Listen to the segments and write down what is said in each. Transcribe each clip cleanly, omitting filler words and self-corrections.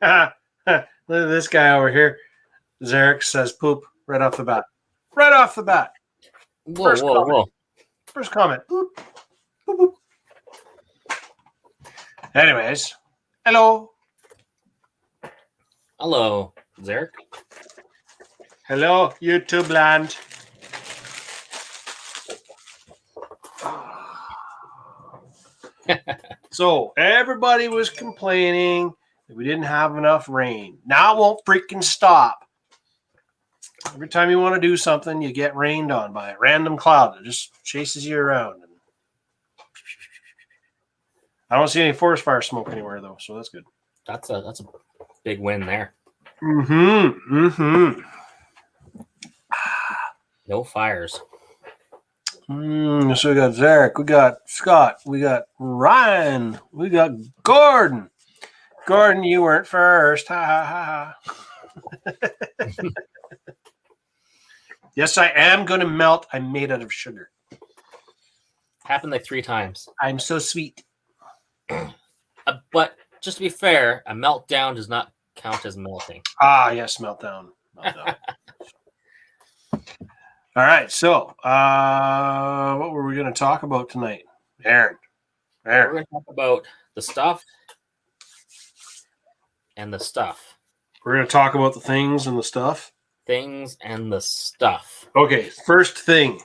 Look at this guy over here. Zarek says poop right off the bat. Right off the bat. Whoa. First comment. Boop, boop, boop. Anyways, hello. Hello, Zarek. Hello, YouTube land. So everybody was complaining that we didn't have enough rain. Now it won't freaking stop. Every time you want to do something, you get rained on by a random cloud that just chases you around. I don't see any forest fire smoke anywhere though, so that's good. That's a big win there. No fires. So we got Zarek, we got Scott, we got Ryan, we got Gordon. Gordon, you weren't first. Ha ha ha ha. Yes, I am going to melt. I'm made out of sugar. Happened like 3 times. I'm so sweet. But just to be fair, a meltdown does not count as melting. Ah, yes, meltdown. All right, so what were we going to talk about tonight? Aaron. We're going to talk about the stuff and the stuff. We're going to talk about the things and the stuff. Things and the stuff. Okay, first thing.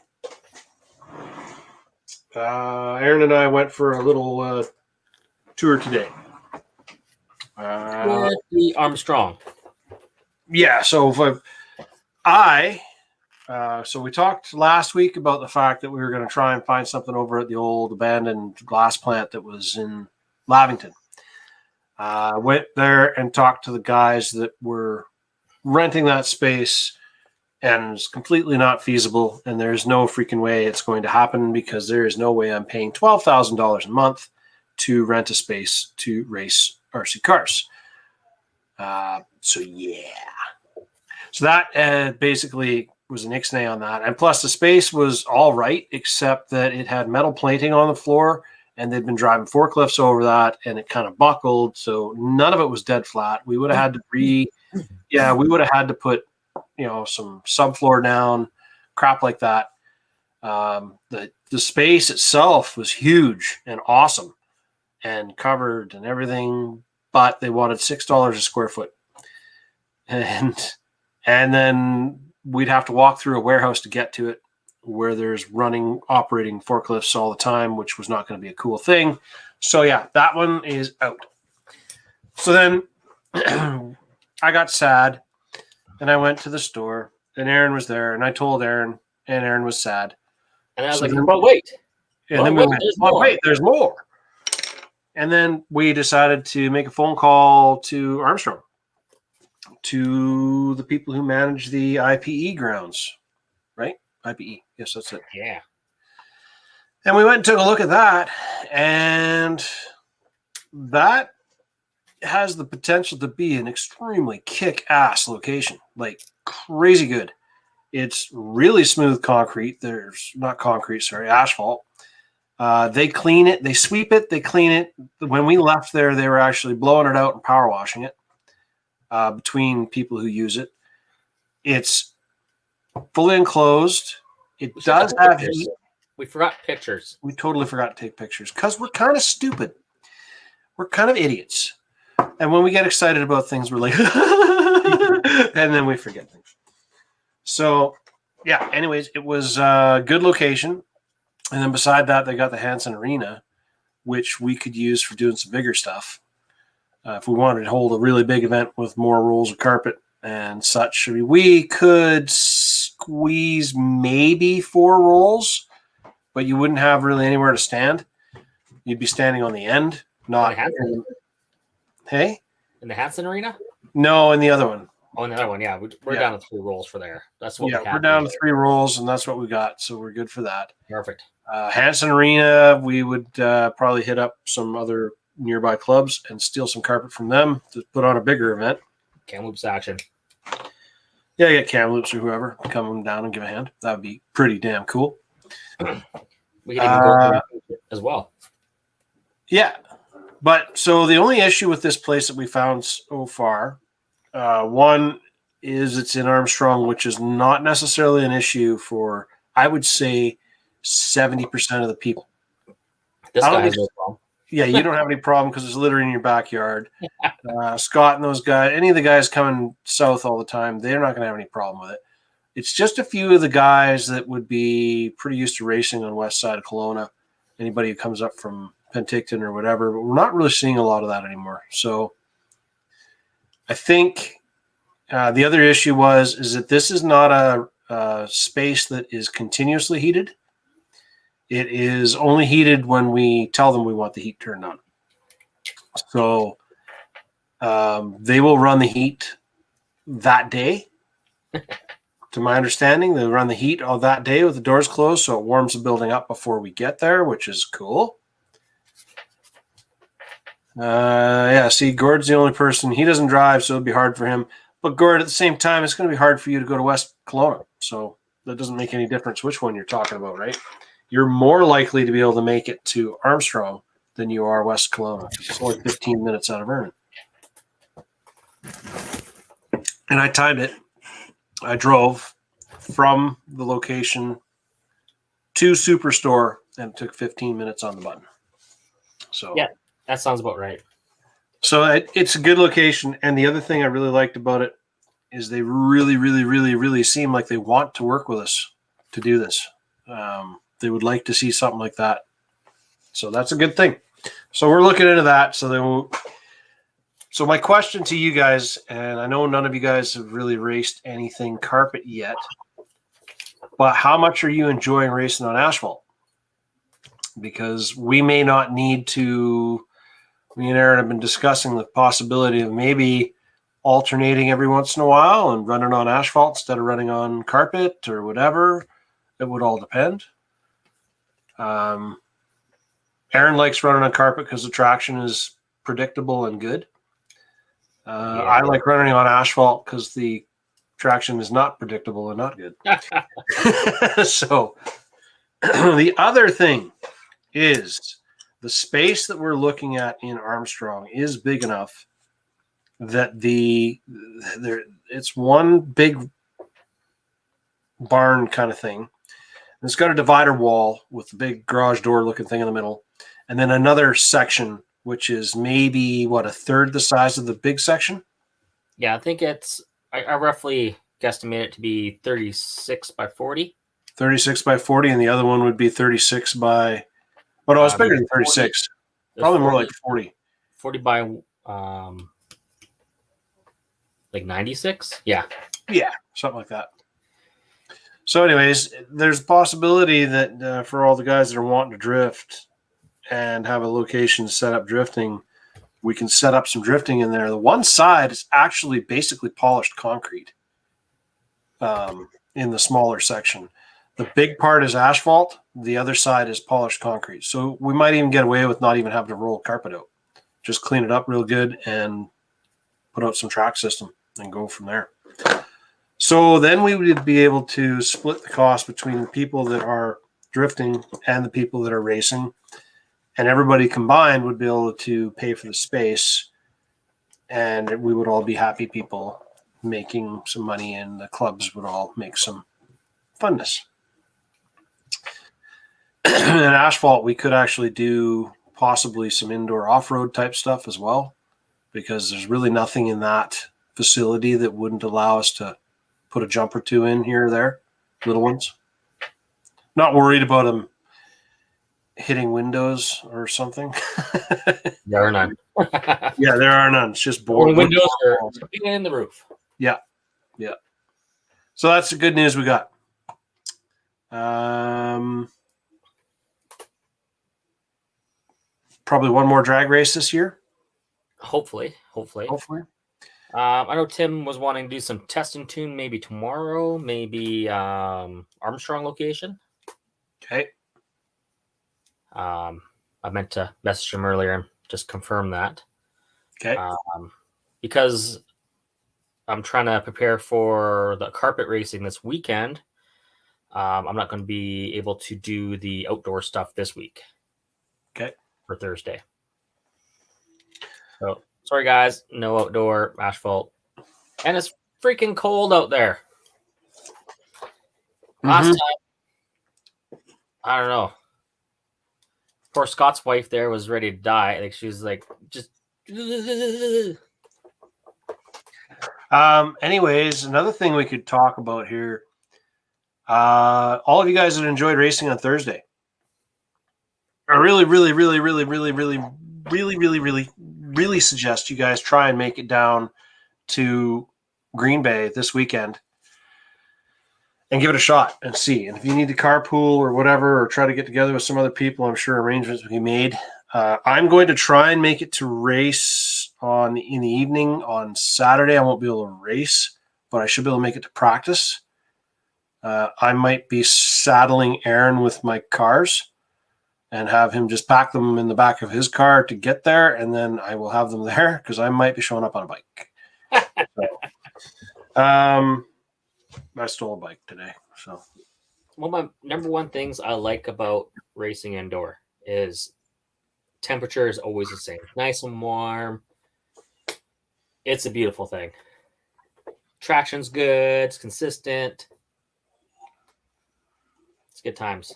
Aaron and I went for a little tour today. The Armstrong. Yeah, so so we talked last week about the fact that we were going to try and find something over at the old abandoned glass plant that was in Lavington. Went there and talked to the guys that were renting that space, and it's completely not feasible, and there's no freaking way it's going to happen because there is no way I'm paying $12,000 a month to rent a space to race RC cars. So that basically was an ixnay on that. And plus the space was all right, except that it had metal plating on the floor, and they'd been driving forklifts over that, and it kind of buckled. So none of it was dead flat. We would have had to we would have had to put, some subfloor down, crap like that. The space itself was huge and awesome and covered and everything, but they wanted $6 a square foot. And then we'd have to walk through a warehouse to get to it, where there's operating forklifts all the time, which was not going to be a cool thing. So yeah, that one is out. So then I got sad and I went to the store, and Aaron was there, and I told Aaron, and Aaron was sad. And I was but wait. And then we went, wait, there's more. And then we decided to make a phone call to Armstrong, to the people who manage the IPE grounds, right? IPE. Yes, that's it. Yeah. And we went and took a look at that, and that has the potential to be an extremely kick-ass location, like crazy good. It's really smooth concrete. There's not concrete, sorry, asphalt. They clean it, they sweep it, they clean it. When we left there, they were actually blowing it out and power washing it between people who use it. It's fully enclosed. It does have heat. We forgot pictures. We totally forgot to take pictures because we're kind of stupid. We're kind of idiots. And when we get excited about things, we're like, and then we forget things. So, yeah, anyways, it was a good location. And then beside that, they got the Hanson Arena, which we could use for doing some bigger stuff. If we wanted to hold a really big event with more rolls of carpet and such, we could squeeze maybe 4 rolls, but you wouldn't have really anywhere to stand. You'd be standing on the end, not. Hey? In the Hanson Arena? No, in the other one. Oh, in the other one, yeah. We're down to 3 rolls for there. That's what we're down to 3 rolls, and that's what we got, so we're good for that. Perfect. Hanson Arena, we would probably hit up some other nearby clubs and steal some carpet from them to put on a bigger event. Kamloops action. Yeah, get Kamloops or whoever come down and give a hand. That would be pretty damn cool. We could even go as well. Yeah. But so the only issue with this place that we found so far, one is it's in Armstrong, which is not necessarily an issue for, I would say, 70% of the people. This guy has no problem. Yeah, you don't have any problem because it's literally in your backyard. Scott and those guys, any of the guys coming south all the time, they're not going to have any problem with it. It's just a few of the guys that would be pretty used to racing on west side of Kelowna. Anybody who comes up from Penticton or whatever, but we're not really seeing a lot of that anymore. So I think the other issue is that this is not a space that is continuously heated. It is only heated when we tell them we want the heat turned on. So they will run the heat that day. To my understanding, they run the heat all that day with the doors closed, so it warms the building up before we get there, which is cool. See, Gord's the only person. He doesn't drive, so it'd be hard for him. But Gord, at the same time, it's going to be hard for you to go to West Kelowna. So that doesn't make any difference which one you're talking about, right? You're more likely to be able to make it to Armstrong than you are West Kelowna. It's only 15 minutes out of Vernon. And I timed it. I drove from the location to Superstore, and it took 15 minutes on the button. So yeah, that sounds about right. So it's a good location. And the other thing I really liked about it is they really, really, really, really seem like they want to work with us to do this. They would like to see something like that. So that's a good thing. So we're looking into that. So my question to you guys, and I know none of you guys have really raced anything carpet yet, but how much are you enjoying racing on asphalt? Because we may not need to, me and Aaron have been discussing the possibility of maybe alternating every once in a while and running on asphalt instead of running on carpet or whatever. It would all depend. Aaron likes running on carpet because the traction is predictable and good. I like running on asphalt because the traction is not predictable and not good. So the other thing is the space that we're looking at in Armstrong is big enough that it's one big barn kind of thing. It's got a divider wall with a big garage door looking thing in the middle, and then another section which is maybe a third the size of the big section. Yeah, I think I roughly guesstimate it to be 36 by 40. 36 by 40, and the other one would be 36 by. Oh no, it's bigger than 36. 40, probably 40, more like 40. 40 by like 96. Yeah, something like that. So, anyways, there's a possibility that for all the guys that are wanting to drift and have a location set up drifting, we can set up some drifting in there. The one side is actually basically polished concrete in the smaller section. The big part is asphalt. The other side is polished concrete. So we might even get away with not even having to roll carpet out. Just clean it up real good and put out some track system and go from there. So then we would be able to split the cost between the people that are drifting and the people that are racing. And everybody combined would be able to pay for the space. And we would all be happy people making some money, and the clubs would all make some funness. And asphalt, we could actually do possibly some indoor off-road type stuff as well, because there's really nothing in that facility that wouldn't allow us to put a jump or two in here or there, little ones. Not worried about them hitting windows or something. There are none. Yeah, there are none. It's just board windows are in the roof. Yeah. So that's the good news we got. Probably one more drag race this year. Hopefully. I know Tim was wanting to do some test and tune maybe tomorrow, maybe Armstrong location. Okay. I meant to message him earlier and just confirm that. Okay. Because I'm trying to prepare for the carpet racing this weekend. I'm not going to be able to do the outdoor stuff this week. Okay. For Thursday. So sorry guys, no outdoor asphalt. And it's freaking cold out there. Last time, I don't know. Poor Scott's wife there was ready to die. Like she was like, just. Anyways, another thing we could talk about here. All of you guys that enjoyed racing on Thursday. I really suggest you guys try and make it down to Green Bay this weekend and give it a shot and see. And if you need to carpool or whatever, or try to get together with some other people, I'm sure arrangements will be made. I'm going to try and make it to race in the evening on Saturday. I won't be able to race, but I should be able to make it to practice. I might be saddling Aaron with my cars and have him just pack them in the back of his car to get there, and then I will have them there because I might be showing up on a bike. I stole a bike today. So one of my number one things I like about racing indoor is temperature is always the same. Nice and warm. It's a beautiful thing. Traction's good. It's consistent. It's good times.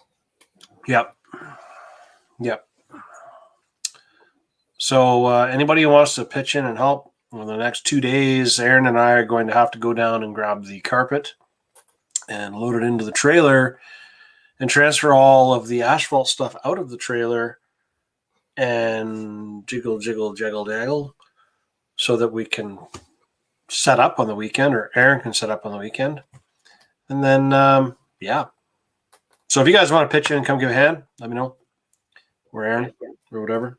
Yep. So anybody who wants to pitch in and help in the next 2 days, Aaron and I are going to have to go down and grab the carpet and load it into the trailer and transfer all of the asphalt stuff out of the trailer and jiggle so that we can set up on the weekend, or Aaron can set up on the weekend. And then, So if you guys want to pitch in and come give a hand, let me know. Or Aaron, or whatever.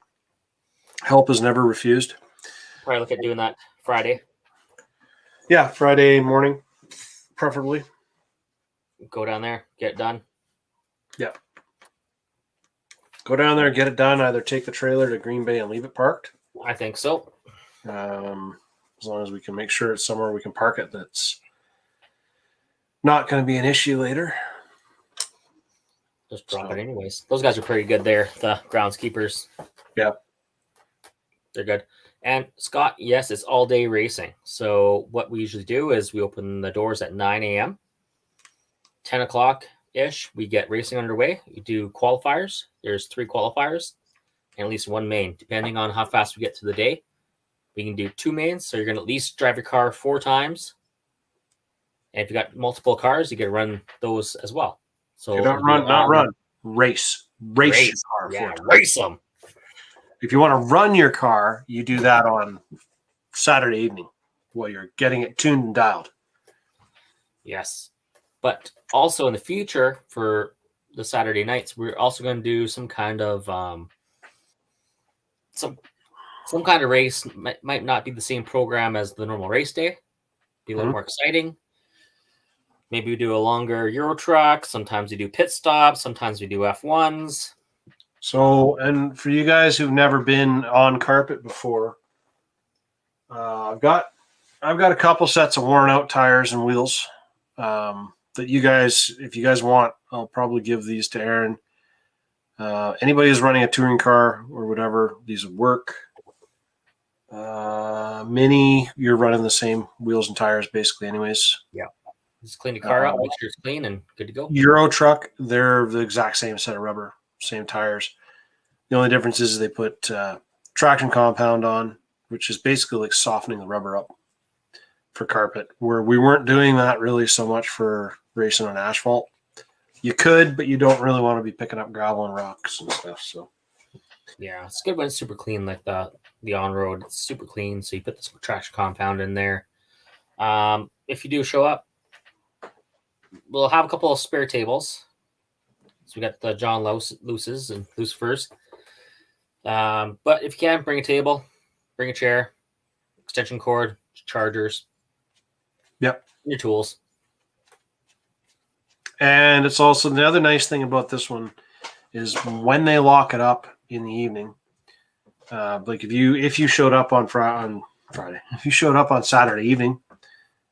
Help is never refused. Probably look at doing that Friday. Yeah, Friday morning, preferably. Go down there, get it done. Yeah. Go down there, get it done. Either take the trailer to Green Bay and leave it parked. I think so. As long as we can make sure it's somewhere we can park it that's not going to be an issue later. Just drop it anyways. Those guys are pretty good there, the groundskeepers. Yeah. They're good. And Scott, yes, it's all day racing. So what we usually do is we open the doors at 9 a.m. 10 o'clock-ish, we get racing underway. We do qualifiers. There's 3 qualifiers and at least 1 main, depending on how fast we get to the day. We can do 2 mains, so you're going to at least drive your car 4 times. And if you got multiple cars, you get to run those as well. So you don't run. Race your car. Yeah, race them. If you want to run your car, you do that on Saturday evening while you're getting it tuned and dialed. Yes. But also in the future, for the Saturday nights, we're also going to do some kind of some kind of race. Might not be the same program as the normal race day. Be a little more exciting. Maybe we do a longer Euro truck. Sometimes we do pit stops. Sometimes we do F1s. So, and for you guys who've never been on carpet before, I've got a couple sets of worn out tires and wheels that you guys, if you guys want, I'll probably give these to Aaron. Anybody who's running a touring car or whatever, these would work. Mini, you're running the same wheels and tires basically anyways. Yeah. Just clean the car up, make sure it's clean and good to go. Euro truck, they're the exact same set of rubber, same tires. The only difference is they put traction compound on, which is basically like softening the rubber up for carpet, where we weren't doing that really so much for racing on asphalt. You could, but you don't really want to be picking up gravel and rocks and stuff. So yeah, it's good when it's super clean, like the on-road. It's super clean, so you put this traction compound in there. If you do show up, we'll have a couple of spare tables. So we got the John Luces and Lucifers. But if you can, bring a table, bring a chair, extension cord, chargers. Yep. Your tools. And it's also the other nice thing about this one is when they lock it up in the evening. Like if you showed up on Friday, if you showed up on Saturday evening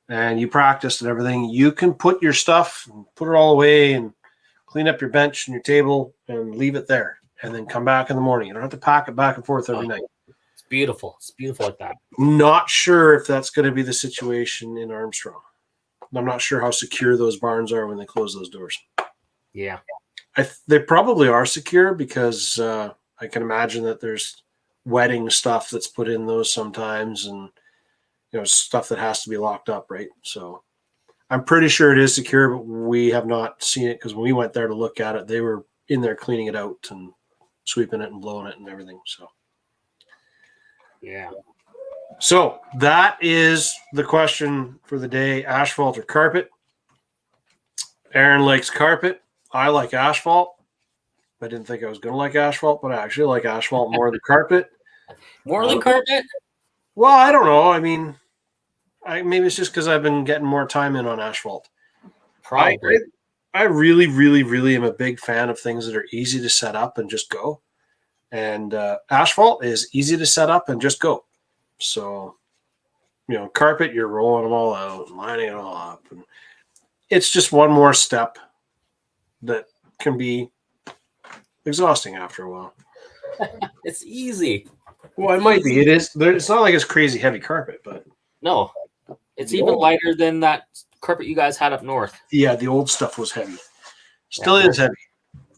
and you practiced and everything, you can put your stuff, put it all away and clean up your bench and your table and leave it there and then come back in the morning. You don't have to pack it back and forth every night. It's beautiful. It's beautiful like that. Not sure if that's going to be the situation in Armstrong. I'm not sure how secure those barns are when they close those doors. Yeah. They probably are secure because I can imagine that there's wetting stuff that's put in those sometimes, and stuff that has to be locked up, right? So I'm pretty sure it is secure, but we have not seen it because when we went there to look at it, they were in there cleaning it out and sweeping it and blowing it and everything. So yeah. So that is the question for the day: asphalt or carpet? Aaron likes carpet. I like asphalt. I didn't think I was going to like asphalt, but I actually like asphalt more than carpet. More than carpet? Well, I don't know. I mean, maybe it's just because I've been getting more time in on asphalt. Probably. I really, really, really am a big fan of things that are easy to set up and just go. And asphalt is easy to set up and just go. So, carpet, you're rolling them all out and lining it all up. And it's just one more step that can be exhausting after a while. It's easy. Well, it might be. It is. It's not like it's crazy heavy carpet, but no, it's even lighter than that carpet you guys had up north. Yeah, the old stuff was heavy. Still is heavy.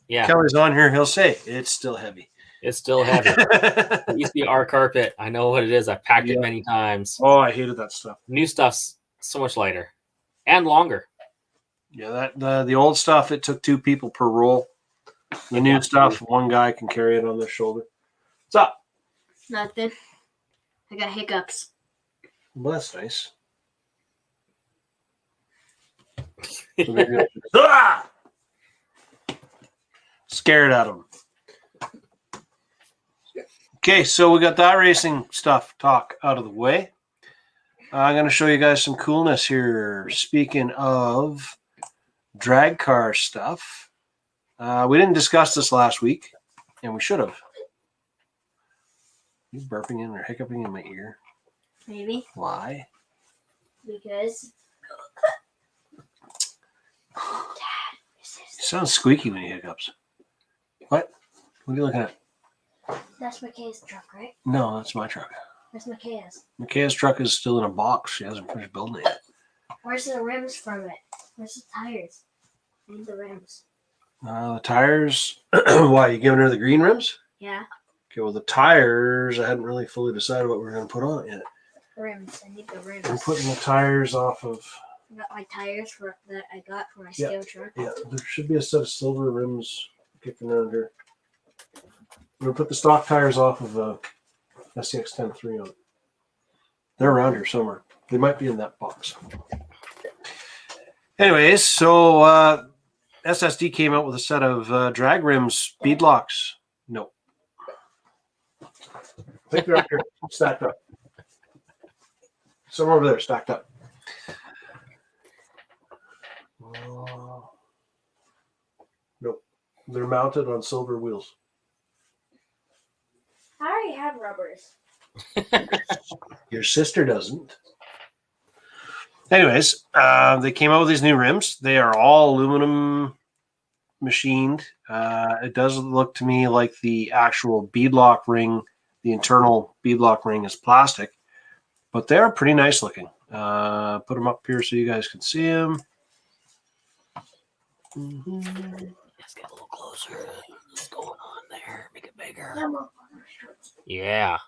Yeah, Kelly's on here. He'll say it's still heavy. It's still heavy. It used to be our carpet. I know what it is. I've packed it many times. Oh, I hated that stuff. New stuff's so much lighter and longer. Yeah, the old stuff, it took 2 people per roll. The new stuff, one guy can carry it on their shoulder. What's up? Nothing. I got hiccups. Well, that's nice. Ah! Scared at him. Okay, so we got that racing stuff talk out of the way. I'm going to show you guys some coolness here. Speaking of drag car stuff, we didn't discuss this last week, and we should have. You burping in or hiccuping in my ear? Maybe. Why? Because. Dad, you sound squeaky when you hiccups. What? What are you looking at? That's McKay's truck, right? No, that's my truck. Where's McKay's? McKay's truck is still in a box. She hasn't finished building it yet. Where's the rims from it? Where's the tires? I need the rims. The tires. Why, you giving her the green rims? Yeah. Okay, well, the tires, I hadn't really fully decided what we were going to put on it yet. Rims. I need the rims. I'm putting the tires off of. I got my tires that I got for my scale truck. Yeah, there should be a set of silver rims kicking around here. I'm going to put the stock tires off of SCX 10.3 on it. They're around here somewhere. They might be in that box. Anyways, so SSD came out with a set of drag rims, bead locks. No. I think they're up here, stacked up. Somewhere over there, stacked up. Nope. They're mounted on silver wheels. I already have rubbers. Your sister doesn't. Anyways, they came out with these new rims. They are all aluminum machined. It does look to me like the actual beadlock ring, the internal beadlock ring is plastic, but they're pretty nice looking. Put them up here so you guys can see them. Let's get a little closer. What's going on there? Make it bigger. Yeah.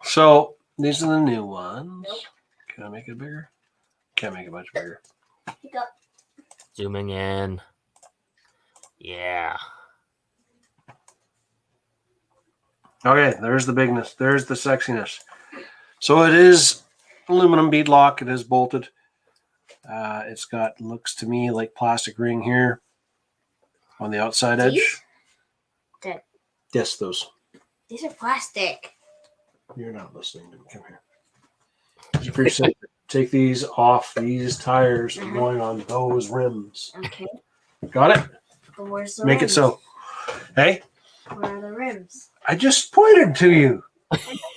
So these are the new ones. Nope. Can I make it bigger? Can't make it much bigger. Zooming in. Yeah. Okay, there's the bigness. There's the sexiness. So it is aluminum beadlock. It is bolted. It's got, looks to me like plastic ring here on the outside edge. Dead. Yes, those. These are plastic. You're not listening to me. Come here. It's pretty simple. Take these off. These tires are going on those rims. Okay. Got it? But where's the Make rims? it so. Hey? Where are the rims? I just pointed to you.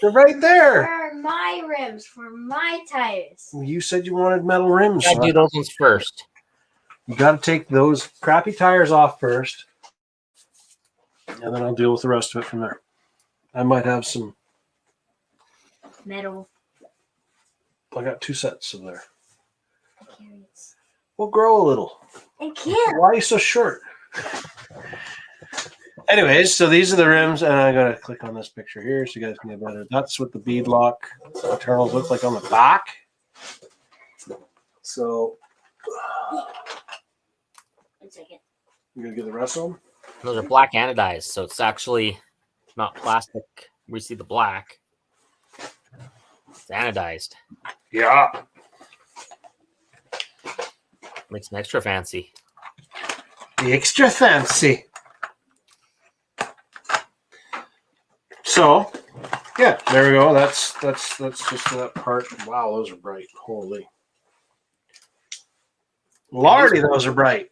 They're right there. Where are my rims for my tires? You said you wanted metal rims. Gotta do those ones first. You got to take those crappy tires off first, and then I'll deal with the rest of it from there. I might have some metal. I got 2 sets of there. I can't. We'll grow a little. I can't. Why are you so short? Anyways, so these are the rims, and I gotta click on this picture here so you guys can get better. That's what the beadlock internals look like on the back. So, 1 second. you gonna get the rest of them? Those are black anodized, so it's actually not plastic. We see the black. It's anodized. Yeah. Makes them extra fancy. Extra fancy. So, yeah, there we go. That's just that part. Wow, those are bright. Holy. Lordy, those are bright.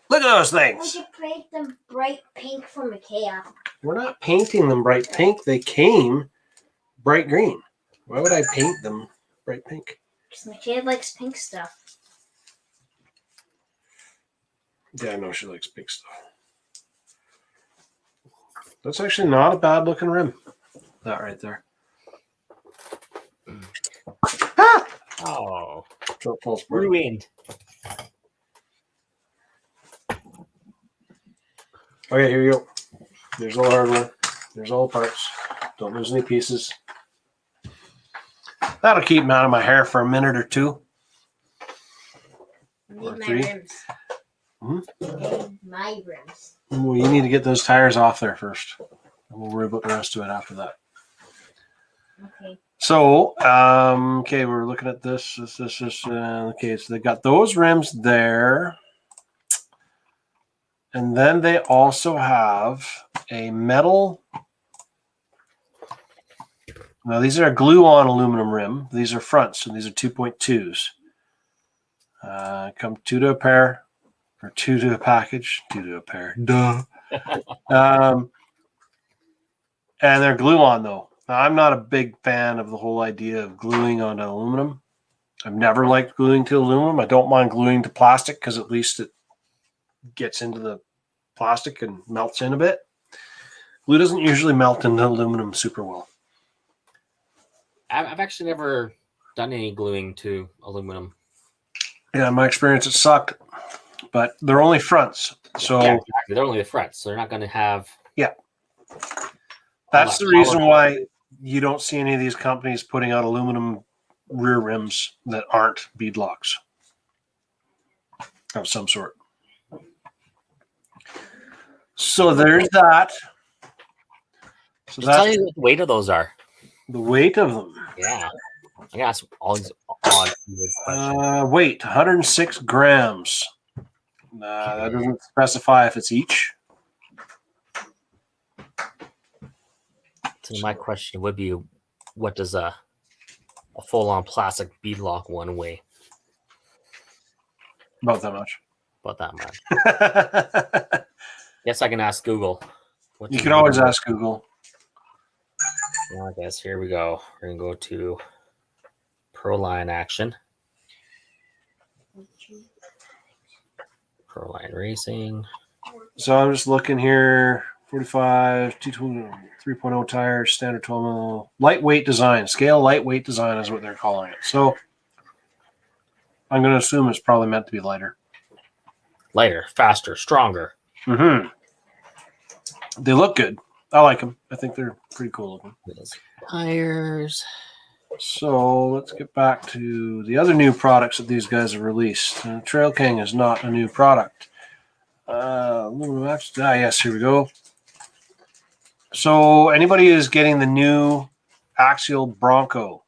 Look at those I things. could paint them bright pink for Mikea. We're not painting them bright pink. They came bright green. Why would I paint them bright pink? Because Mikea likes pink stuff. Yeah, I know she likes pink stuff. That's actually not a bad looking rim. That right there. Ah! Oh, So it falls apart. ruined. Okay, here you go. There's all the hardware. There's all the parts. Don't lose any pieces. That'll keep them out of my hair for a minute or two. I Or need my 3. rims. Hmm? I need my rims. Well, you need to get those tires off there first. And we'll worry about the rest of it after that. Okay. So, okay, we're looking at this. Okay, so they got those rims there. And then they also have a metal. Now, these are a glue-on aluminum rim. These are fronts, and these are 2.2s. Come 2 to a pair, or 2 to a package. 2 to a pair. Duh. And they're glue-on, though. Now, I'm not a big fan of the whole idea of gluing onto aluminum. I've never liked gluing to aluminum. I don't mind gluing to plastic because at least it gets into the plastic and melts in a bit. Glue doesn't usually melt into aluminum super well. I've actually never done any gluing to aluminum. Yeah, in my experience, it sucked. But they're only fronts. So Yeah, exactly. They're only the fronts, so they're not going to have. Yeah. all That's that the reason power. why you don't see any of these companies putting out aluminum rear rims that aren't beadlocks of some sort. So there's that. So Just that's tell you what the weight of those are. the weight of them. Yeah. I can ask all these odd weird questions. Weight, 106 grams. That doesn't specify if it's each. So my question would be, what does a full-on plastic beadlock one weigh? About that much. About that much. Yes, I can ask Google. What You does can it always weigh? ask Google. Well, I guess here we go. We're gonna go to Proline action. Proline racing. So I'm just looking here. 45, 3.0 tires, standard 12 mil. Lightweight design. Scale lightweight design is what they're calling it. So I'm going to assume it's probably meant to be lighter. Lighter, faster, stronger. Mm-hmm. They look good. I like them. I think they're pretty cool looking. Tires. So let's get back to the other new products that these guys have released. Trail King is not a new product. Yes, here we go. So anybody who's getting the new axial Bronco,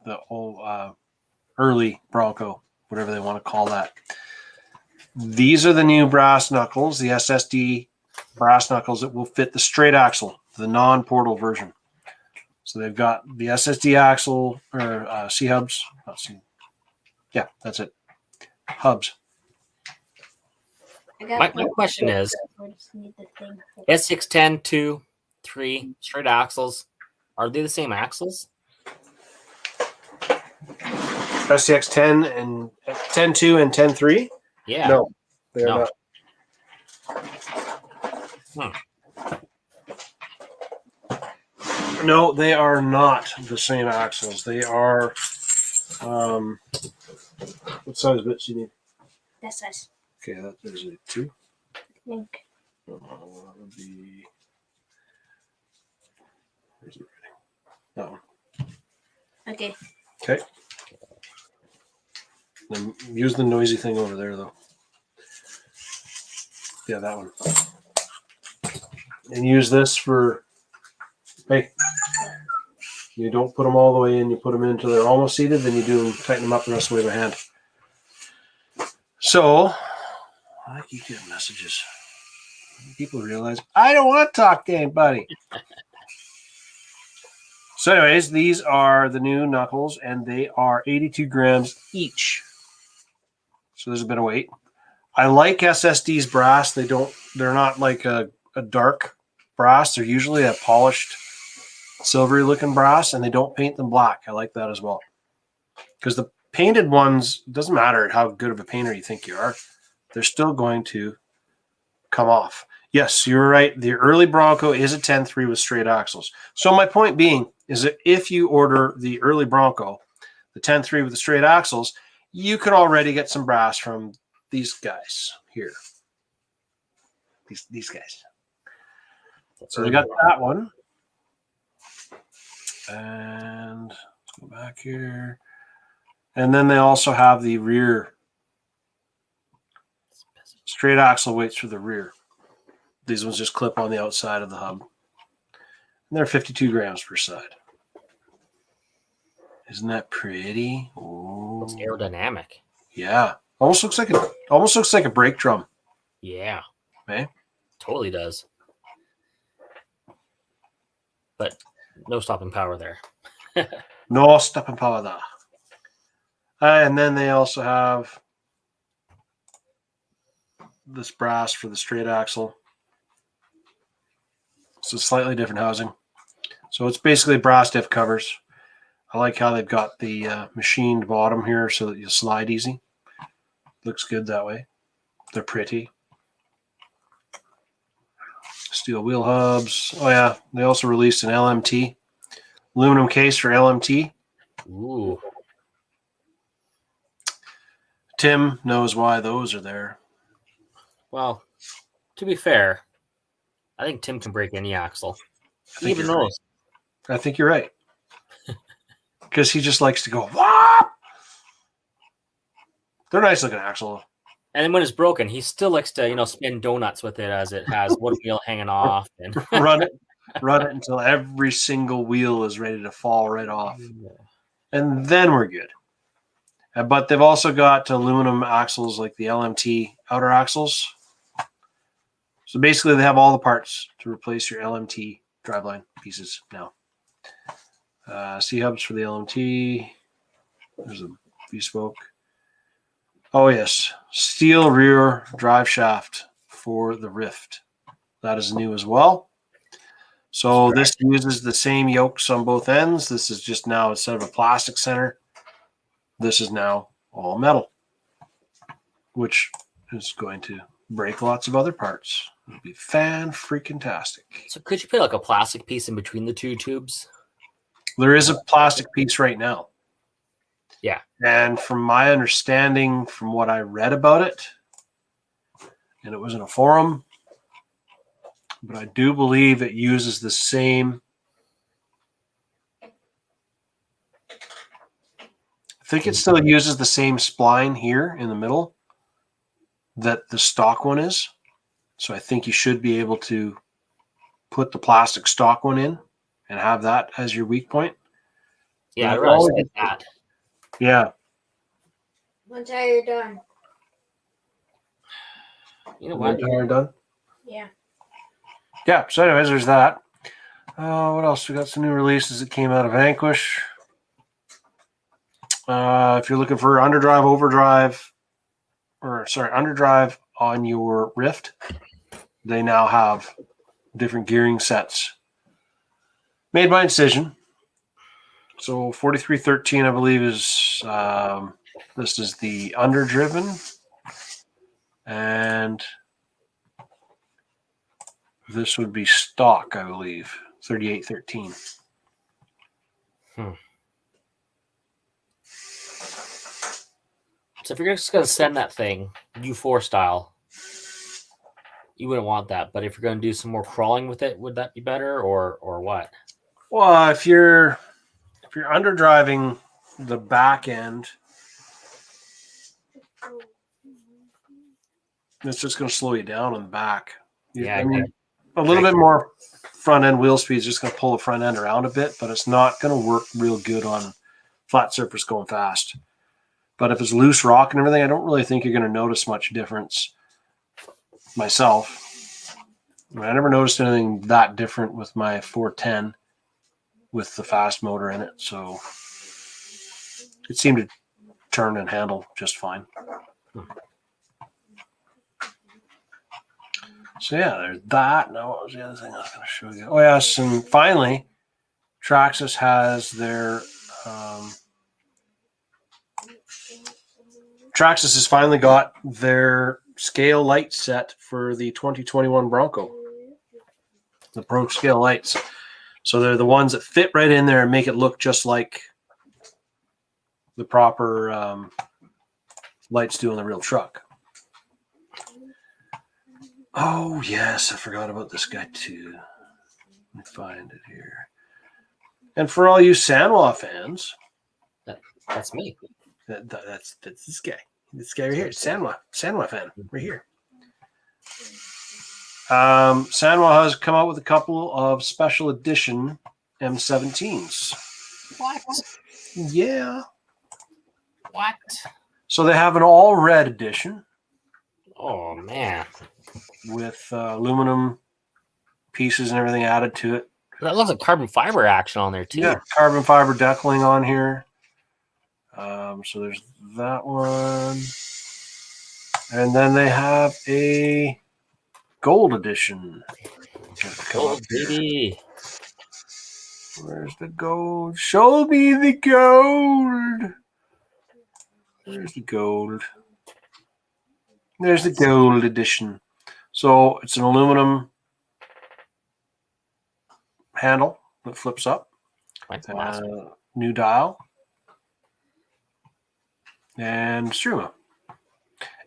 the whole early Bronco, whatever they want to call that. These are the new brass knuckles, the SSD brass knuckles that will fit the straight axle, the non-portal version. So they've got the SSD axle or C-hubs. Yeah, that's it. Hubs. My question is, S610, 2, 3, straight axles, are they the same axles? SCX 10 and 10.2 and 10.3? Yeah. No, they are No. not. No, they are not the same axles. They are. What size bits do you need? That size. Okay, there's a 2. I think. That would be. Where's the writing? That one. Okay. Okay. Then use the noisy thing over there, though. Yeah, that one. And use this for. Hey. You don't put them all the way in. You put them in until they're almost seated. Then you tighten them up the rest of the way by hand. So, I keep getting messages. People realize I don't want to talk to anybody. So anyways, these are the new knuckles, and they are 82 grams each. So there's a bit of weight. I like SSD's brass. They're not like a dark brass. They're usually a polished, silvery looking brass, and they don't paint them black. I like that as well. Because the painted ones, doesn't matter how good of a painter you think you are, they're still going to come off. Yes, you're right. The early Bronco is a 10.3 with straight axles. So my point being is that if you order the early Bronco, the 10.3 with the straight axles, you can already get some brass from these guys here. These guys. So we got that one. And let's go back here. And then they also have the rear straight axle weights for the rear. These ones just clip on the outside of the hub. And they're 52 grams per side. Isn't that pretty? Oh, it's aerodynamic. Yeah. Almost looks like a brake drum. Yeah. Eh? Totally does. But no stopping power there. No stopping power there. And then they also have this brass for the straight axle. It's a slightly different housing. So it's basically brass diff covers. I like how they've got the machined bottom here so that you slide easy. Looks good that way. They're pretty. Steel wheel hubs. Oh yeah, they also released an LMT. Aluminum case for LMT. Ooh. Tim knows why those are there. Well, to be fair, I think Tim can break any axle. Even those. Right. I think you're right. Because he just likes to go, wah! They're nice looking axle. And then when it's broken, he still likes to, spin donuts with it as it has one wheel hanging off. And run it until every single wheel is ready to fall right off. And then we're good. But they've also got aluminum axles like the LMT outer axles. So basically they have all the parts to replace your LMT driveline pieces now. C-hubs for the LMT. There's a bespoke. Oh, yes. Steel rear drive shaft for the Rift. That is new as well. So this uses the same yokes on both ends. This is just now, instead of a plastic center, this is now all metal, which is going to break lots of other parts. It'll be fan-freaking-tastic. So could you put like a plastic piece in between the two tubes? There is a plastic piece right now. Yeah. And from my understanding, from what I read about it, and it was in a forum, but I do believe it uses the same. I think it still uses the same spline here in the middle that the stock one is. So I think you should be able to put the plastic stock one in and have that as your weak point. Yeah, I realized that. Yeah. One tire done. You know what? One tire done? Yeah. Yeah, so anyways, there's that. What else? We got some new releases that came out of Vanquish. If you're looking for underdrive on your Rift, they now have different gearing sets made by Incision. So 4313, I believe, is this is the underdriven, and this would be stock, I believe, 3813. So if you're just going to send that thing U4 style, you wouldn't want that. But if you're going to do some more crawling with it, would that be better or what? Well, if you're underdriving the back end, it's just going to slow you down on the back. Yeah, I mean, a little bit more front end wheel speed is just going to pull the front end around a bit, but it's not going to work real good on flat surface going fast. But if it's loose rock and everything, I don't really think you're going to notice much difference myself. I never noticed anything that different with my 410 with the fast motor in it. So it seemed to turn and handle just fine. So yeah, there's that. Now, what was the other thing I was going to show you? Oh yes, and finally, Traxxas has their Traxxas has finally got their scale light set for the 2021 Bronco. The Pro Scale lights. So they're the ones that fit right in there and make it look just like the proper lights do on the real truck. Oh, yes, I forgot about this guy too. Let me find it here. And for all you Sanwa fans, that's me. That's this guy. This guy right here. Sanwa fan right here. Sanwa has come out with a couple of special edition M17s. What? Yeah. What? So they have an all red edition. Oh, man. With aluminum pieces and everything added to it. That looks like carbon fiber action on there, too. Yeah, carbon fiber deckling on here. So there's that one. And then they have a gold edition. Gold, baby. Where's the gold? Show me the gold. There's the gold. There's the gold edition. So it's an aluminum handle that flips up. New dial. And Struma.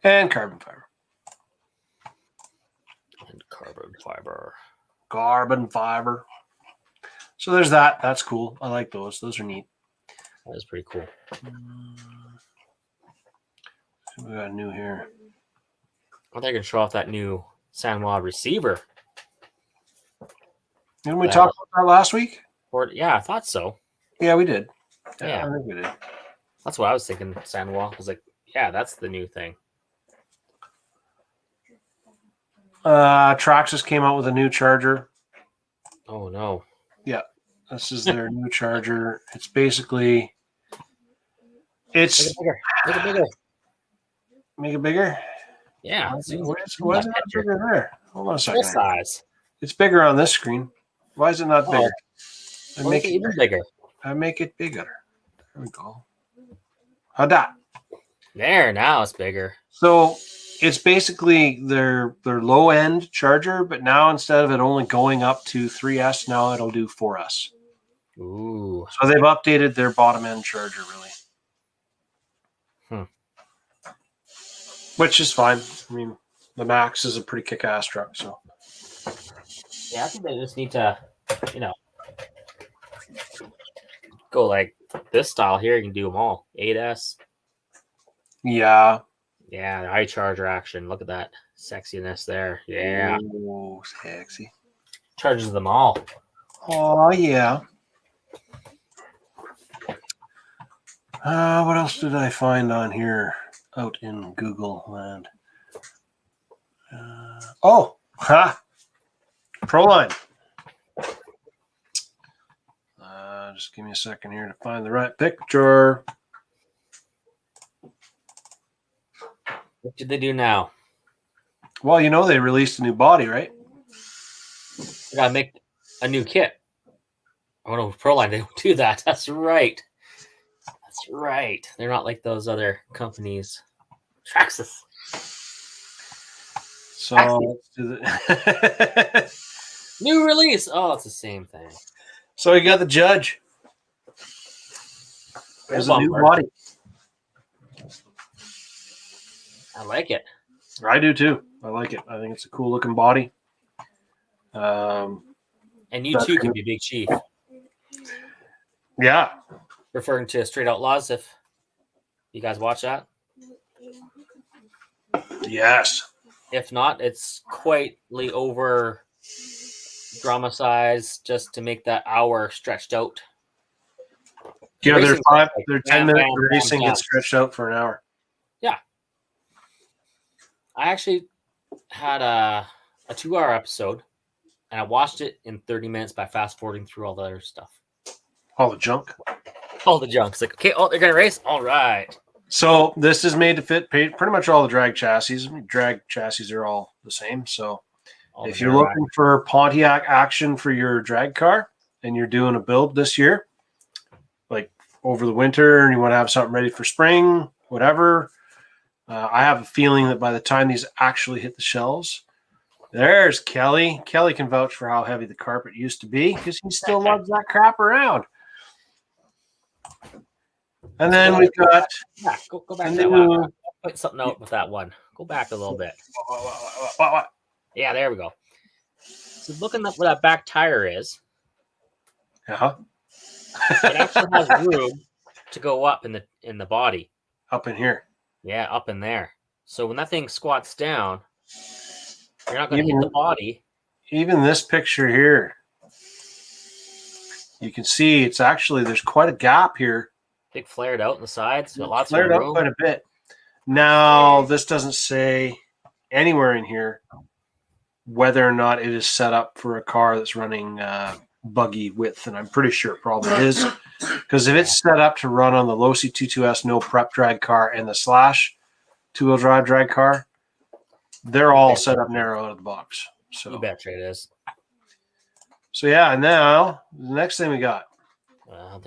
And carbon fiber. And carbon fiber. Carbon fiber. So there's that. That's cool. I like those. Those are neat. That is pretty cool. We got new here. I think I can show off that new Sanwa receiver. Didn't we talk about that last week? Yeah, I thought so. Yeah, we did. Yeah. I think we did. That's what I was thinking, Sanwa. I was like, yeah, that's the new thing. Traxxas came out with a new charger. Oh, no. Yeah, this is their new charger. It's basically... Make it bigger. Make it bigger. Make it bigger? Yeah. Why is it not bigger there? Hold on a second. Full size. It's bigger on this screen. Why is it not bigger? I make it even bigger. I make it bigger. There we go. How'd that? There, now it's bigger. So it's basically their low end charger, but now instead of it only going up to 3S, now it'll do 4S. Ooh. So they've updated their bottom end charger, really. Which is fine. I mean, the Max is a pretty kick-ass truck, so. Yeah, I think they just need to, go like this style here. You can do them all. 8S. Yeah. Yeah, the high charger action. Look at that sexiness there. Yeah. Oh, sexy. Charges them all. Oh, yeah. What else did I find on here out in Google land? Proline. Just give me a second here to find the right picture. What did they do now? Well, they released a new body, right? They gotta make a new kit. Oh no, Proline, they don't do that. That's right. That's right. They're not like those other companies. Traxxas. So let's do the New release. Oh, it's the same thing. So you got the Judge. There's a new body. I like it. I do too. I like it. I think it's a cool looking body. And you too can be Big Chief. Yeah. Referring to Straight Outlaws, if you guys watch that. Yes. If not, it's quietly over dramatized just to make that hour stretched out. Yeah, Racing's their bam, 10-minute bam, racing bam, gets stretched out for an hour. Yeah. I actually had a 2-hour episode, and I watched it in 30 minutes by fast forwarding through all the other stuff. All the junk. All the junk. It's like, okay, they're going to race? All right. So this is made to fit pretty much all the drag chassis. Drag chassis are all the same. So if you're looking for Pontiac action for your drag car and you're doing a build this year, like over the winter, and you want to have something ready for spring, whatever, I have a feeling that by the time these actually hit the shelves, there's Kelly. Kelly can vouch for how heavy the carpet used to be because he still lugs that crap around. And then we've got go back to that one. Put something out with that one. Go back a little bit. What? Yeah, there we go. So looking up where that back tire is, Uh-huh. it actually has room to go up in the body. Up in here. Yeah, up in there. So when that thing squats down, you're not going to hit the body. Even this picture here, you can see it's actually, there's quite a gap here. Big flared out in the sides. So lots flared of out room. quite a bit. Now, this doesn't say anywhere in here whether or not it is set up for a car that's running buggy width, and I'm pretty sure it probably is. Because if it's set up to run on the Losi 22S no prep drag car and the Slash two-wheel drive drag car, they're all set up narrow out of the box. So you betcha it is. So yeah, now the next thing we got,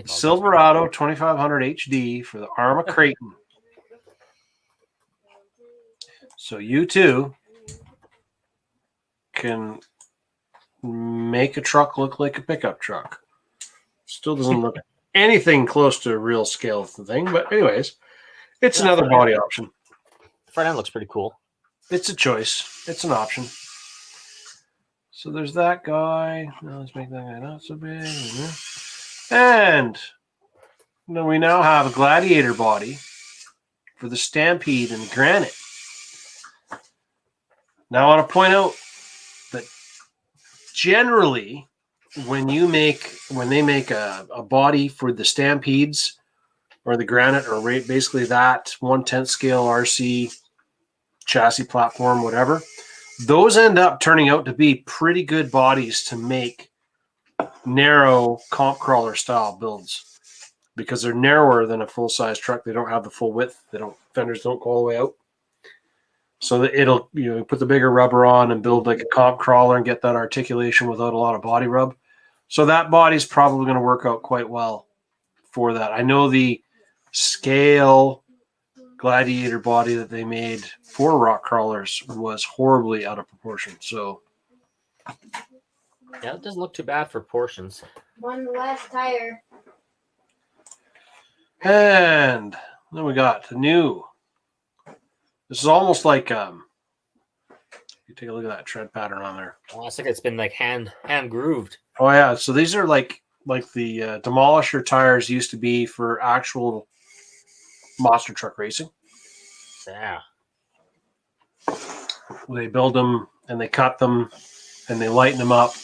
Silverado 2500 HD for the Arma Creighton. So you too can make a truck look like a pickup truck. Still doesn't look anything close to a real scale thing, but anyways, it's another body option. Front end looks pretty cool. It's a choice. It's an option. So there's that guy. Now let's make that guy not so big. And we now have a Gladiator body for the Stampede and the Granite. Now I want to point out that generally when they make a body for the Stampedes or the Granite or basically that 1/10 scale RC chassis platform, whatever, those end up turning out to be pretty good bodies to make narrow comp crawler style builds because they're narrower than a full-size truck. They don't have the full width. Fenders don't go all the way out. So that it'll, put the bigger rubber on and build like a comp crawler and get that articulation without a lot of body rub. So that body's probably going to work out quite well for that. I know the scale Gladiator body that they made for rock crawlers was horribly out of proportion. So yeah, it doesn't look too bad for portions. One last tire. And then we got the new. This is almost like you take a look at that tread pattern on there. Oh, it's like it's been like hand grooved. Oh yeah, so these are like the Demolisher tires used to be for actual monster truck racing. Yeah. They build them and they cut them and they lighten them up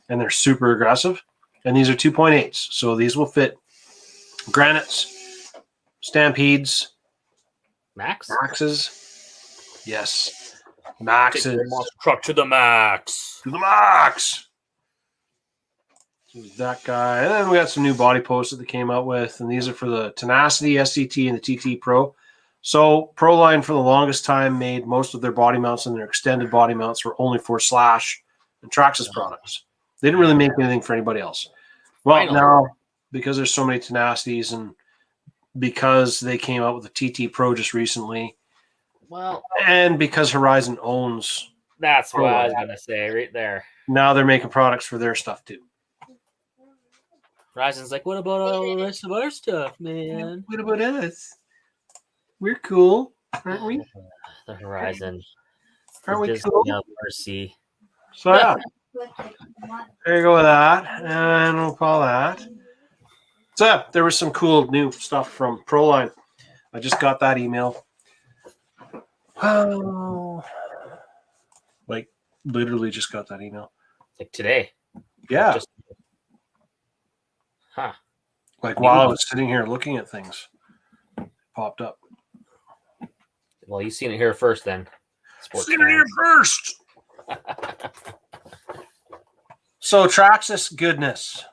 and they're super aggressive. And these are 2.8s, so these will fit Granites, Stampedes, Maxes. Yes, Maxes. Take the monster truck to the max. To the max. So that guy, and then we got some new body posts that they came out with, and these are for the Tenacity SCT and the TT Pro. So Proline for the longest time made most of their body mounts and their extended body mounts were only for Slash and Traxxas products. They didn't really make anything for anybody else. Well, now because there's so many Tenacities and because they came out with the TT Pro just recently, and because Horizon owns, that's what I was gonna say right there. Now they're making products for their stuff too. Horizon's like, what about all the rest of our stuff, man? What about us? We're cool, aren't we? The Horizon. Aren't we Disney cool? of Mercy. So yeah, What? there you go with that, and we'll call that. So yeah, there was some cool new stuff from Proline. I just got that email. Oh, like literally just got that email. Like today. Yeah, Just, huh. like while I was sitting here looking at things, popped up. Well, you've seen it here first then. Seen it here first. So Traxxas goodness.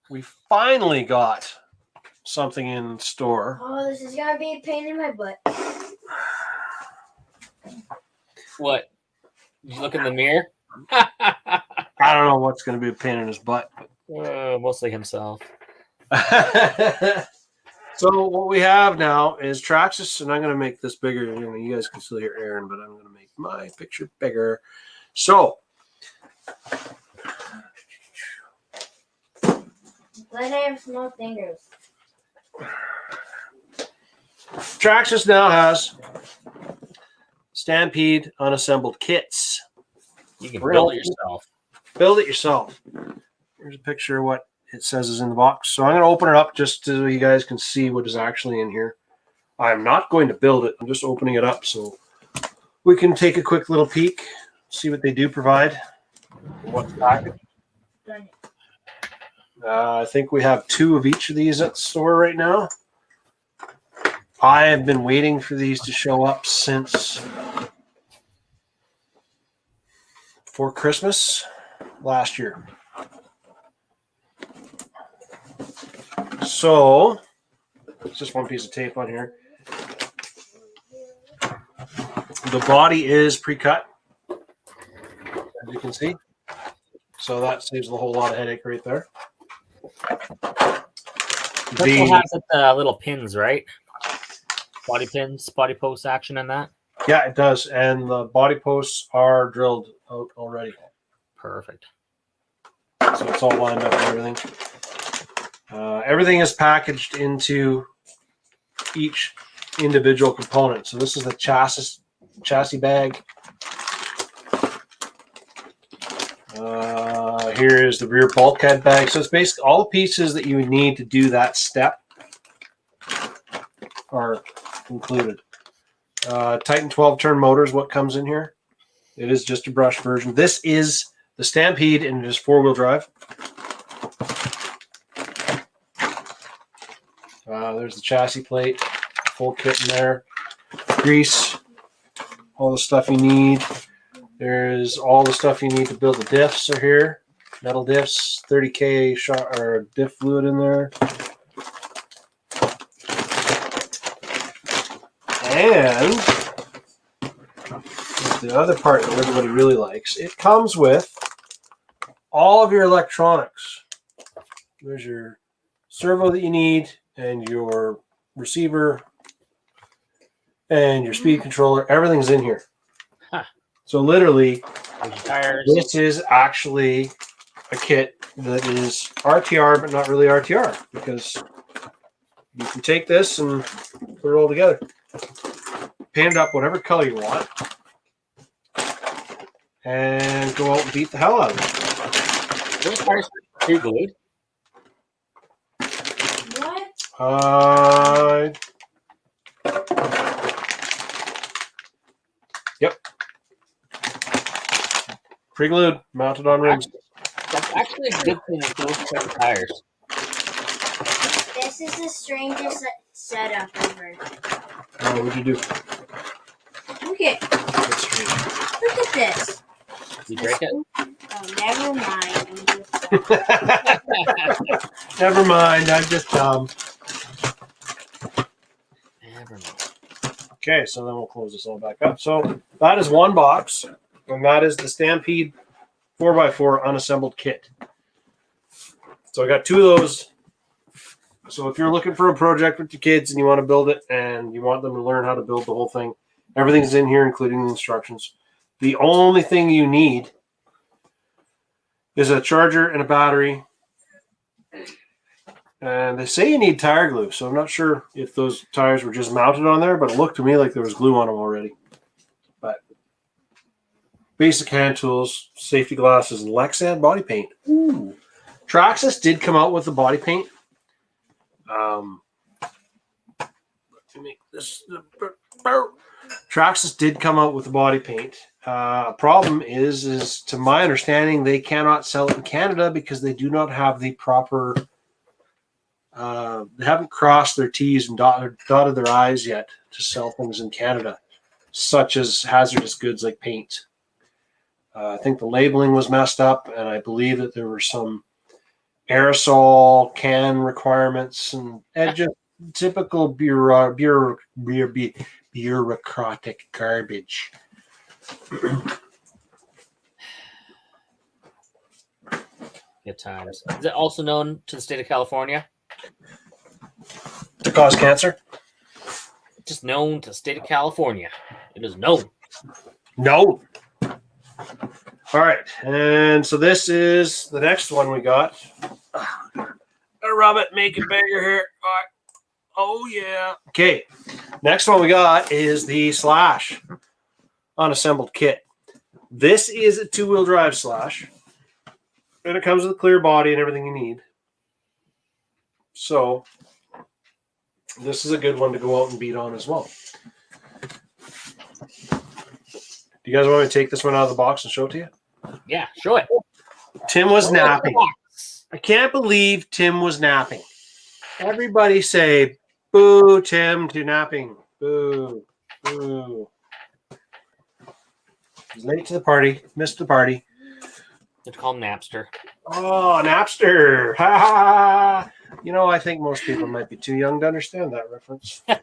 We finally got something in store. Oh, this is gonna be a pain in my butt. What? Did you look in the mirror? I don't know what's going to be a pain in his butt. Mostly himself. So what we have now is Traxxas, and I'm going to make this bigger. You guys can still hear Aaron, but I'm going to make my picture bigger. So Let I have small fingers. Traxxas now has Stampede unassembled kits. You can build it yourself. Build it yourself. Here's a picture of what it says is in the box. So I'm going to open it up just so you guys can see what is actually in here. I'm not going to build it. I'm just opening it up so we can take a quick little peek, see what they do provide. What's packaged. I think we have 2 of each of these at the store right now. I have been waiting for these to show up since for Christmas last year. So, it's just one piece of tape on here. The body is pre-cut, as you can see. So that saves a whole lot of headache right there. This one has little pins, right? Body pins, body post action and that? Yeah, it does. And the body posts are drilled out already. Perfect. So it's all lined up and everything. Everything is packaged into each individual component. So this is the chassis bag. Here is the rear bulkhead bag. So it's basically all the pieces that you would need to do that step are included. Titan 12-turn motor is what comes in here. It is just a brush version. This is the Stampede, and it is 4-wheel drive. There's the chassis plate, full kit in there. Grease, all the stuff you need. There's all the stuff you need to build the diffs are here. Metal diffs, 30K shot or diff fluid in there. And the other part that everybody really likes, it comes with all of your electronics. There's your servo that you need, and your receiver, and your speed controller. Everything's in here. Huh. So literally, tires. This is actually a kit that is RTR, but not really RTR, because you can take this and put it all together. Paint it up whatever color you want, and go out and beat the hell out of it. Those tires are pre-glued. What? Yep. Pre-glued, mounted on rims. That's actually a good thing with those type of tires. This is the strangest setup ever. What'd you do? Look at, That's strange. look at this. Did you break it? Oh, never mind. Never mind, I'm just dumb. Never mind. Okay, so then we'll close this all back up. So that is one box, and that is the Stampede 4x4 unassembled kit. So I got 2 of those. So if you're looking for a project with your kids and you want to build it and you want them to learn how to build the whole thing, everything's in here, including the instructions. The only thing you need is a charger and a battery. And they say you need tire glue, so I'm not sure if those tires were just mounted on there, but it looked to me like there was glue on them already. But basic hand tools, safety glasses, and Lexan body paint. Ooh. Traxxas did come out with the body paint. Let me make this. Traxxas did come out with the body paint. Problem is to my understanding, they cannot sell it in Canada because they do not have the proper. They haven't crossed their T's and dotted their I's yet to sell things in Canada, such as hazardous goods like paint. I think the labeling was messed up, and I believe that there were some aerosol can requirements and just typical bureaucratic garbage. Good times. Is it also known to the state of California? To cause cancer? Just known to the state of California. It is known. No. All right. And so this is the next one we got. Gotta rub it, make it bigger here. All right. Oh, yeah. Okay. Next one we got is the Slash unassembled kit. This is a two-wheel drive Slash. And it comes with a clear body and everything you need. So this is a good one to go out and beat on as well. Do you guys want me to take this one out of the box and show it to you? Yeah, show it. Tim was napping. I can't believe Tim was napping. Everybody say, boo, Tim, to napping. Boo, boo. He's late to the party. Missed the party. It's called Napster. Oh, Napster. Ha ha. You know, I think most people might be too young to understand that reference. Oh,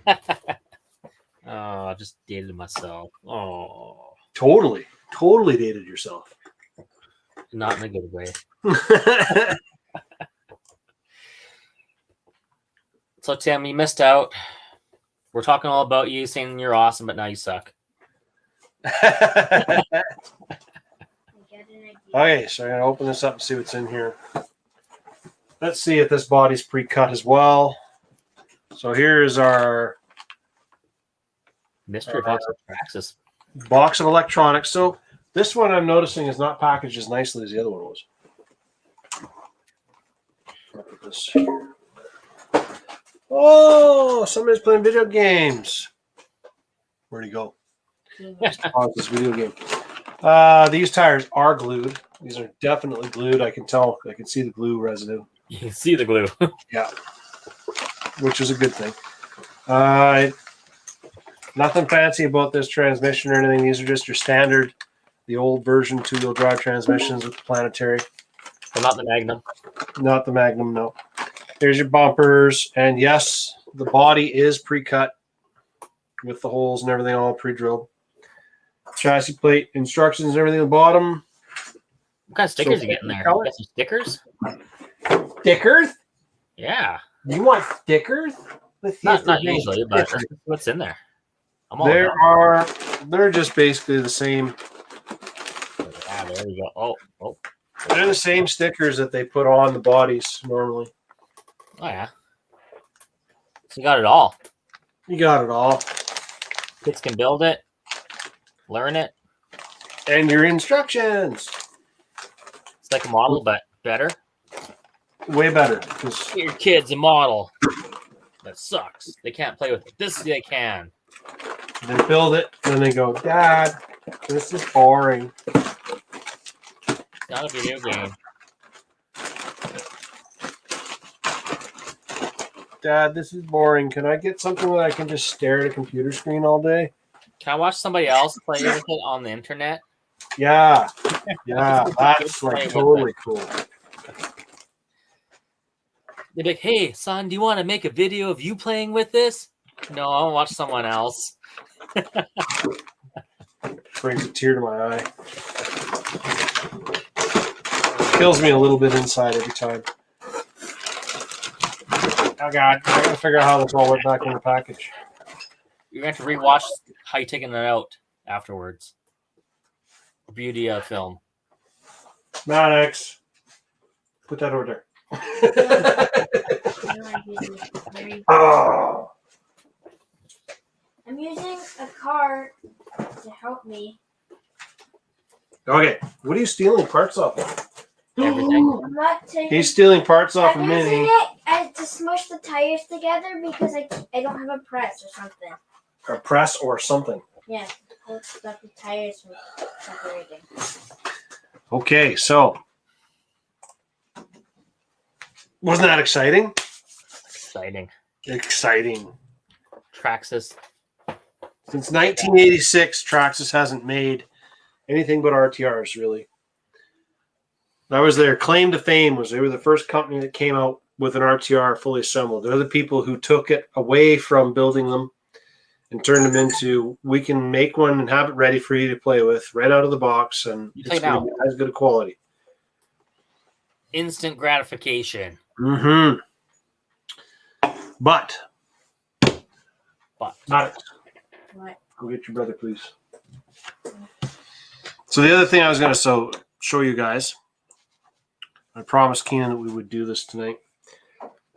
I just dated myself. Oh. Totally dated yourself. Not in a good way. So, Tim, you missed out. We're talking all about you, saying you're awesome, but now you suck. Okay, so I'm going to open this up and see what's in here. Let's see if this body's pre-cut as well. So here's our Mystery box of Traxxas. box of electronics. So this one I'm noticing is not packaged as nicely as the other one was. Look at this here. Oh, somebody's playing video games. Where'd he go? Let's pause this video game. These tires are glued. These are definitely glued. I can tell. I can see the glue residue. You can see the glue. Yeah, which is a good thing. Nothing fancy about this transmission or anything. These are just your standard, the old version two-wheel drive transmissions with the planetary. But not the Magnum. Not the Magnum, no. Here's your bumpers. And yes, the body is pre-cut with the holes and everything all pre-drilled. Chassis plate instructions and everything at the bottom. What kind of stickers you getting there? You got some stickers? Stickers? Yeah. You want stickers? Not usually, but what's in there? I'm all They're just basically the same. Ah, there we go. Oh. They're the same stickers that they put on the bodies normally. Oh, yeah. So you got it all. You got it all. Kids can build it, learn it. And your instructions. It's like a model, but better. Way better. Your kid's a model. That sucks. They can't play with it. This they can. They build it, and they go, Dad, this is boring. It's not a video game. Dad, this is boring. Can I get something that I can just stare at a computer screen all day? Can I watch somebody else play with it on the internet? Yeah. Yeah, that's like totally cool. They're like, hey, son, do you want to make a video of you playing with this? No, I want to watch someone else. Brings a tear to my eye. Kills me a little bit inside every time. Oh, God. I got to figure out how this all went back in the package. You're going to have to rewatch how you taking it out afterwards. The beauty of film. Maddox, put that over there. Oh. I'm using a car to help me. Okay, what are you stealing parts off of? Everything. I'm not taking. He's stealing parts off I'm of using Mini. it to smush the tires together because I don't have a press or something. A press or something. Yeah, I'll stop the tires from separating. Okay, so wasn't that exciting? Exciting. Exciting. Traxxas. Since 1986, Traxxas hasn't made anything but RTRs, really. That was their claim to fame, was they were the first company that came out with an RTR fully assembled. They're the people who took it away from building them and turned them into, we can make one and have it ready for you to play with right out of the box, and it's going to be as good a quality. Instant gratification. Mm-hmm. But. What? Go get your brother, please. So the other thing I was going to show you guys, I promised Keenan that we would do this tonight.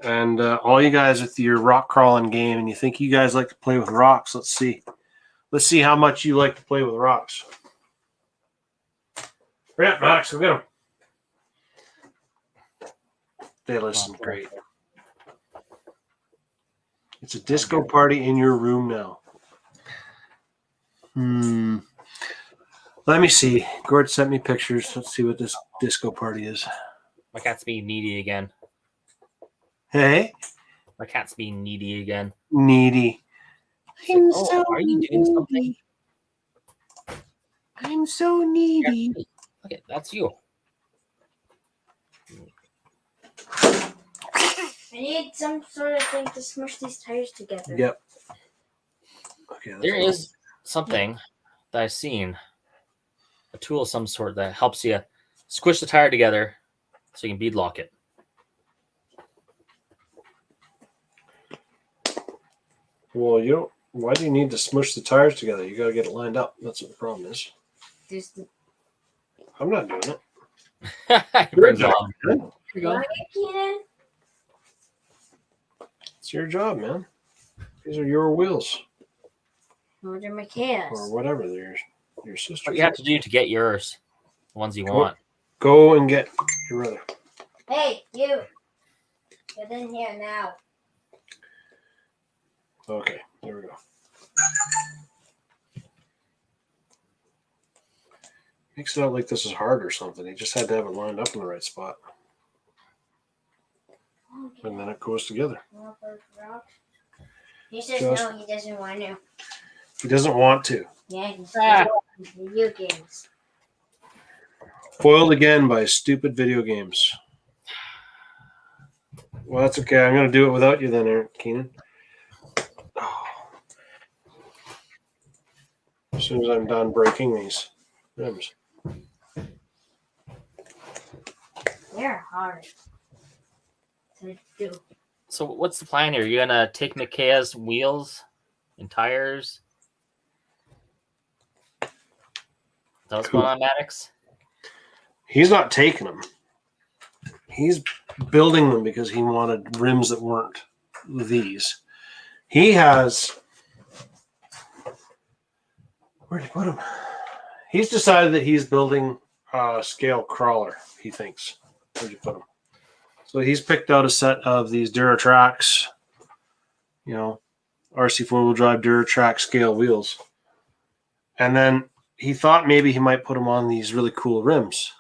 And all you guys with your rock crawling game, and you think you guys like to play with rocks, let's see. Let's see how much you like to play with rocks. Yeah, Max, go get them. They listen great. It's a disco party in your room now. Let me see. Gord sent me pictures. Let's see what this disco party is. My cat's being needy again. Hey? My cat's being needy again. Needy. I'm so are you doing something? I'm so needy. Okay, that's you. I need some sort of thing to smush these tires together. Yep. Okay. There is something that I've seen. A tool of some sort that helps you squish the tire together so you can bead lock it. Well, you don't. Why do you need to smush the tires together? You got to get it lined up. That's what the problem is. I'm not doing it. Your job. Here you Go. go. It's your job, man. These are your wheels. Those are my chaos. Or whatever. They're your sister's. What you have to do to get yours, the ones you want. Go and get your brother. Hey, you. Get in here now. Okay, there we go. Makes it out like this is hard or something. He just had to have it lined up in the right spot. Okay. And then it goes together. He says no, he doesn't want to. He doesn't want to. Yeah, he's video games. Foiled again by stupid video games. Well, that's okay. I'm going to do it without you then, Eric Keenan. As soon as I'm done breaking these rims. They're hard to do. So what's the plan here? You're going to take Mikaya's wheels and tires? Is that what's going on, Maddox? He's not taking them. He's building them because he wanted rims that weren't these. He has... Where'd he put them? He's decided that he's building a scale crawler, he thinks. Where'd you put them? So he's picked out a set of these Duratrax, RC four-wheel drive Duratrax scale wheels. And then he thought maybe he might put them on these really cool rims.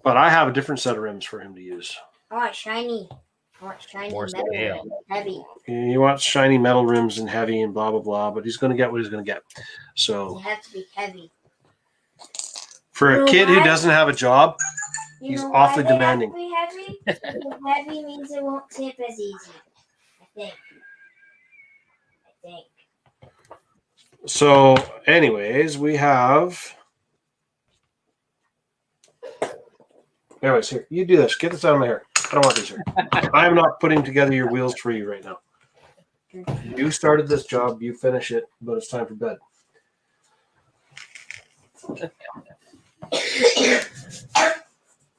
But I have a different set of rims for him to use. I want shiny. I want shiny More metal scale. and heavy. He wants shiny metal rims and heavy and blah, blah, blah. But he's going to get what he's going to get. So They have to be heavy. for a kid who doesn't have a job, he's awfully demanding. They have to be heavy? Because heavy means it won't tip as easy. I think. So anyways, we have... Anyways, here, you do this. Get this out of my hair. I don't want these here. I'm not putting together your wheels for you right now. You started this job. You finish it, but it's time for bed.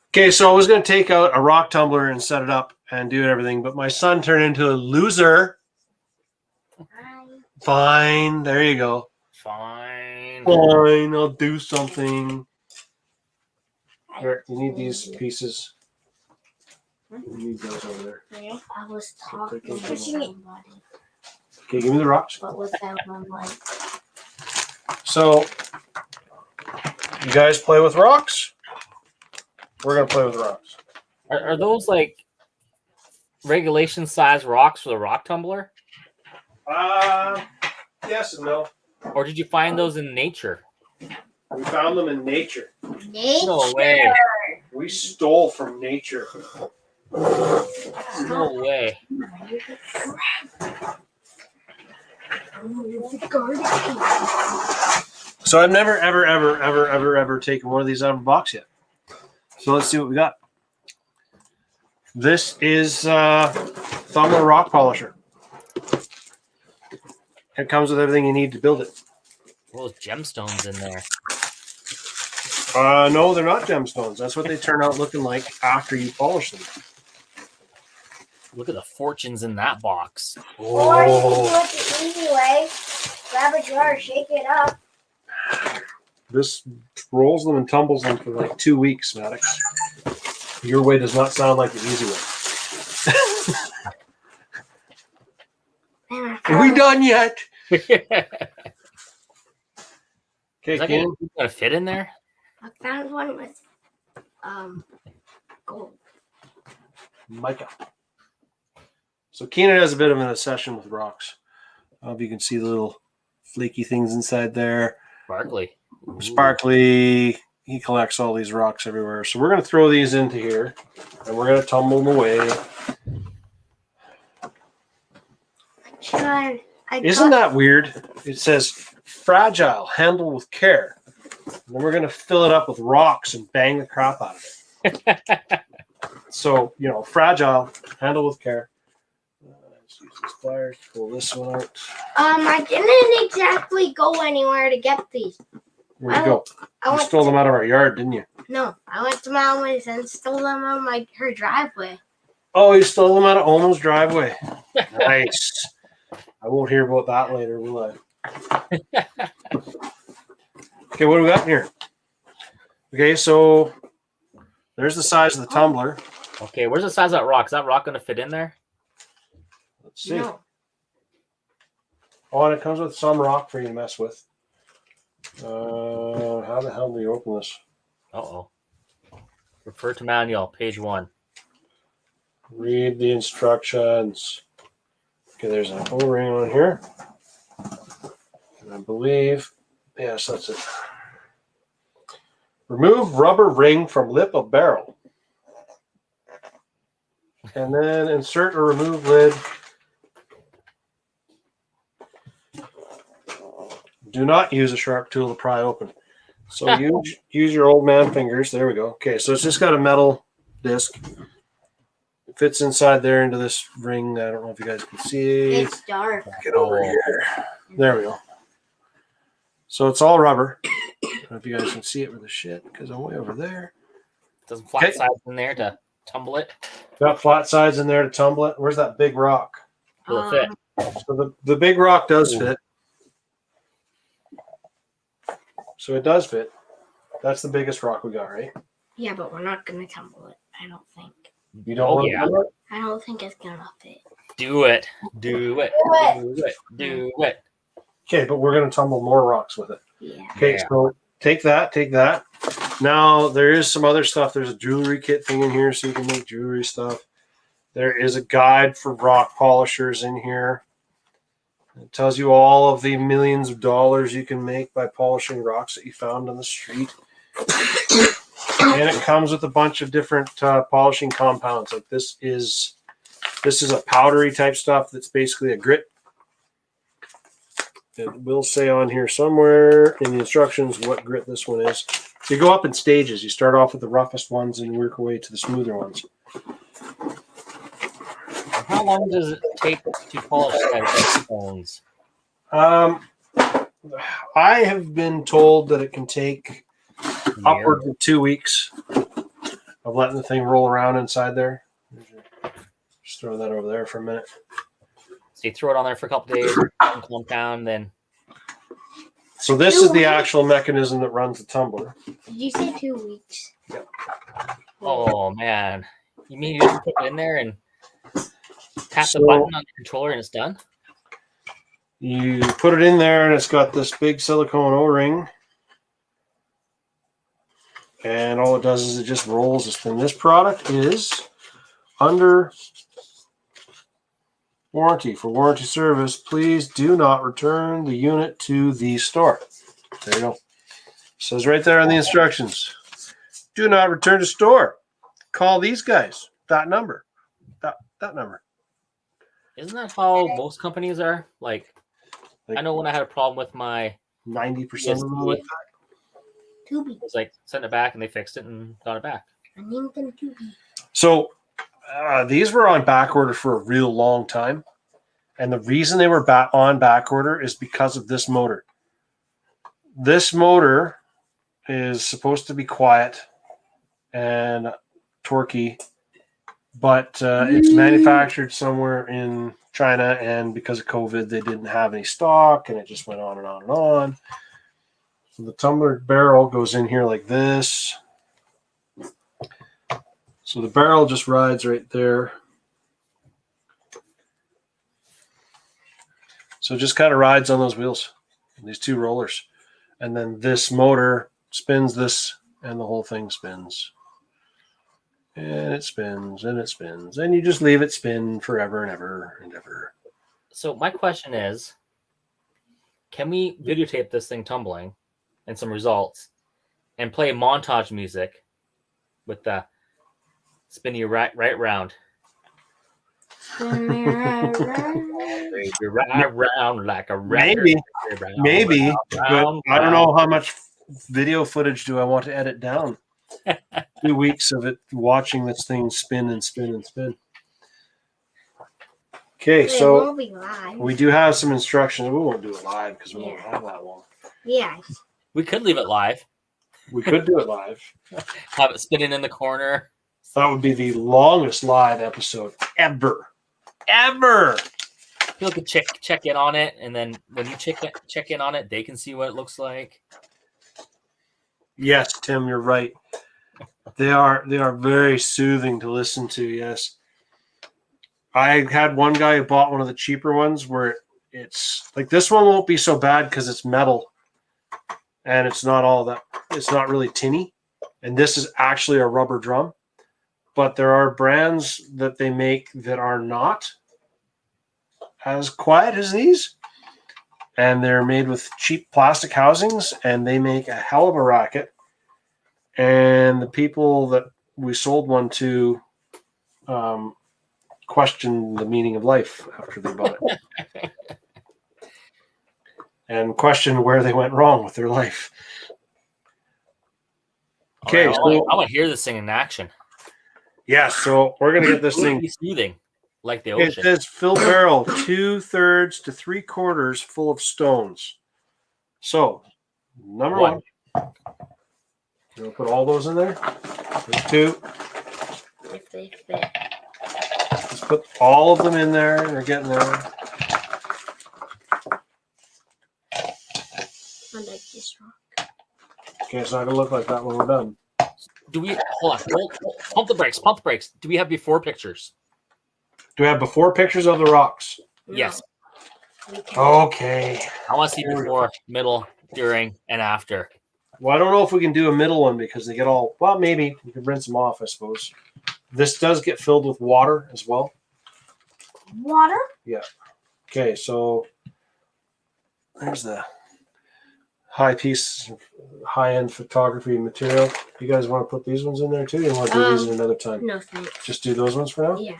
Okay, so I was going to take out a rock tumbler and set it up and do everything, but my son turned into a loser. Fine, there you go. Fine. Fine, I'll do something. Here, you need these pieces. You need those over there. I was talking to somebody, Okay, give me the rocks. but without my mic. So, you guys play with rocks? We're going to play with rocks. Are those like regulation size rocks for the rock tumbler? Yes and no. Or did you find those in nature? We found them in nature. Nature. No way. We stole from nature. No way. So I've never, ever taken one of these out of a box yet. So let's see what we got. This is Tumbler Rock Polisher. It comes with everything you need to build it. Those gemstones in there. No, they're not gemstones. That's what they turn out looking like after you polish them. Look at the fortunes in that box. Or you can do it the easy way. Grab a jar, shake it up. This rolls them and tumbles them for like 2 weeks, Maddox. Your way does not sound like the easy way. Are we done yet? Okay, Is that Ken. gonna fit in there? I found one with gold. Micah. So Keenan has a bit of an obsession with rocks. I don't know if you can see the little flaky things inside there. Sparkly. Ooh. Sparkly. He collects all these rocks everywhere. So we're going to throw these into here, and we're going to tumble them away. Isn't that weird? It says fragile, handle with care. And then we're going to fill it up with rocks and bang the crap out of it. So, fragile, handle with care. Let's use this pliers to pull this one out. I didn't exactly go anywhere to get these. Where'd you go? You stole them out of our yard, didn't you? No, I went to Mama's and stole them on her driveway. Oh, you stole them out of Oma's driveway. Nice. I won't hear about that later, will I? Okay, what do we got here? Okay, so there's the size of the tumbler. Okay, where's the size of that rock? Is that rock going to fit in there? Let's see. No. Oh, and it comes with some rock for you to mess with. How the hell do you open this? Uh-oh. Refer to manual, page 1. Read the instructions. Okay, there's an O-ring on here. And I believe, yes, that's it. Remove rubber ring from lip of barrel. And then insert or remove lid. Do not use a sharp tool to pry open. So use your old man fingers. There we go. Okay, so it's just got a metal disc. It fits inside there into this ring. I don't know if you guys can see. It's dark. Get over here. There we go. So it's all rubber. I don't know if you guys can see it with the shit because I'm way over there. Does flat sides in there to tumble it? Got flat sides in there to tumble it. Where's that big rock? Will it fit? So the big rock does fit. So it does fit. That's the biggest rock we got, right? Yeah, but we're not going to tumble it, I don't think. You don't want to tumble it? I don't think it's going to fit. Do it. Do it. Do it. Do it. Okay, but we're going to tumble more rocks with it. Yeah. Okay, so take that. Now, there is some other stuff. There's a jewelry kit thing in here so you can make jewelry stuff. There is a guide for rock polishers in here. It tells you all of the millions of dollars you can make by polishing rocks that you found on the street. And it comes with a bunch of different polishing compounds. Like this is a powdery type stuff that's basically a grit. It will say on here somewhere in the instructions what grit this one is. So you go up in stages. You start off with the roughest ones and work your way to the smoother ones. How long does it take to polish that stones? I have been told that it can take upwards of 2 weeks of letting the thing roll around inside there. Just throw that over there for a minute. So you throw it on there for a couple days, compound, then. So this is the actual mechanism that runs the tumbler. Did you say 2 weeks? Yep. Oh man, you mean you just put it in there and tap the button on the controller and it's done? You put it in there and it's got this big silicone O-ring. And all it does is it just rolls this thing. This product is under warranty. For warranty service, please do not return the unit to the store. There you go. Says right there on the instructions. Do not return to store. Call these guys. That number. That number. Isn't that how most companies are? Like I know when I had a problem with my 90% of them ESP, like it that. Tubi. was like sent it back and they fixed it and got it back. I named them Tubi. So these were on back order for a real long time. And the reason they were on back order is because of this motor. This motor is supposed to be quiet and torquey, but it's manufactured somewhere in China, and because of COVID, they didn't have any stock, and it just went on and on and on. So the tumbler barrel goes in here like this. So the barrel just rides right there. So it just kind of rides on those wheels, these two rollers. And then this motor spins this, and the whole thing spins. And it spins, and it spins. And you just leave it spin forever and ever and ever. So my question is, can we videotape this thing tumbling and some results and play montage music with the spin you right round? Spin me right round. You're right round like a record. Maybe, but round, I don't know how much video footage do I want to edit down. 2 weeks of it watching this thing spin and spin and spin. Okay, It so won't be live. we do have some instructions. We won't do it live because we won't have that long. Yeah. We could leave it live. We could do it live. Have it spinning in the corner. That would be the longest live episode ever. Ever. People could check in on it, and then when you check in on it, they can see what it looks like. Yes, Tim, you're right. They are very soothing to listen to, yes. I had one guy who bought one of the cheaper ones where it's like this one won't be so bad because it's metal and it's not really tinny. And this is actually a rubber drum. But there are brands that they make that are not as quiet as these. And they're made with cheap plastic housings, and they make a hell of a racket. And the people that we sold one to questioned the meaning of life after they bought it. And questioned where they went wrong with their life. Okay, right, I want to hear this thing in action. Yeah, so we're going to get this thing soothing, like the ocean. It says fill barrel 2/3 to 3/4 full of stones. So, number one. You'll put all those in there. There's two. If they fit. Just put all of them in there. They're getting there. I like this rock. Okay, it's not going to look like that when we're done. Do we hold on? Pump the brakes. Pump the brakes. Do we have before pictures? Do we have before pictures of the rocks? No, Yes. Okay. I want to see before, middle, during, and after. Well, I don't know if we can do a middle one because they get all, well, maybe we can rinse them off, I suppose. This does get filled with water as well. Water? Yeah. Okay, so there's the high piece of high-end photography material. You guys want to put these ones in there too? You want to do these at another time? No, thanks. Just do those ones for now? Yeah.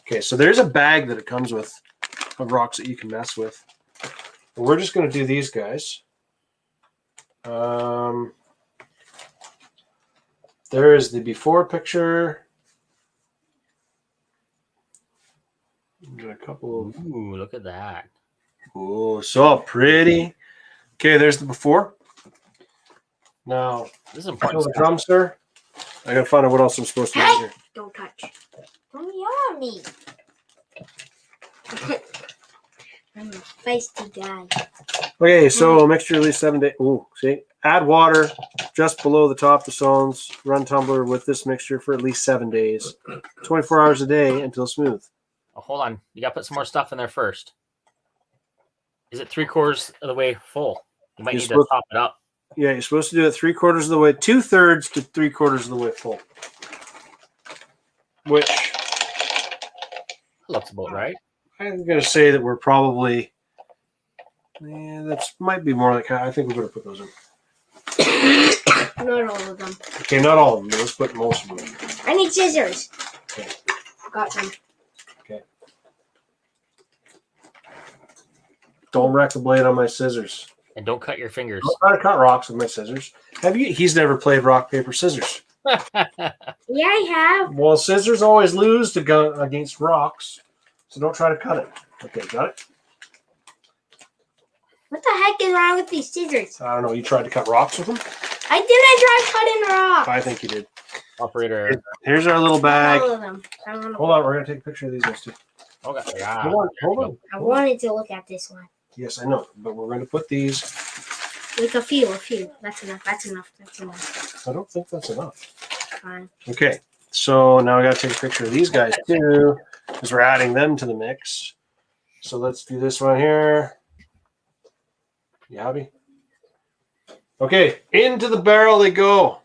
Okay, so there's a bag that it comes with of rocks that you can mess with. But we're just going to do these guys. There is the before picture. Got a couple of. Ooh, look at that. Oh, so pretty. Okay, there's the before. Now, This is important. the drum, sir. I gotta find out what else I'm supposed to do here. Don't touch. Don't yell at me. I'm a feisty guy. Okay, so mixture at least 7 days. Ooh, see? Add water just below the top of the stones. Run tumbler with this mixture for at least 7 days. 24 hours a day until smooth. Oh, hold on. You got to put some more stuff in there first. Is it 3/4 of the way full? You might need to top it up. Yeah, you're supposed to do it 3/4 of the way, 2/3 to 3/4 of the way full. Which Looks about right. I'm going to say that we're probably, that might be more like, I think we're going to put those in. Not all of them. Okay, not all of them. Let's put most of them. I need scissors. Okay. Got some. Okay. Don't wreck the blade on my scissors. And don't cut your fingers. Don't try to cut rocks with my scissors. He's never played rock, paper, scissors. Yeah, I have. Well, scissors always lose to go against rocks, so don't try to cut it. Okay, got it? What the heck is wrong with these scissors? I don't know. You tried to cut rocks with them? I didn't try cutting rocks. I think you did. Operator. Here's our little bag. All of them. I don't Hold on. We're going to take a picture of these guys, too. Okay. Yeah. Hold on. I wanted to look at this one. Yes, I know. But we're going to put these. Like a few. That's enough. That's enough. I don't think that's enough. Fine. Okay. So now I got to take a picture of these guys, too, because we're adding them to the mix. So let's do this one here. You happy? Okay. Into the barrel they go.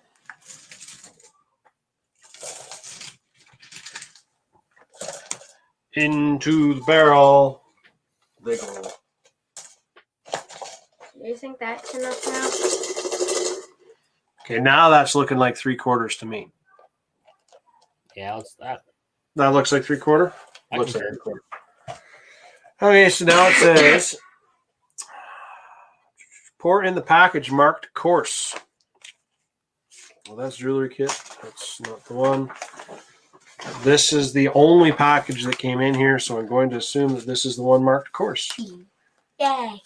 Into the barrel they go. Do you think that's enough now? Okay, now that's looking like 3/4 to me. Yeah, what's that? That looks like 3/4? I Looks like concur. 3/4. Okay, so now it says pour in the package marked coarse. Well, that's jewelry kit. That's not the one. This is the only package that came in here, so I'm going to assume that this is the one marked coarse. Yay.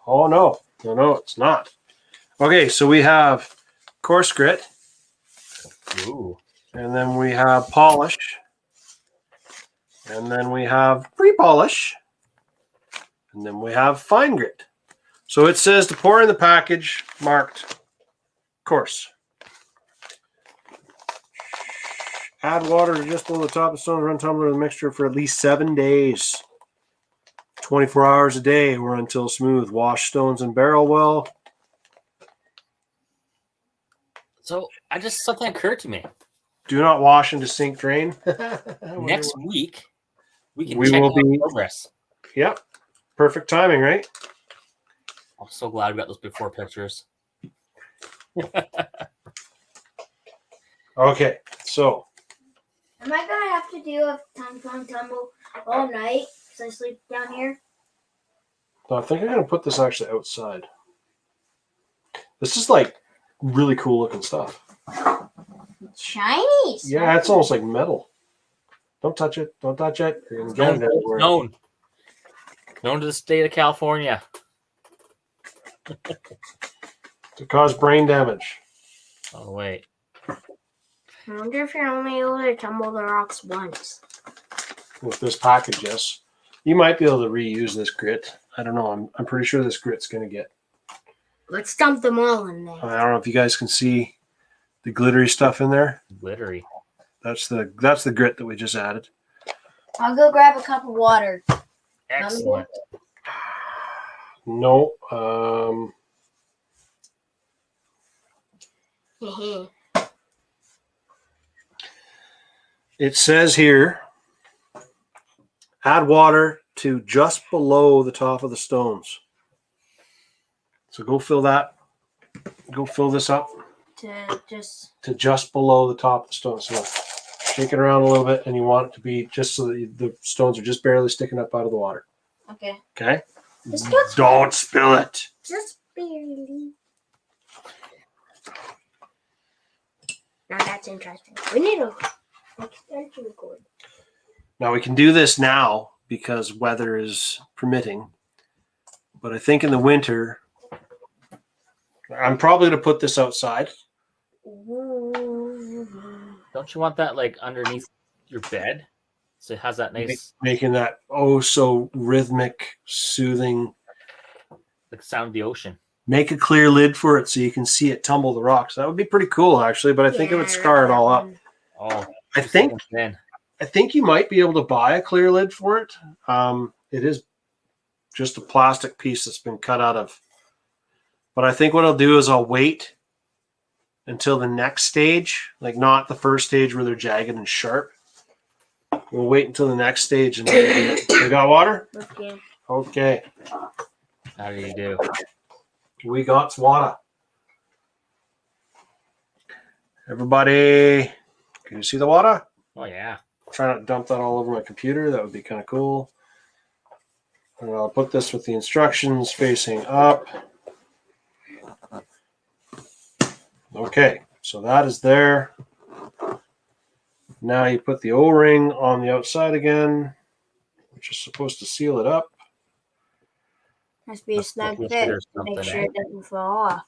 Oh, no. No, it's not. Okay, so we have coarse grit, Ooh. and then we have polish, and then we have pre-polish, and then we have fine grit. So it says to pour in the package marked coarse. Add water to just below the top of the stone. Run tumbler with the mixture for at least 7 days. 24 hours a day or until smooth. Wash stones and barrel well. So something occurred to me. Do not wash into sink drain. Next week, we can We check will out be- progress. Yep. Perfect timing, right? I'm so glad we got those before pictures. Okay, so Am I gonna have to do a time tumble all night because I sleep down here? I think I'm going to put this actually outside. This is like really cool looking stuff. It's shiny. Yeah, it's almost like metal. Don't touch it. Don't touch it. You're going to get it everywhere. Known to the state of California. To cause brain damage. Oh, wait. I wonder if you're only able to tumble the rocks once. With this package, yes. You might be able to reuse this grit. I don't know. I'm pretty sure this grit's going to get. Let's dump them all in there. I don't know if you guys can see the glittery stuff in there. Glittery. That's the grit that we just added. I'll go grab a cup of water. Excellent. No. It says here, add water to just below the top of the stones. So go fill that. Go fill this up to just below the top of the stones. So shake it around a little bit, and you want it to be just so that the stones are just barely sticking up out of the water. Okay. Okay? Just don't spill it. Just barely. Now that's interesting. We need a extension cord. Now we can do this now because weather is permitting. But I think in the winter, I'm probably going to put this outside. Don't you want that like underneath your bed? So it has that nice Making that oh so rhythmic, soothing. like sound of the ocean. Make a clear lid for it so you can see it tumble the rocks. That would be pretty cool, actually, but I think it would scar it all up. Oh, I think you might be able to buy a clear lid for it. It is just a plastic piece that's been cut out of. But I think what I'll do is I'll wait until the next stage, like not the first stage where they're jagged and sharp. We'll wait until the next stage. And we got water? Okay. Okay. How do you do? We got water. Everybody, can you see the water? Oh yeah. Try not to dump that all over my computer. That would be kind of cool. And I'll put this with the instructions facing up. Okay, so that is there. Now you put the O-ring on the outside again, which is supposed to seal it up. Has to be a snug fit. Make sure it doesn't fall off.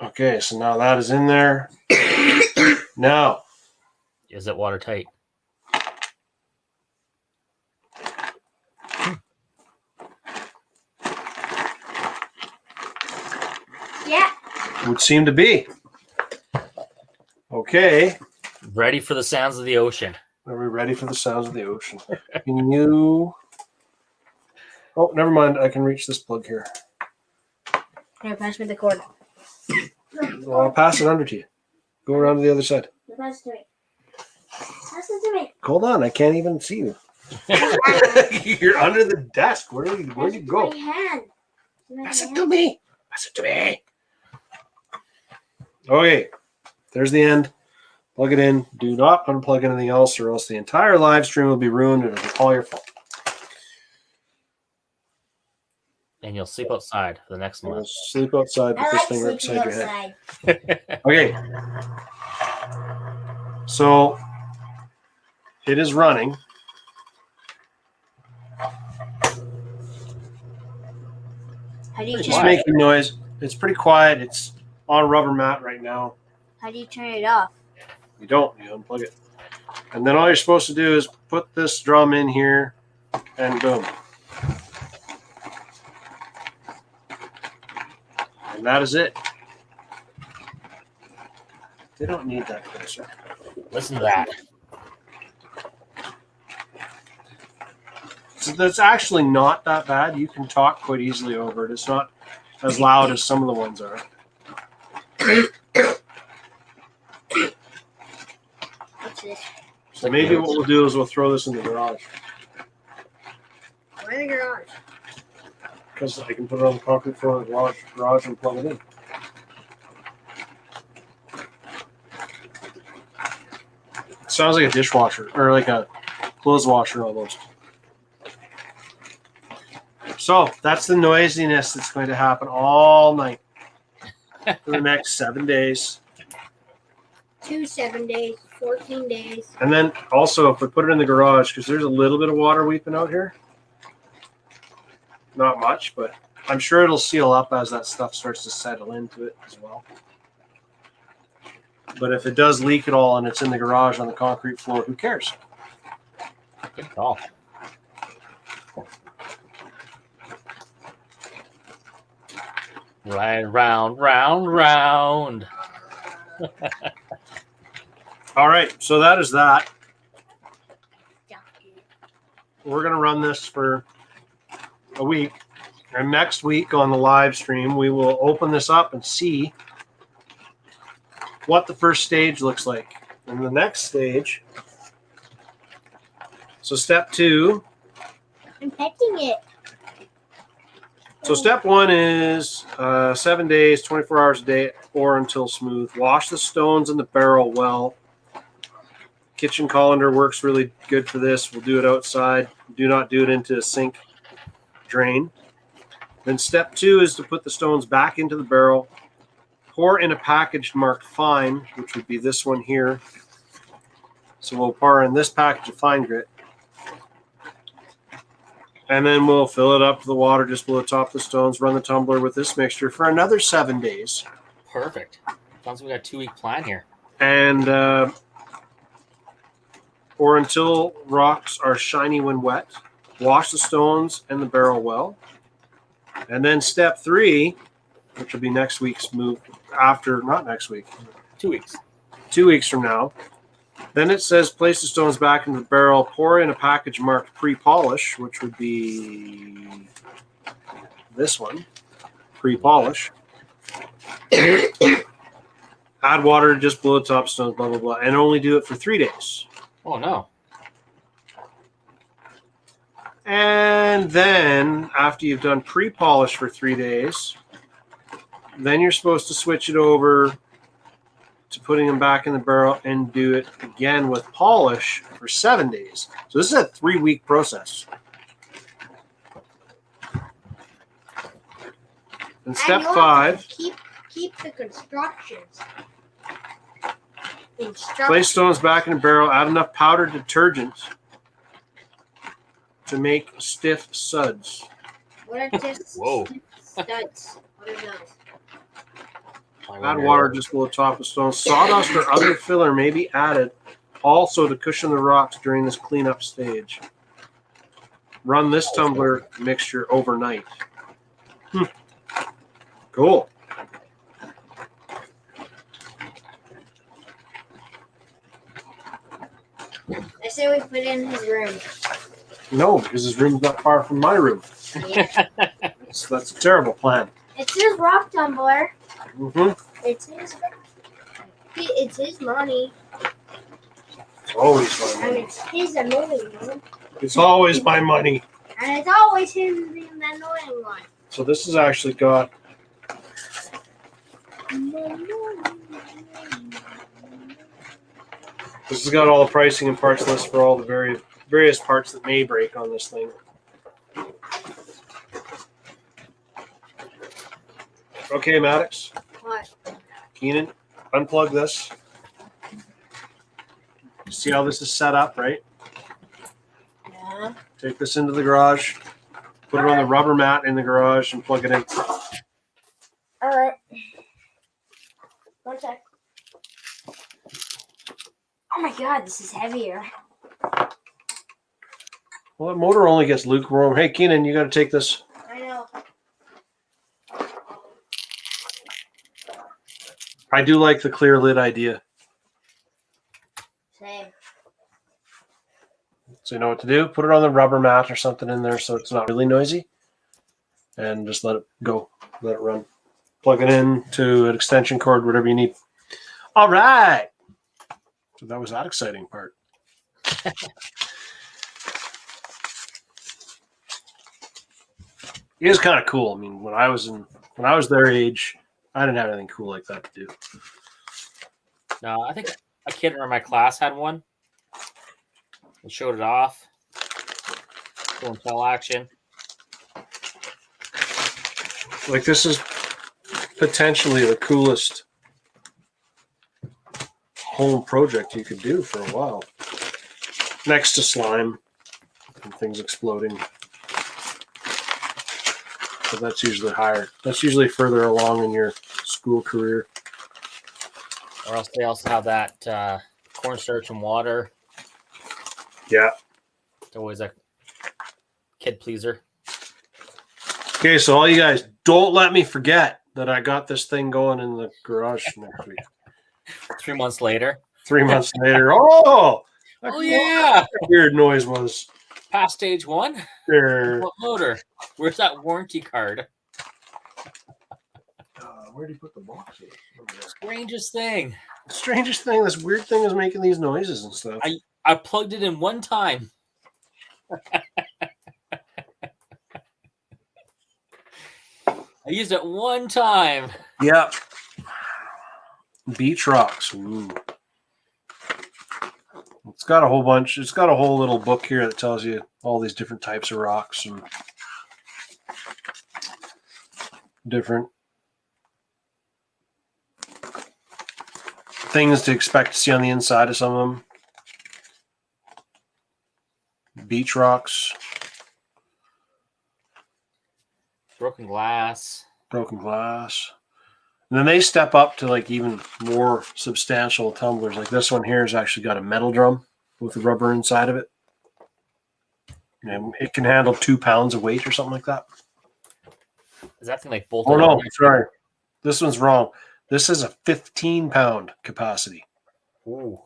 Okay, so now that is in there. Now, is it watertight? Yeah. Would seem to be. Okay. Ready for the sounds of the ocean. Are we ready for the sounds of the ocean? Can you... Oh, never mind. I can reach this plug here. Can you pass me the cord? Well, I'll pass it under to you. Go around to the other side. Pass it to me. Pass it to me. Hold on. I can't even see you. You're under the desk. Where'd you go? My hand. Pass it to me. Pass it to me. Okay. There's the end. Plug it in. Do not unplug anything else or else the entire live stream will be ruined and it'll be all your fault. And you'll sleep outside for the next month. Sleep outside with this thing right beside your head. Okay. So it is running. How do you It's turn making noise. It's pretty quiet. It's on rubber mat right now. How do you turn it off? You don't. You unplug it. And then all you're supposed to do is put this drum in here and boom. And that is it. They don't need that closer. Listen to that. So that's actually not that bad. You can talk quite easily over it. It's not as loud as some of the ones are. What's this? So maybe what we'll do is we'll throw this in the garage. Why the garage? Because I can put it on the concrete floor of the garage and plug it in. It sounds like a dishwasher or like a clothes washer almost. So that's the noisiness that's going to happen all night for the next 7 days. 7 days, 14 days. And then also if we put it in the garage, because there's a little bit of water weeping out here. Not much, but I'm sure it'll seal up as that stuff starts to settle into it as well. But if it does leak at all and it's in the garage on the concrete floor, who cares? Good call. Right, round. All right, so that is that. We're going to run this for a week. And next week on the live stream, we will open this up and see what the first stage looks like. And the next stage, so step 2. I'm petting it. So step 1 is 7 days, 24 hours a day, or until smooth. Wash the stones in the barrel well. Kitchen colander works really good for this. We'll do it outside. Do not do it into a sink drain. Then step 2 is to put the stones back into the barrel, pour in a package marked fine, which would be this one here. So we'll pour in this package of fine grit. And then we'll fill it up to the water just below the top of the stones, run the tumbler with this mixture for another 7 days. Perfect. Sounds like we got a 2-week plan here. And or until rocks are shiny when wet. Wash the stones and the barrel well. And then step 3, which will be next week's move after, not next week. 2 weeks. 2 weeks from now. Then it says place the stones back into the barrel, pour in a package marked pre-polish, which would be this one, pre-polish. Add water just below the top stones, blah, blah, blah, and only do it for 3 days. Oh, no. And then after you've done pre-polish for 3 days, then you're supposed to switch it over to putting them back in the barrel and do it again with polish for 7 days. So this is a 3-week process. And step 5, keep the constructions. place stones back in the barrel, add enough powdered detergent to make stiff suds. What are just Whoa. studs? What are those? Add water just below the top of stones. Sawdust or other filler may be added also to cushion the rocks during this cleanup stage. Run this tumbler mixture overnight. Cool. I say we put it in his room. No, because his room's not far from my room. Yeah. So that's a terrible plan. It's his rock tumbler. Mm-hmm. It's his money. It's always my And money. it's his annoying one. It's always my money. And it's always his the annoying one. So this has actually got all the pricing and parts list for all the various parts that may break on this thing. Okay, Maddox. What? Keenan, unplug this. See how this is set up, right? Yeah. Take this into the garage, put it on the rubber mat in the garage, and plug it in. All right. One sec. Oh my god, this is heavier. Well, that motor only gets lukewarm. Hey, Keenan, you got to take this. I know. I do like the clear lid idea. Same. So you know what to do? Put it on the rubber mat or something in there so it's not really noisy. And just let it go. Let it run. Plug it in to an extension cord, whatever you need. All right. So that was that exciting part. It is kind of cool. I mean, when I was their age, I didn't have anything cool like that to do. No, I think a kid in my class had one. We showed it off. Show and tell action. Like, this is potentially the coolest home project you could do for a while. Next to slime and things exploding. So that's usually higher. That's usually further along in your school career. Or else they also have that cornstarch and water. Yeah. It's always a kid pleaser. Okay, so all you guys, don't let me forget that I got this thing going in the garage next week. 3 months later. 3 months later. Oh! Oh, yeah. That weird noise was. Past stage 1. There. What motor? Where's that warranty card? Where did you put the box? Strangest thing. Strangest thing, this weird thing is making these noises and stuff. I plugged it in one time. I used it one time. Yep. Beach rocks. Ooh. It's got a whole bunch. It's got a whole little book here that tells you all these different types of rocks and different things to expect to see on the inside of some of them. Beach rocks. Broken glass. Broken glass. And then they step up to like even more substantial tumblers. Like this one here has actually got a metal drum with a rubber inside of it. And it can handle 2 pounds of weight or something like that. Is that thing like bolted? Oh no, on there? sorry. This one's wrong. This is a 15-pound capacity. Ooh.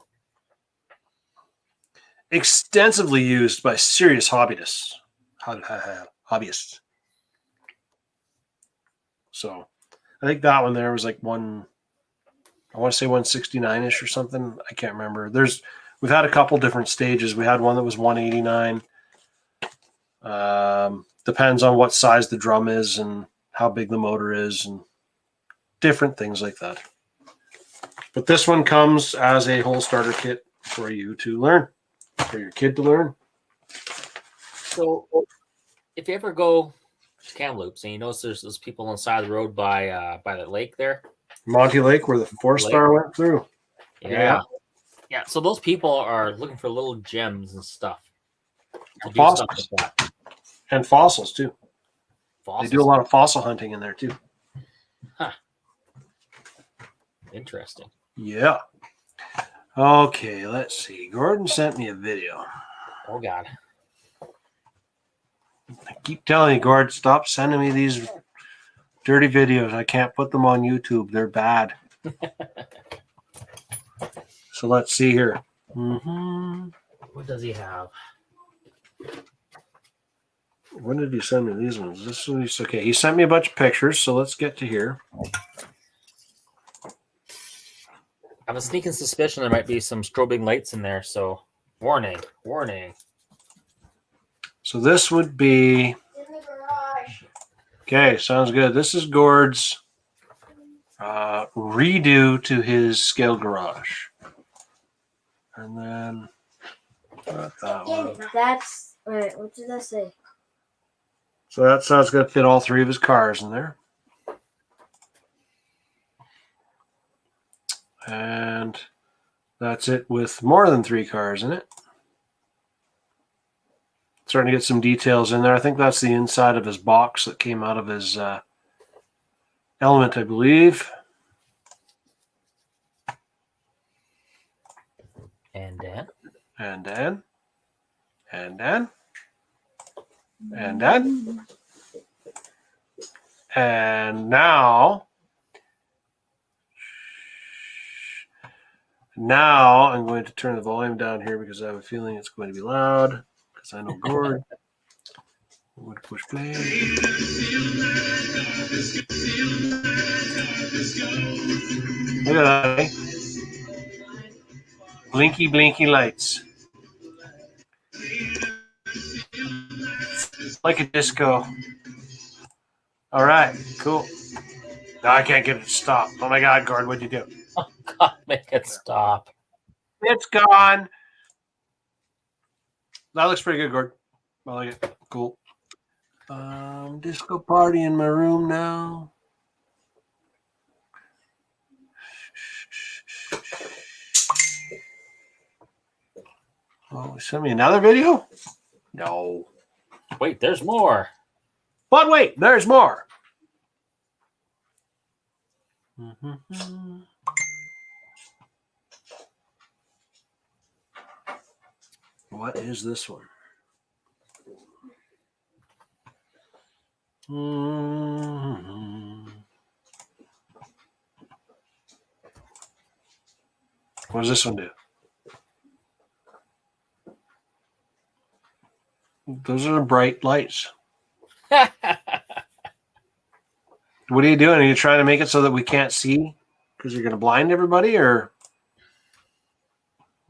Extensively used by serious hobbyists. Hobbyists. So I think that one there was like I want to say 169-ish or something. I can't remember. We've had a couple different stages. We had one that was 189. Depends on what size the drum is and how big the motor is and different things like that. But this one comes as a whole starter kit for you to learn, for your kid to learn. So if you ever go to Kamloops and you notice there's those people on the side of the road by the lake there. Monty Lake, where the forest fire went through. Yeah. So those people are looking for little gems and stuff. To do Fossils. stuff like that. And fossils too. Fossils. They do a lot of fossil hunting in there too. Huh. Interesting. Yeah. Okay, let's see. Gordon sent me a video. Oh God. I keep telling you, Gord, stop sending me these dirty videos. I can't put them on YouTube. They're bad. So let's see here. What does he have? When did he send me these ones? This is okay. He sent me a bunch of pictures, so let's get to here. I have a sneaking suspicion there might be some strobing lights in there, so warning. So this would be In the garage. okay. Sounds good. This is Gord's redo to his scale garage, and then that one. That's wait. What did I say? So that's how it's going to fit all 3 of his cars in there. And that's it with more than 3 cars in it. Starting to get some details in there. I think that's the inside of his box that came out of his Element, I believe. And then? And then. And then. And then. And now. Now I'm going to turn the volume down here because I have a feeling it's going to be loud. Because I know Gord would push play. Look at that. Eh? Blinky, blinky lights. Like a disco. All right, cool. Now I can't get it to stop. Oh my God, Gord, what'd you do? Oh God, make it stop. It's gone. That looks pretty good, Gord. I like it. Cool. Disco party in my room now. Oh, send me another video? No. Wait, there's more. But wait, there's more. What is this one? What does this one do? Those are bright lights. What are you doing? Are you trying to make it so that we can't see because you're going to blind everybody, or?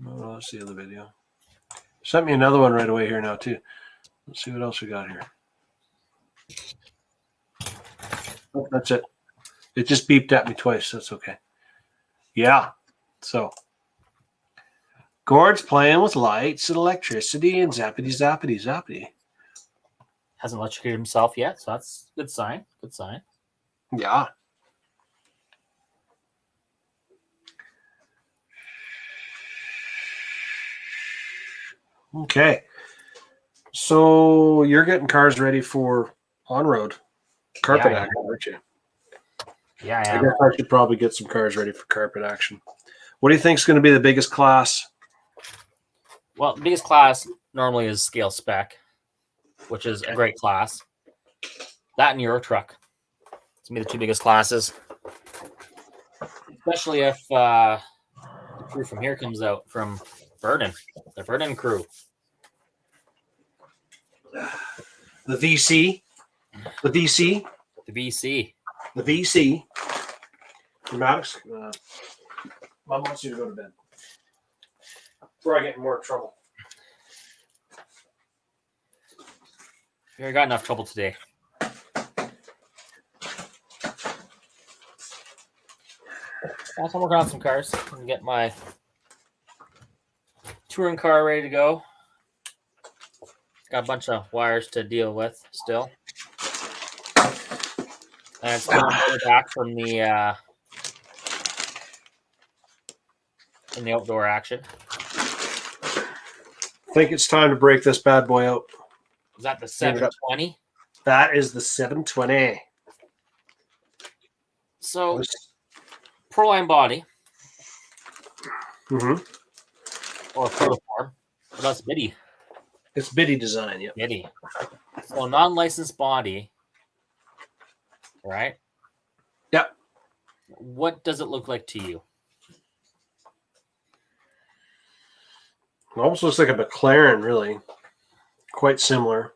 Oh, let's see the other video. Sent me another one right away here now too. Let's see what else we got here. Oh, that's it. It just beeped at me twice. That's okay. Yeah. So Gord's playing with lights and electricity and zappity, zappity, zappity. Hasn't electrocuted himself yet, so that's a good sign. Good sign. Yeah. Okay. So you're getting cars ready for on-road carpet Yeah, action, aren't you? Yeah, I I am. guess I should probably get some cars ready for carpet action. What do you think is going to be the biggest class? Well, the biggest class normally is scale spec, which is a great class. That and Euro truck. It's me the two biggest classes. Especially if the crew from here comes out from Vernon, the Vernon crew. The VC, the VC, The VC. the VC. Maddox, Mom wants you to go to bed before I get in more trouble. We already got enough trouble today. Also, I'm working on some cars and get my touring car ready to go. Got a bunch of wires to deal with still. And it's coming back from the in the outdoor action. I think it's time to break this bad boy out. Is that the 720? That is the 720. So, Proline body Mm-hmm. or protoform. That's Biddy. It's Biddy design, yeah. Biddy. So, non-licensed body, right? Yep. What does it look like to you? It almost looks like a McLaren, really. Quite similar.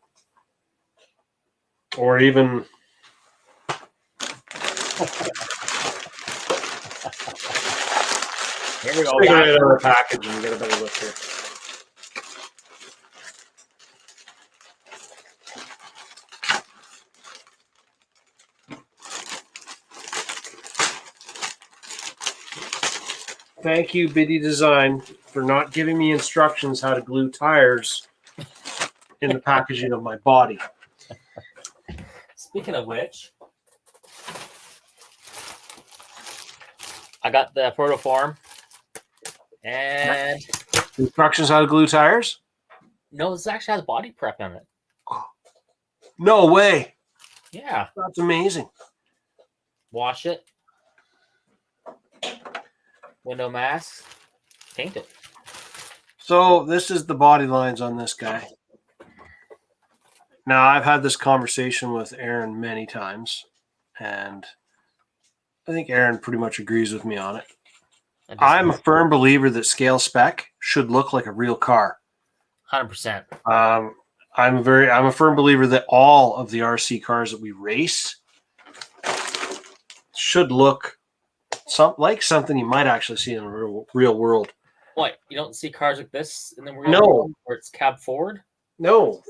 Or even... Here we go. Take it right out of the package and get a better look here. Thank you, Biddy Design, for not giving me instructions how to glue tires in the packaging of my body. Speaking of which, I got the protoform and Instructions how to glue tires? no, this actually has body prep on it. No way. Yeah. That's amazing. Wash it. Window mask. Paint it. So this is the body lines on this guy. Now, I've had this conversation with Aaron many times, and I think Aaron pretty much agrees with me on it. I'm a firm believer that scale spec should look like a real car. 100%. I'm a firm believer that all of the RC cars that we race should look like something you might actually see in the real world. What? You don't see cars like this in the real No. world where it's cab forward? No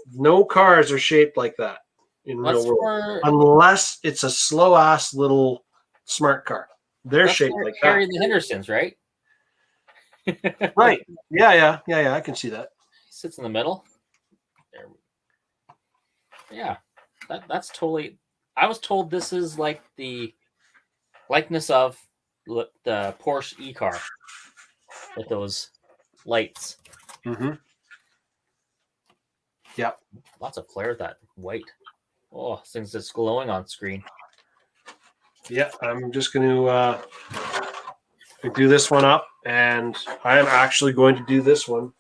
cars are shaped like that in real world, unless it's a slow ass little smart car. They're shaped like Harry that. the Hendersons, right? Right? Yeah. I can see that. He sits in the middle. There. Yeah, that's totally. I was told this is like the likeness of the Porsche e-car with those lights. Mm-hmm. Yep. Lots of flare with that white. Oh, things just glowing on screen. Yeah, I'm just going to do this one up, and I am actually going to do this one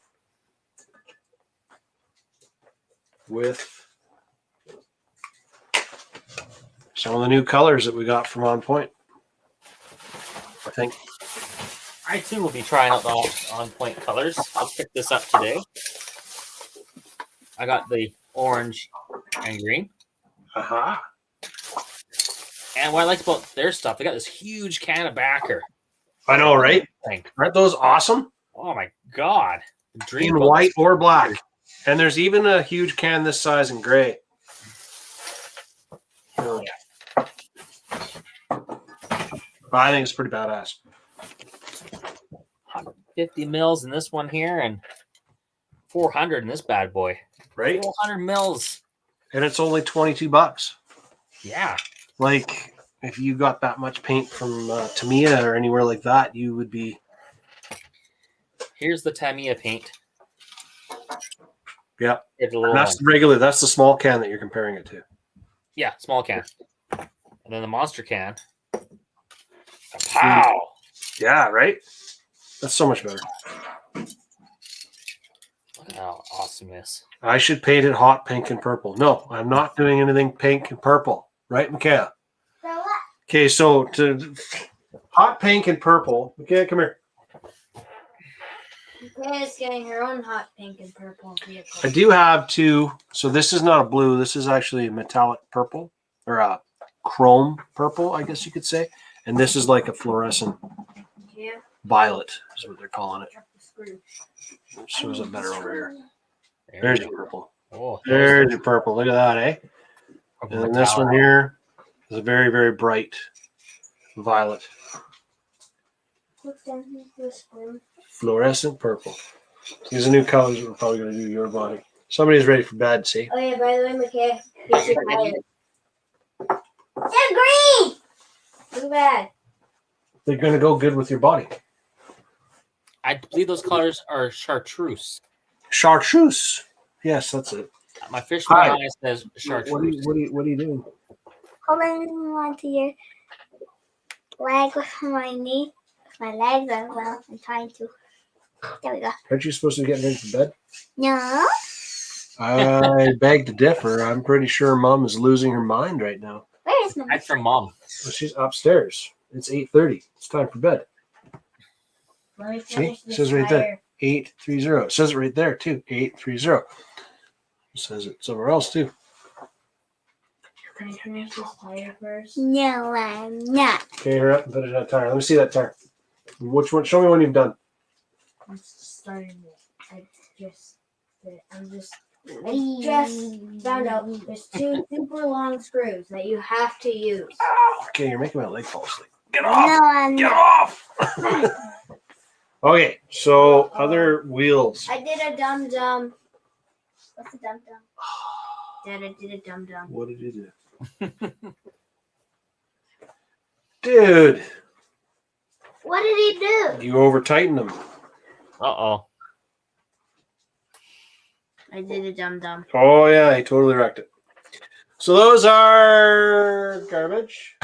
with some of the new colors that we got from On Point. I think. I too will be trying out the on point colors. I'll pick this up today. I got the orange and green. Uh-huh. And what I liked about their stuff, they got this huge can of backer. I know, right? Thing. Aren't those awesome? Oh my god. In white or black. And there's even a huge can this size in gray. Oh, yeah. I think it's pretty badass. 150 mils in this one here and 400 in this bad boy. Right? 400 mils. And it's only $22. Yeah. Like, if you got that much paint from Tamiya or anywhere like that, you would be... Here's the Tamiya paint. Yeah. It's a little And that's one. the regular. That's the small can that you're comparing it to. Yeah, small can. And then the monster can. Pow! Yeah, right? That's so much better. Look how awesome it is. I should paint it hot pink and purple. No, I'm not doing anything pink and purple. Right, Micaiah? So what? Okay, so to hot pink and purple. Micaiah, come here. Micaiah's getting her own hot pink and purple vehicle. I do have two. So this is not a blue. This is actually a metallic purple or a chrome purple, I guess you could say. And this is like a fluorescent Yeah. violet is what they're calling it. Drop the screw. Shows it better over here. There There's you your go. purple. Oh, There's your purple. Look at that, eh? And then this one here is a very, very bright violet. Look down here for the screw. Fluorescent purple. These are new colors that we're probably going to do your body. Somebody's ready for bed, see? Oh yeah, by the way, Micaiah, here's your tires. They're green! Too bad. They're going to go good with your body. I believe those colors are chartreuse. Chartreuse. Yes, that's it. My fisherman Hi. eye says chartreuse. What are you doing? Holding onto your leg with my knee, with my legs as well. I'm trying to. There we go. Aren't you supposed to be getting ready for bed? No. I beg to differ. I'm pretty sure Mom is losing her mind right now. Where is my? That's from Mom. Well, she's upstairs. It's 8:30. It's time for bed. Let me See? finish It this says right there. tire. 830. It says it right there too. 830. It says it somewhere else too. Can I finish this tire first? No, I'm not. Okay, hurry up and finish that tire. Let me see that tire. Which one? Show me when you've done. I'm starting it. I just found out there's two super long screws that you have to use. Okay, you're making my leg fall asleep. Get No, off! I'm Get not. off! Okay, so other wheels. I did a dum dum. What's a dum dum? Dad, I did a dum dum. What did you do? Dude, What did he do? you over tightened them. Uh-oh. I did a dum dum. Oh yeah, he totally wrecked it. So those are garbage.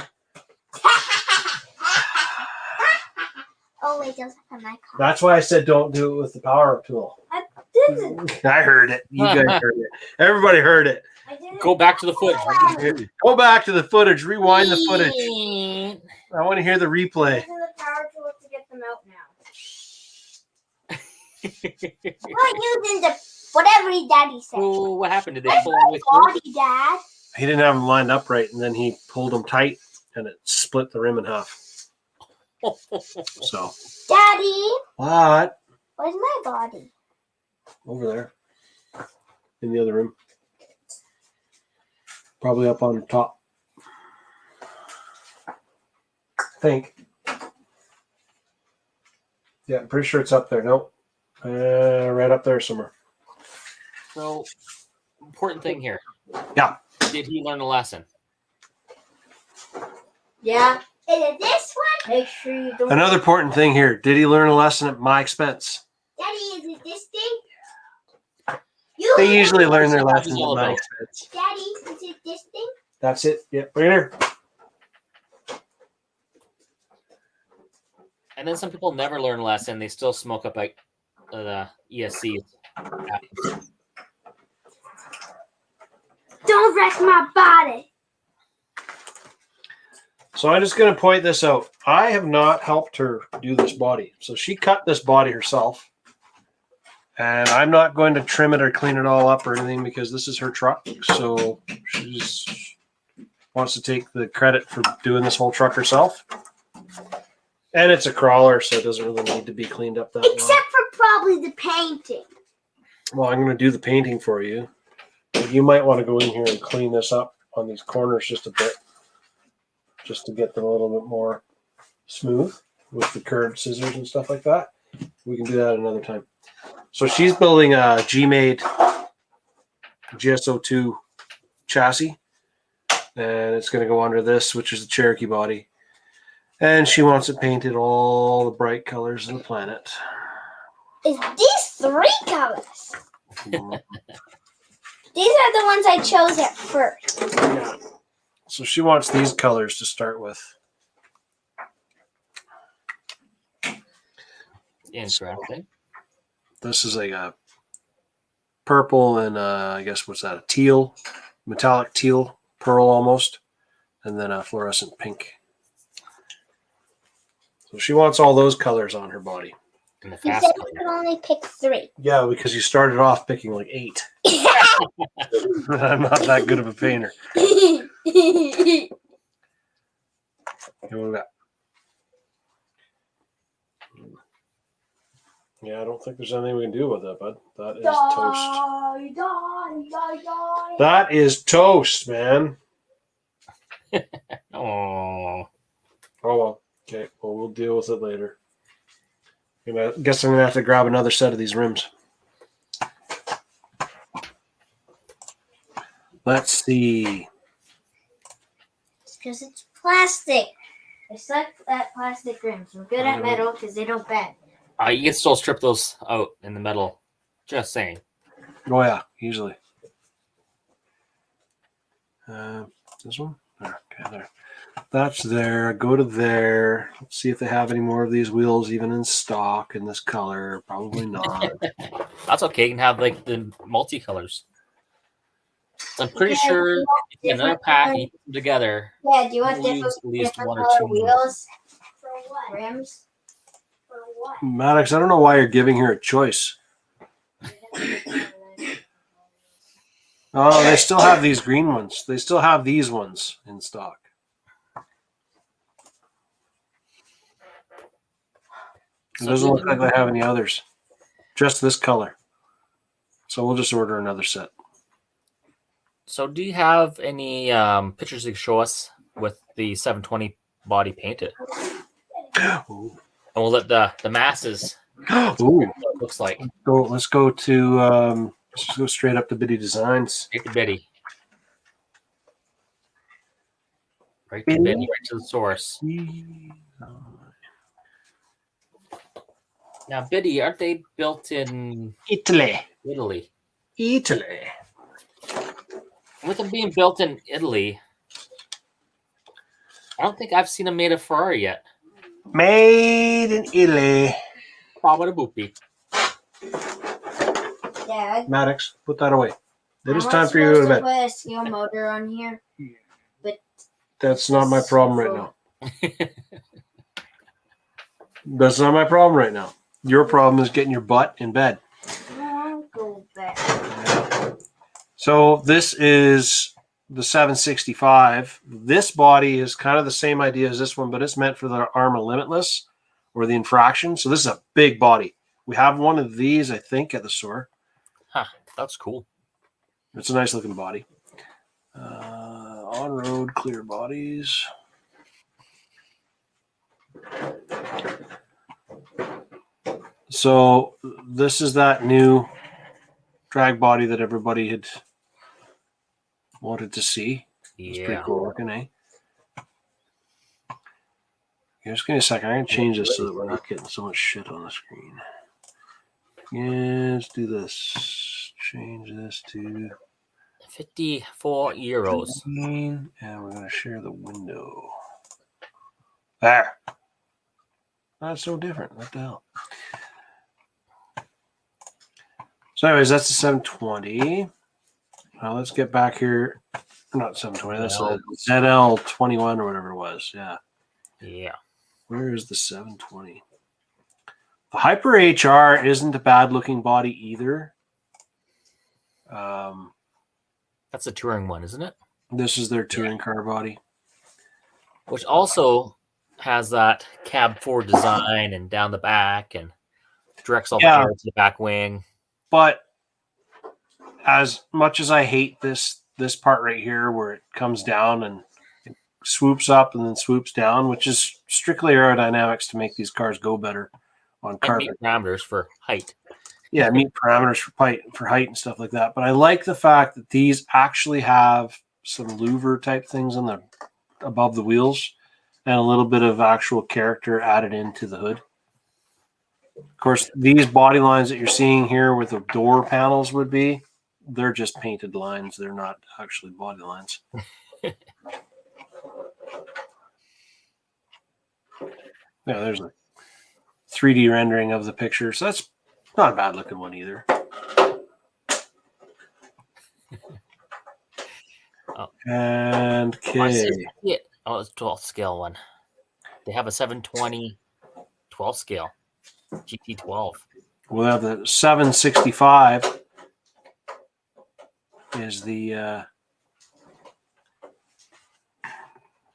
Oh, wait, those are my car. That's why I said don't do it with the power tool. Didn't. I heard it. You guys heard it. Everybody heard it. I didn't. Go back to the footage. Go back to the footage. Rewind the footage. I want to hear the replay. Using the power tool to get them out now. Not using the whatever daddy said. Oh, what happened? Did they That's pull my away through? body, Dad. He didn't have them lined up right, and then he pulled them tight, and it split the rim in half. So Daddy, what? where's my body? Over there in the other room, probably up on top. I think. Yeah, I'm pretty sure it's up there. Nope, right up there somewhere. So, important thing here. Yeah. Did he learn a lesson? Yeah. Is it this one? Make sure you don't. Another important thing here: did he learn a lesson at my expense? Daddy, is it this thing? They usually learn their That's lessons all at my about. expense. Daddy, is it this thing? That's it. Yep, right here. And then some people never learn a lesson. They still smoke up like the ESCs. Don't wreck my body. So I'm just going to point this out. I have not helped her do this body. So she cut this body herself. And I'm not going to trim it or clean it all up or anything because this is her truck. So she just wants to take the credit for doing this whole truck herself. And it's a crawler, so it doesn't really need to be cleaned up that well. Except for probably the painting. Well, I'm going to do the painting for you. But you might want to go in here and clean this up on these corners just a bit. Just to get them a little bit more smooth with the curved scissors and stuff like that. We can do that another time. So she's building a G-Made GSO2 chassis. And it's going to go under this, which is the Cherokee body. And she wants it painted all the bright colors of the planet. Is these 3 colors? These are the ones I chose at first. Yeah. So she wants these colors to start with. Interesting. This is like a purple and I guess what's that? A teal, metallic teal, pearl almost, and then a fluorescent pink. So she wants all those colors on her body. And the You fast said color. you could only pick 3. Yeah, because you started off picking like 8. I'm not that good of a painter. Here we go. Yeah, I don't think there's anything we can do with that, bud. That is toast. That is toast, man. Oh, Oh well. Okay, well we'll deal with it later. I guess I'm gonna have to grab another set of these rims. Let's see. It's because it's plastic. I suck at plastic rims. I'm good at metal because they don't bend. you can still strip those out in the metal. Just saying. Oh yeah, easily. This one? There, okay, there. That's there. Go to there. Let's see if they have any more of these wheels even in stock in this color. Probably not. That's okay. You can have like the multicolors. I'm pretty Yeah, sure you if want you get another different pack and color- you put them together. Yeah, do you want We'll use different, at least different one or color two more. wheels? For what? Rims? For what? Maddox, I don't know why you're giving her a choice. Oh, they still have these green ones. They still have these ones in stock. It doesn't look like they have any others. Just this color. So we'll just order another set. So, do you have any pictures you can show us with the 720 body painted? Ooh. And we'll let the masses Ooh. what it looks like. Let's go to let's just go straight up to Biddy Designs. Right to Biddy. Right to Biddy, right to the source. Now, Biddy, aren't they built in Italy. Italy? Italy. With them being built in Italy, I don't think I've seen them made of Ferrari yet. Made in Italy. Probably a boopy. Dad, Maddox, put that away. It am is I time for you to go to supposed bed. put a steel motor on here? That's not my problem right now. That's not my problem right now. Your problem is getting your butt in bed. I'll go back. So this is the 765. This body is kind of the same idea as this one, but it's meant for the Arma Limitless or the Infraction. So this is a big body. We have one of these, I think, at the store. Huh, that's cool. It's a nice looking body. On-road clear bodies. So this is that new drag body that everybody had wanted to see. It's pretty Yeah. cool looking, eh? Here, just give me a second. I'm going to change this so that we're not getting so much shit on the screen. Yeah, let's do this. Change this to 54 euros. 15, and we're going to share the window. There. That's so different. What the hell? So anyways, that's the 720. Now let's get back here. Not 720. That's a ZL21 or whatever it was. Yeah. Yeah. Where is the 720? The Hyper HR isn't a bad looking body either. That's a touring one, isn't it? This is their touring car body. Which also has that cab forward design and down the back and directs all the air to the back wing. But as much as I hate this part right here where it comes down and it swoops up and then swoops down, which is strictly aerodynamics to make these cars go better on carpet. And meet parameters for height. Yeah, meet parameters for height and stuff like that. But I like the fact that these actually have some louver type things on the above the wheels and a little bit of actual character added into the hood. Of course, these body lines that you're seeing here with the door panels they're just painted lines. They're not actually body lines. Yeah, there's a 3D rendering of the picture. So that's not a bad looking one either. Oh. And okay. Oh, it's 12 scale one. They have a 720 12 scale GT12. We'll have the 765 is the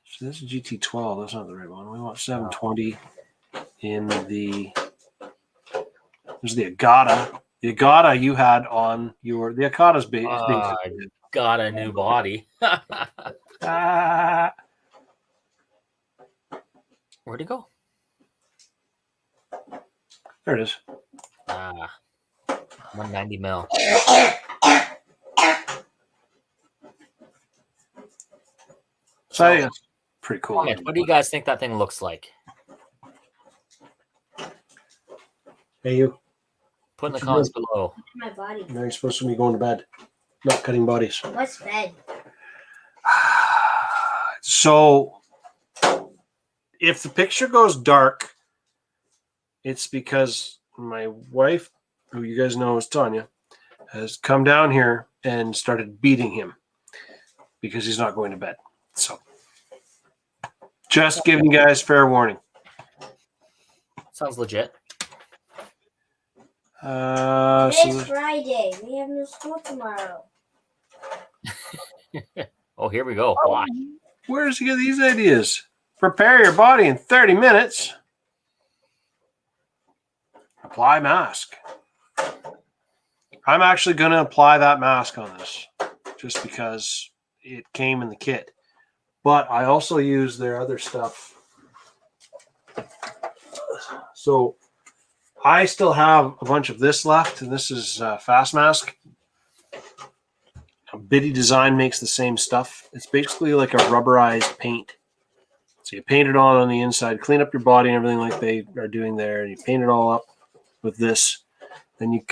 so this is GT12. That's not the right one. We want 720 in the there's the Agata. The Agata you had on your the Agata's basically Got a new body. Where'd it go? There it is. 190 mil. So I think that's pretty cool. What do you guys think that thing looks like? Hey, you. Put in the comments below. My body. Now you're supposed to be going to bed, not cutting bodies. What's bed? So, if the picture goes dark, it's because my wife, who you guys know is Tanya, has come down here and started beating him because he's not going to bed. So, just giving you guys fair warning. Sounds legit. It's Friday. We have no school tomorrow. Oh, here we go. Why? Where does he get these ideas? Prepare your body in 30 minutes. Apply mask. I'm actually going to apply that mask on this just because it came in the kit. But I also use their other stuff. So I still have a bunch of this left, and this is Fast Mask. Biddy Design makes the same stuff. It's basically like a rubberized paint. So you paint it on the inside, clean up your body and everything like they are doing there, and you paint it all up with this. Then you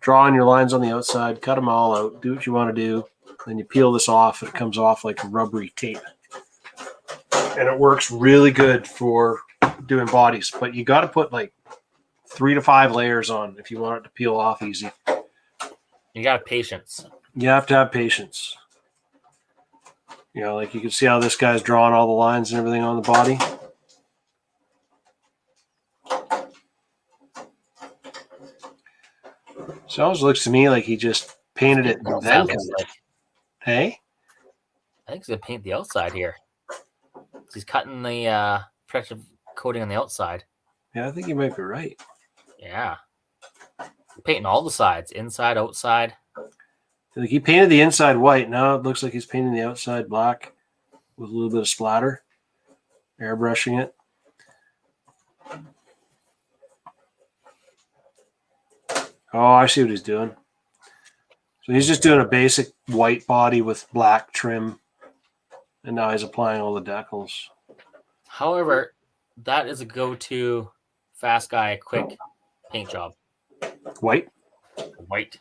draw on your lines on the outside, cut them all out, do what you want to do. Then you peel this off, and it comes off like rubbery tape. And it works really good for doing bodies, but you got to put like 3 to 5 layers on if you want it to peel off easy. You got patience. You have to have patience. You know, like you can see how this guy's drawing all the lines and everything on the body. So it always looks to me like he just painted it and then colored it. Hey? I think he's going to paint the outside here. He's cutting the protective coating on the outside. Yeah, I think you might be right. Yeah. Painting all the sides, inside, outside. Like he painted the inside white. Now it looks like he's painting the outside black with a little bit of splatter. Airbrushing it. Oh, I see what he's doing. So he's just doing a basic white body with black trim. And now he's applying all the decals. However, that is a go-to fast guy, quick paint job. White? White.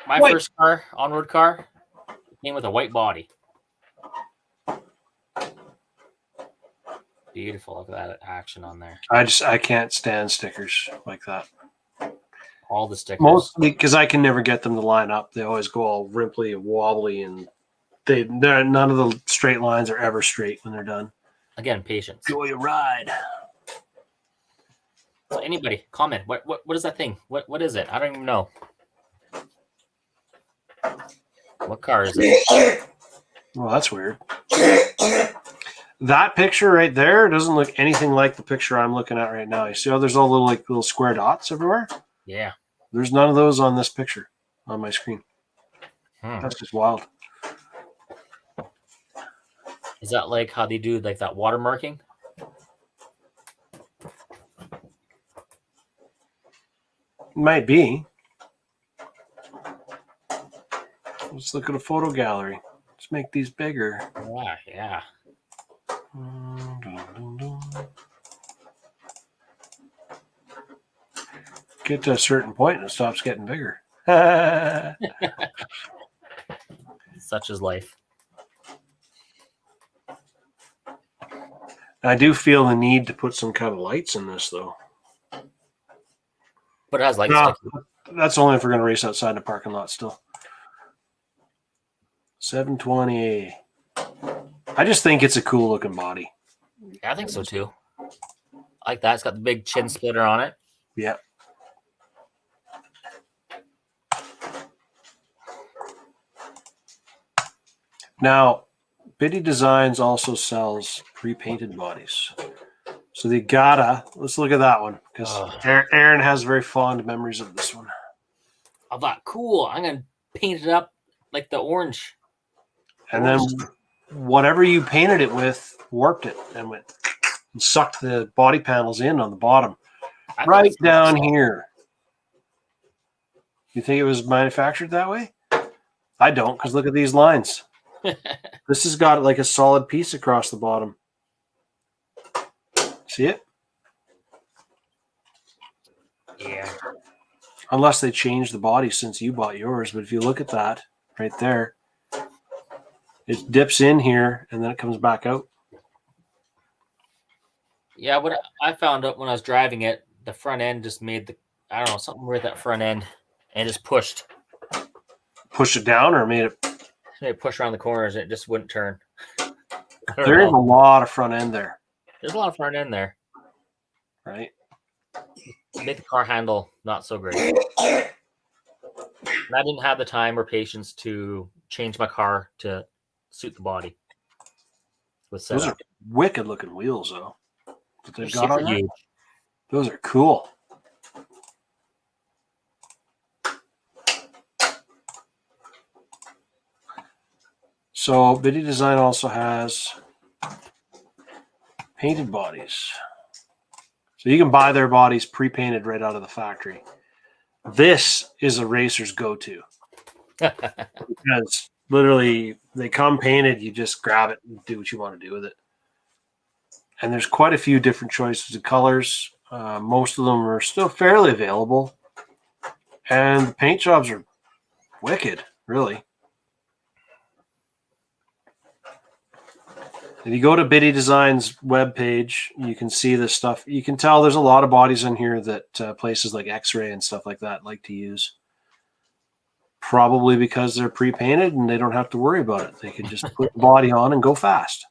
My first car, on-road car, came with a white body. Beautiful. Look at that action on there. I can't stand stickers like that. All the stickers. Mostly because I can never get them to line up. They always go all rimply and wobbly, and none of the straight lines are ever straight when they're done. Again, patience. Enjoy your ride. So anybody, comment. What is that thing? What is it? I don't even know. What car is it? Well, that's weird. That picture right there doesn't look anything like the picture I'm looking at right now. You see how there's all little square dots everywhere? Yeah. There's none of those on this picture on my screen. That's just wild. Is that like how they do like that watermarking? Might be. Let's look at a photo gallery. Let's make these bigger. Yeah. get to a certain point and it stops getting bigger. Such is life. I do feel the need to put some kind of lights in this, though. But it has lights. No, Like, that's only if we're going to race outside the parking lot still. 720. I just think it's a cool looking body. yeah, I think so too. I like that. It's got the big chin splitter on it. Yeah. Now, Biddy Designs also sells pre-painted bodies. So they gotta, let's look at that one, because Aaron has very fond memories of this one. I thought, cool. I'm gonna paint it up like the orange. And then whatever you painted it with warped it and went and sucked the body panels in on the bottom. I Right think it's down awesome. here. You think it was manufactured that way? I don't, because look at these lines. This has got like a solid piece across the bottom. See it? Yeah. Unless they changed the body since you bought yours. But if you look at that right there, it dips in here and then it comes back out. Yeah, what I found out when I was driving it, the front end just made the, I don't know, something with that front end and just pushed. Pushed it down or made it? It pushed around the corners and it just wouldn't turn. There is a lot of front end there, There's a lot of front end there. right? Make the car handle not so great. And I didn't have the time or patience to change my car to suit the body. With Those are setup. wicked looking wheels, though. That they've got Super on there. huge. Those are cool. So Biddy Design also has painted bodies. So you can buy their bodies pre-painted right out of the factory. This is a racer's go-to. Because literally they come painted, you just grab it and do what you want to do with it. And there's quite a few different choices of colors. Most of them are still fairly available. And the paint jobs are wicked, really. If you go to Biddy Design's webpage, you can see this stuff. You can tell there's a lot of bodies in here that places like X-Ray and stuff like that like to use. Probably because they're pre-painted and they don't have to worry about it. They can just put the body on and go fast.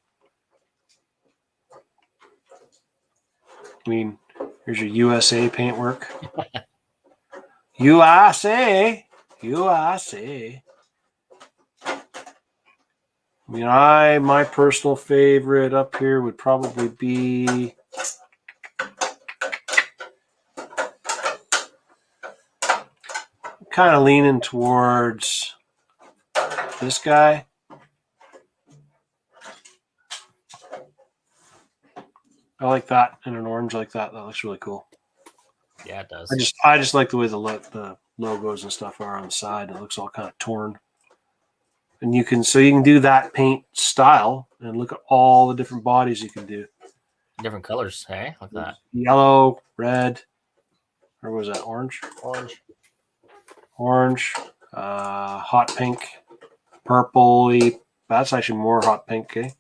I mean, here's your USA paintwork. USA. USA. I mean, my personal favorite up here would probably be kind of leaning towards this guy. I like that in an orange like that. That looks really cool. Yeah, it does. I just like the way the logos and stuff are on the side. It looks all kind of torn. And you can do that paint style and look at all the different bodies you can do. Different colors, hey? Like that. Yellow, red, or was that orange? Orange, hot pink, purpley. That's actually more hot pink, eh?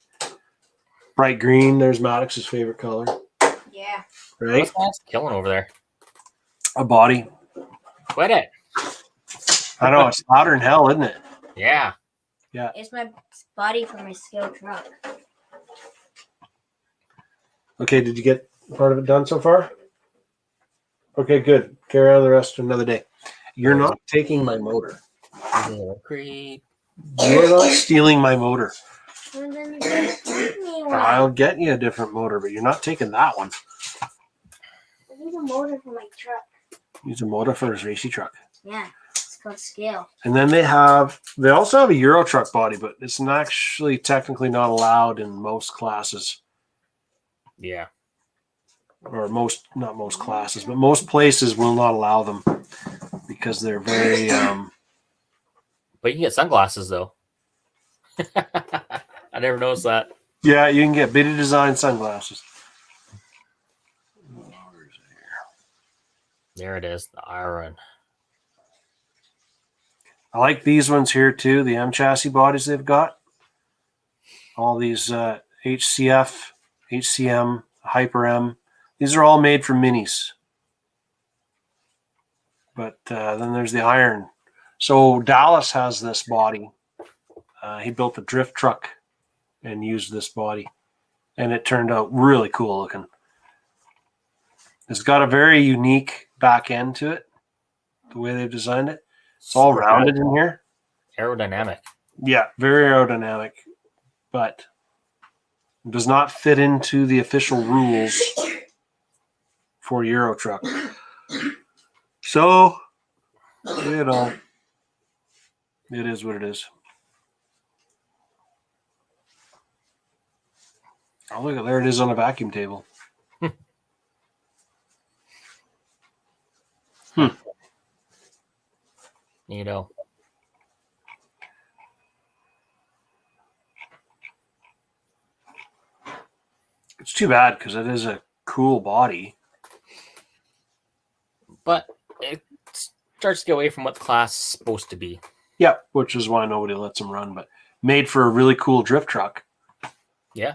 Bright green. There's Maddox's favorite color. Yeah. Right? What's that killing over there? A body. Quit it. I know, it's louder than hell, isn't it? Yeah. It's my body for my scale truck. Okay, did you get part of it done so far? Okay, good. Carry on the rest to another day. You're not taking my motor. Creep. You're not stealing my motor. Well, then just give me one. I'll get you a different motor, but you're not taking that one. I need a motor for my truck. Use a motor for his racy truck. Yeah, it's called scale. And then they also have a Euro truck body, but it's not actually technically not allowed in most classes. Yeah. Or not most classes, but most places will not allow them because they're very But you can get sunglasses though. I never noticed that. yeah, you can get Biddy Design sunglasses. There it is, the iron. I like these ones here too, the M chassis bodies they've got. All these HCF, HCM, Hyper M. These are all made for minis. But then there's the iron. So Dallas has this body. He built a drift truck and used this body. And it turned out really cool looking. It's got a very unique back end to it, the way they've designed it. It's all rounded in here. Aerodynamic. Yeah, very aerodynamic, but does not fit into the official rules for Euro truck. So, you know, it is what it is. Oh, look, there it is on a vacuum table. Neato. It's too bad because it is a cool body. But it starts to get away from what the class is supposed to be. Yeah, which is why nobody lets them run, but made for a really cool drift truck. Yeah.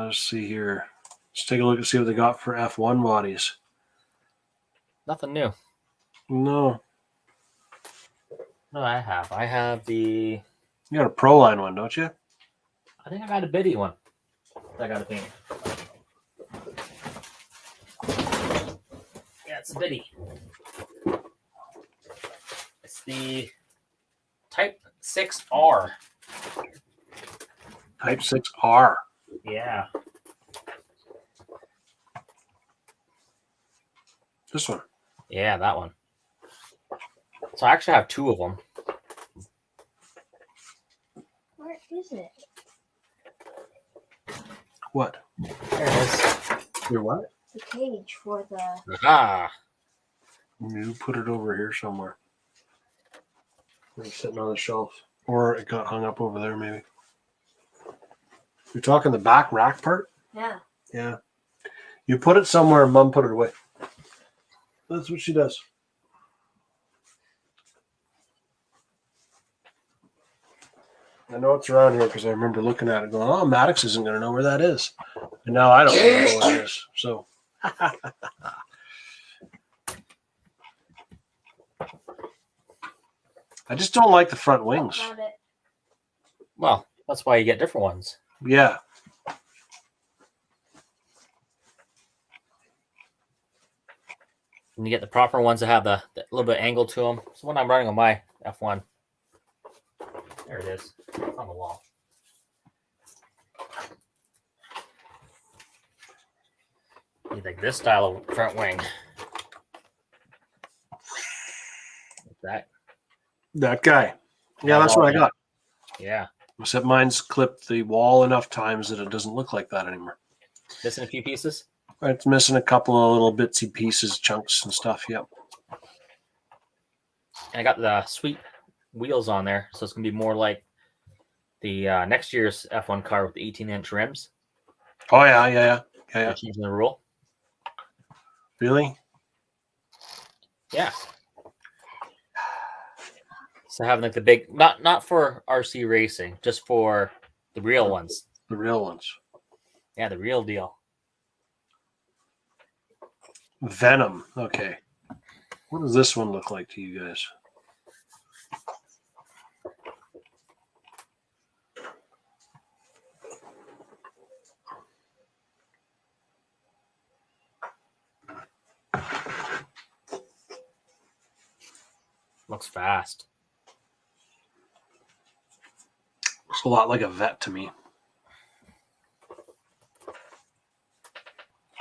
Let's see here. Let's take a look and see what they got for F1 bodies. Nothing new. No, No, I have the. you got a Pro Line one, don't you? I think I got a Biddy one. I got a paint. Yeah, it's a Biddy. It's the Type 6R. Type 6R. Yeah. This one. Yeah, that one. So I actually have two of them. Where is it? What? There it is. Your what? The cage for the. Ah, You put it over here somewhere. It's sitting on the shelf. Or it got hung up over there, maybe. You're talking the back rack part? Yeah. Yeah. You put it somewhere and Mom put it away. That's what she does. I know it's around here because I remember looking at it going, oh, Maddox isn't going to know where that is. And now I don't know where it is. So. I just don't like the front wings. Found it. well, that's why you get different ones. Yeah. And you get the proper ones that have the little bit of angle to them. So when I'm running on my F1, there it is. It's on the wall. You like this style of front wing. Like that. That guy. Yeah, that's what I got. Yeah. Except mine's clipped the wall enough times that it doesn't look like that anymore. Missing a few pieces. It's missing a couple of little bitsy pieces, chunks and stuff. Yep. And I got the sweet wheels on there. So it's going to be more like the next year's F1 car with the 18-inch rims. Oh, yeah. They're changing the rule. Really? Yeah. So having like the big, not for RC racing, just for the real ones. The real ones. Yeah, the real deal. Venom. Okay. What does this one look like to you guys? Looks fast. Looks a lot like a vet to me.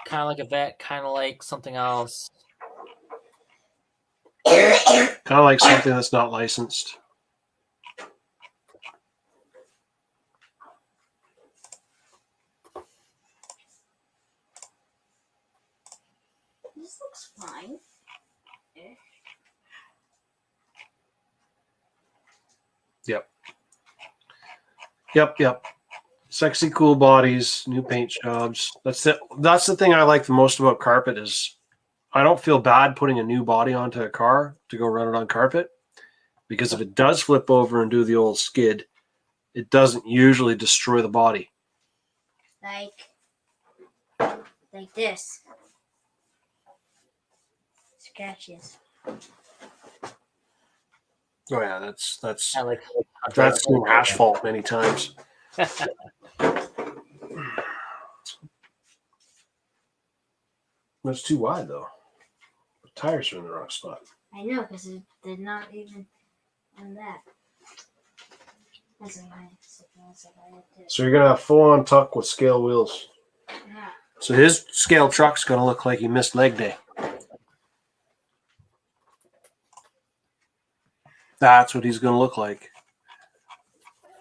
Kind of like a vet, kind of like something else. Kind of like something that's not licensed. This looks fine. Yep. Sexy, cool bodies, new paint jobs. That's the thing I like the most about carpet is I don't feel bad putting a new body onto a car to go run it on carpet, because if it does flip over and do the old skid, it doesn't usually destroy the body. Like this. Scratches. Oh yeah, that's I like that's seen asphalt many times. That's too wide though. The tires are in the wrong spot. I know, because they're not even on that. That's So you're gonna have full on tuck with scale wheels. Yeah. So his scale truck's gonna look like he missed leg day. That's what he's gonna look like.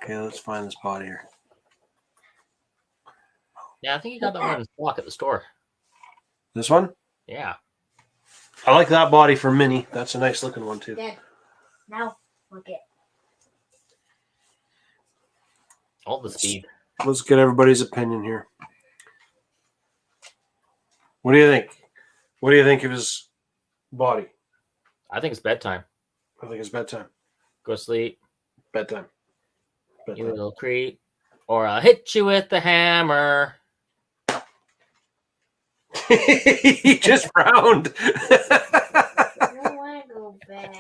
Okay, let's find this body here. Yeah, I think you got that one in stock at the store. This one? Yeah. I like that body for Mini. That's a nice looking one too. Dad, now look it. All the speed. Let's get everybody's opinion here. What do you think? What do you think of his body? I think it's bedtime. I think it's bedtime. Go to sleep, Bedtime. you little creep, or I'll hit you with the hammer. He just frowned. I don't want to go back.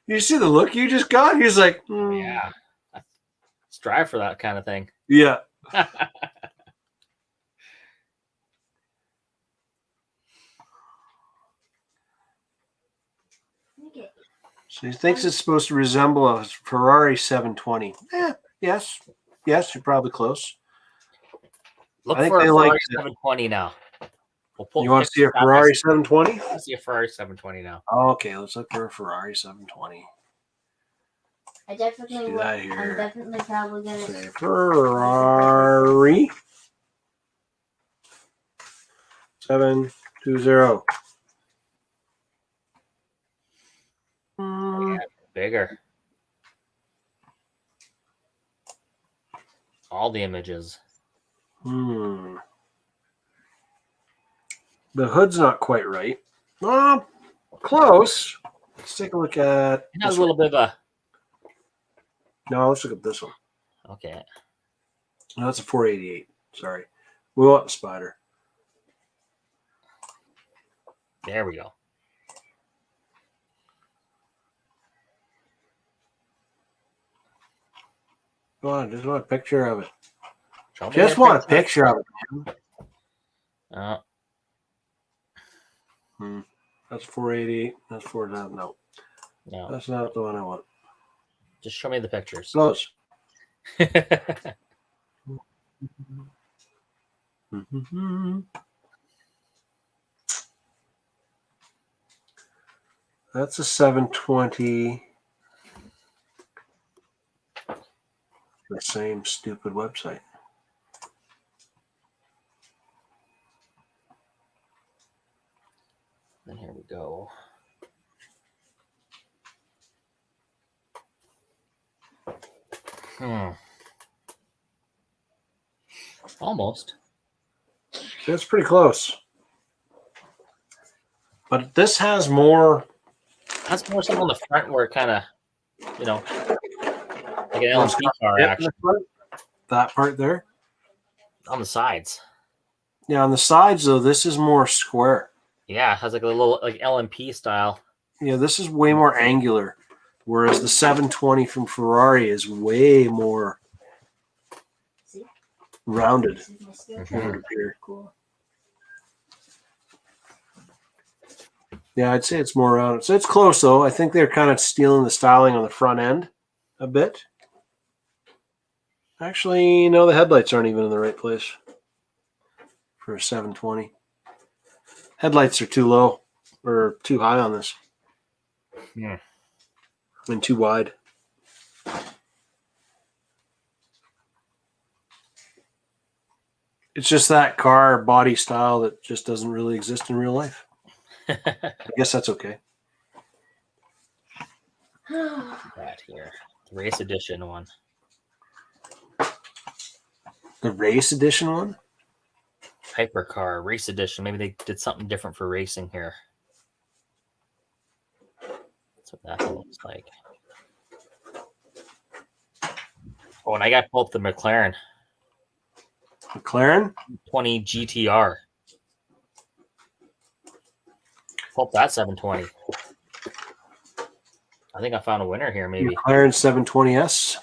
You see the look you just got? He's like, Yeah. Strive for that kind of thing. Yeah. Look it. So he thinks it's supposed to resemble a Ferrari 720. Yes, you're probably close. Look I think for a they like Ferrari it. 720 now. We'll pull You want to see a pictures Ferrari after- 720? I see a Ferrari 720 now. Okay, let's look for a Ferrari 720. I definitely See will. that I'm here. definitely probably gonna. Say Ferrari 720. Yeah, bigger. All the images. The hood's not quite right. Close. Let's take a look at It has this a little bit of a. No, let's look at this one. Okay. No, that's a 488. Sorry. We want the Spider. There we go. Go on, just want a picture of it. Show me Just your want a picture of it, man. That's 488. That's 4. No, No. that's not the one I want. Just show me the pictures. Close. That's a 720. The same stupid website. And here we go. Almost. That's pretty close. But this has more. That's more something on the front where it kind of, like an LMP car action. That part there. On the sides. Yeah, on the sides though, this is more square. Yeah, it has like a little like LMP style. Yeah, this is way more angular, whereas the 720 from Ferrari is way more rounded. Here. Cool. Yeah, I'd say it's more rounded. So it's close though. I think they're kind of stealing the styling on the front end a bit. Actually, no, the headlights aren't even in the right place for a 720. Headlights are too low or too high on this. Yeah. And too wide. It's just that car body style that just doesn't really exist in real life. I guess that's okay. That here. The race edition one. The race edition one? Hypercar race edition. Maybe they did something different for racing here. That's what that looks like. Oh, and I got to pull up the McLaren McLaren? 20 GTR. Pull up that 720. I think I found a winner here, maybe. McLaren 720S.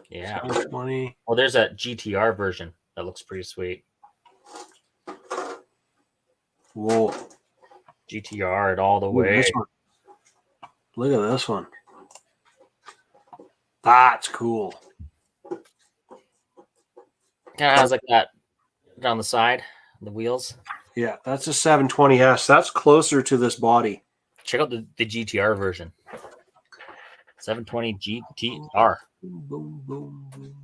Yeah. 720. Well, there's a GTR version that looks pretty sweet. Whoa. GTR it all the Look at way. this one. Look at this one. That's cool. Kind of has like that down the side, the wheels. Yeah, that's a 720S. That's closer to this body. Check out the GTR version. 720 GTR. Boom, boom, boom, boom.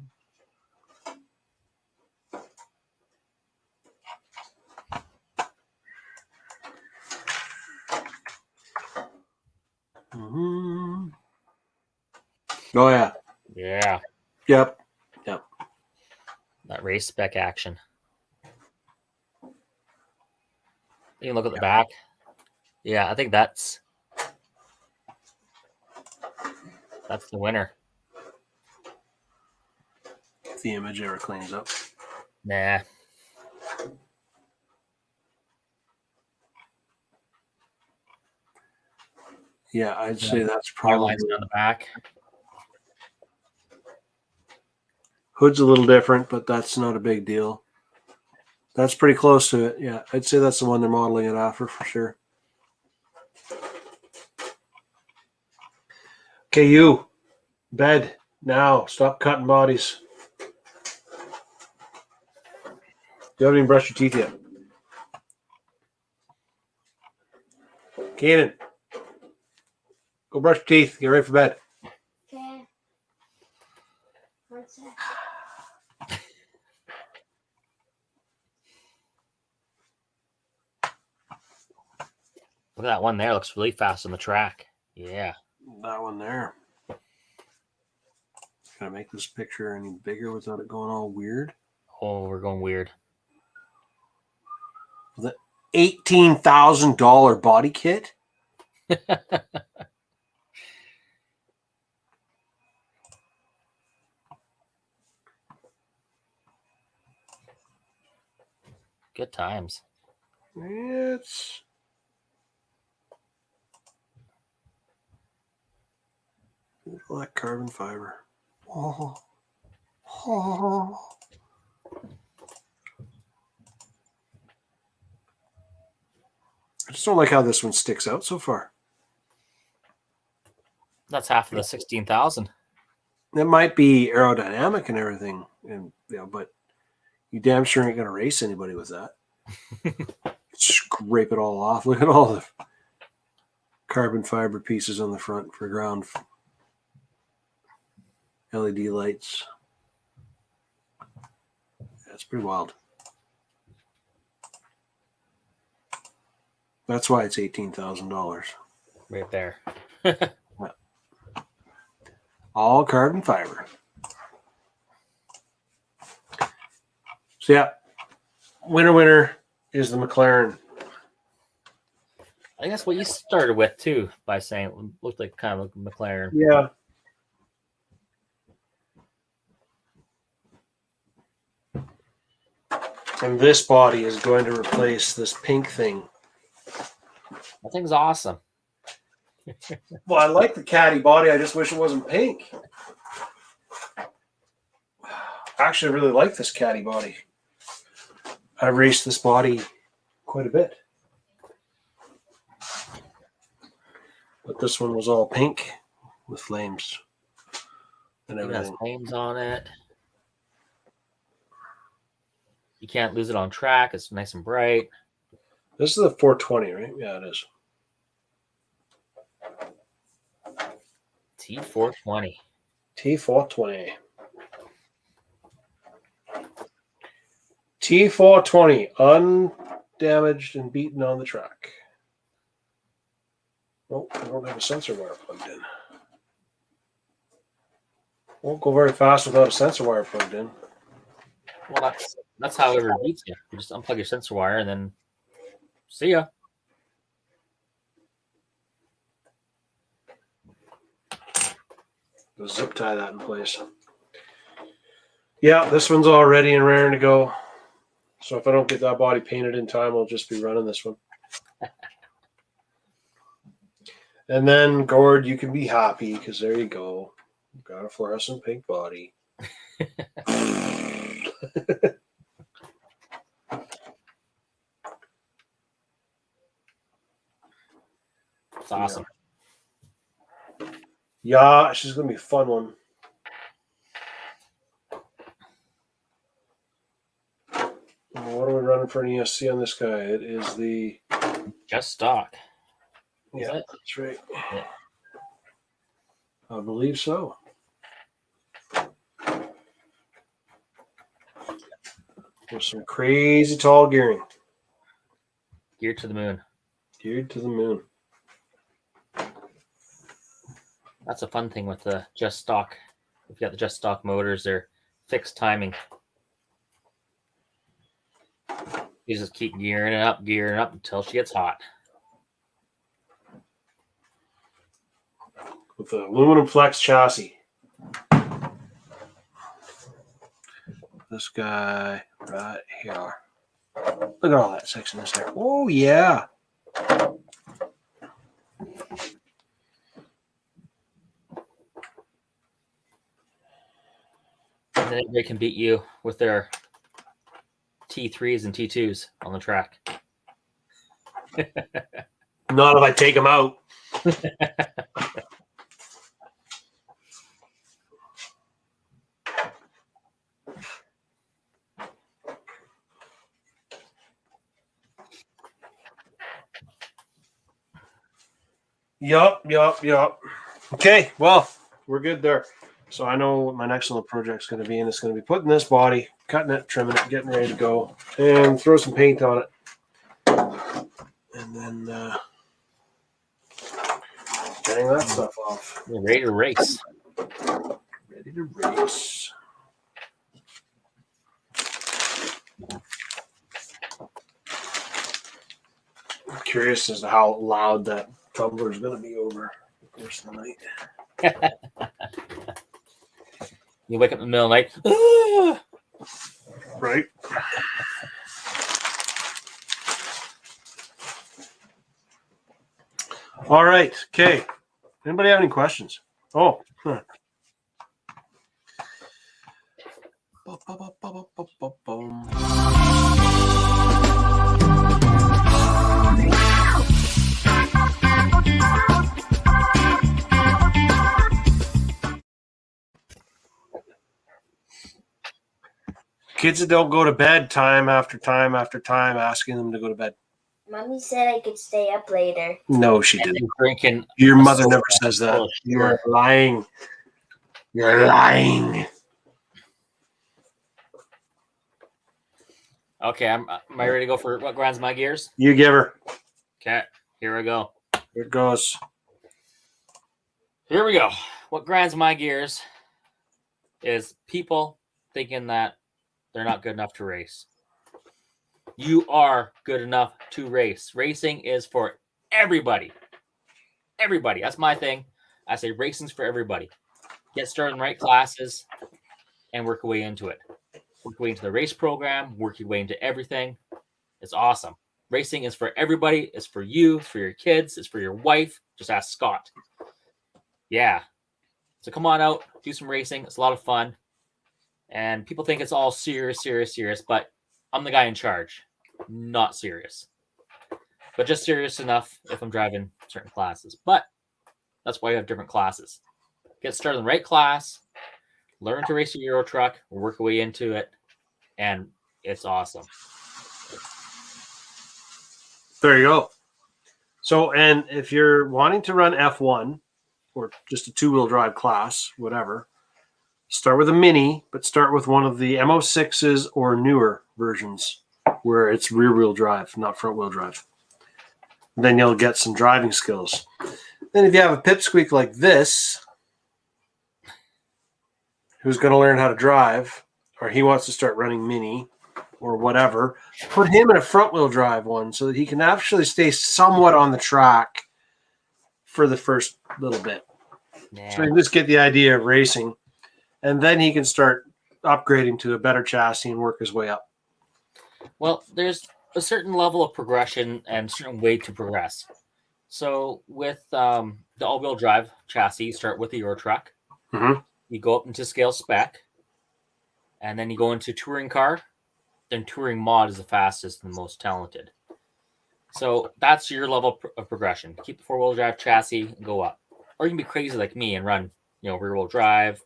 Mm-hmm. Oh, yeah. Yeah, Yep. that race spec action. You can look at the back. Yeah, I think that's the winner. If the image ever cleans up. Nah. Yeah, I'd say that's Power probably. lines on the back. Hood's a little different, but that's not a big deal. That's pretty close to it. Yeah, I'd say that's the one they're modeling it after for sure. Okay, you. Bed. Now. Stop cutting bodies. You haven't even brushed your teeth yet. Kaden. Go brush your teeth. Get ready for bed. Okay. What's that? Look at that one there. Looks really fast on the track. Yeah. That one there. Can I make this picture any bigger without it going all weird? Oh, we're going weird. The $18,000 body kit? Good times. It's look at that carbon fiber. Oh. Oh. I just don't like how this one sticks out so far. That's half of the 16,000. It might be aerodynamic and everything, and but you damn sure ain't gonna race anybody with that. Scrape it all off. Look at all the carbon fiber pieces on the front for ground LED lights. That's pretty wild. That's why it's $18,000. Right there. All carbon fiber. So yeah, winner is the McLaren. I think that's what you started with too, by saying it looked like kind of like McLaren. Yeah. And this body is going to replace this pink thing. That thing's awesome. Well, I like the caddy body. I just wish it wasn't pink. Actually, I really like this caddy body. I raced this body quite a bit. But this one was all pink with flames and It has everything. flames on it. You can't lose it on track. It's nice and bright. This is the 420, right? Yeah, it is. T420. T420. T420, undamaged and beaten on the track. Oh, I don't have a sensor wire plugged in. Won't go very fast without a sensor wire plugged in. Well, that's how it beats you. You just unplug your sensor wire and then see ya. We'll zip tie that in place. Yeah, this one's all ready and raring to go. So if I don't get that body painted in time, I'll just be running this one. And then, Gord, you can be happy because there you go. You've got a fluorescent pink body. It's awesome. Yeah, she's going to be a fun one. What are we running for an ESC on this guy? It is the... Just stock. Yeah, that's right. Yeah. I believe so. There's some crazy tall gearing. Geared to the moon. Geared to the moon. That's a fun thing with the just stock. If you got the just stock motors, they're fixed timing. You just keep gearing it up until she gets hot. With the aluminum flex chassis. This guy right here. Look at all that sexiness there. Oh, yeah. And then they can beat you with their T3s and T2s on the track. Not if I take them out. Yup. Okay, well, we're good there. So I know what my next little project's going to be, and it's going to be putting this body, cutting it, trimming it, getting ready to go, and throw some paint on it. And then getting that stuff off. You're ready to race. Ready to race. I'm curious as to how loud that tumbler is going to be over the course of the night. You wake up in the middle of the night. Ah! Right. All right. Okay. Anybody have any questions? Oh. Huh. Kids that don't go to bed time after time after time asking them to go to bed. Mommy said I could stay up later. No, she And didn't. then drinking. Your mother never says that. Oh, You're lying. You're lying. Okay, am I ready to go for what grinds my gears? You give her. Okay, here we go. Here it goes. Here we go. What grinds my gears is people thinking that they're not good enough to race. You are good enough to race. Racing is for everybody. Everybody. That's my thing. I say racing's for everybody. Get started in the right classes and work your way into it. Work your way into the race program. Work your way into everything. It's awesome. Racing is for everybody. It's for you. It's for your kids. It's for your wife. Just ask Scott. Yeah. So come on out. Do some racing. It's a lot of fun. And people think it's all serious, but I'm the guy in charge. Not serious. But just serious enough if I'm driving certain classes. But that's why you have different classes. Get started in the right class, learn to race a Euro truck, work your way into it, and it's awesome. There you go. So, and if you're wanting to run F1 or just a two-wheel drive class, whatever, start with a Mini, but start with one of the MO6s or newer versions where it's rear-wheel drive, not front-wheel drive. Then you'll get some driving skills. Then if you have a pipsqueak like this, who's going to learn how to drive, or he wants to start running mini or whatever, put him in a front wheel drive one so that he can actually stay somewhat on the track for the first little bit. Yeah. So you just get the idea of racing, and then he can start upgrading to a better chassis and work his way up. Well, there's a certain level of progression and a certain way to progress. So with the all-wheel drive chassis, you start with the Euro truck. Mhm. You go up into scale spec, and then you go into touring car. Then touring mod is the fastest and the most talented. So that's your level of progression. Keep the four-wheel drive chassis and go up. Or you can be crazy like me and run, rear-wheel drive,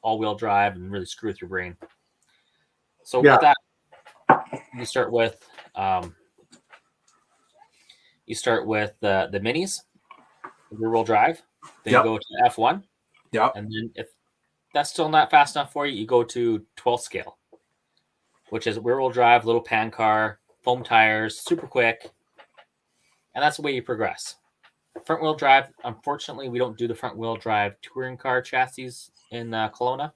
all-wheel drive, and really screw with your brain. So with that, you start with the minis, rear-wheel drive. Then you go to F1. Yeah. And then if that's still not fast enough for you, you go to 12th scale, which is rear-wheel drive, little pan car, foam tires, super quick. And that's the way you progress. Front-wheel drive, unfortunately, we don't do the front-wheel drive touring car chassis in Kelowna.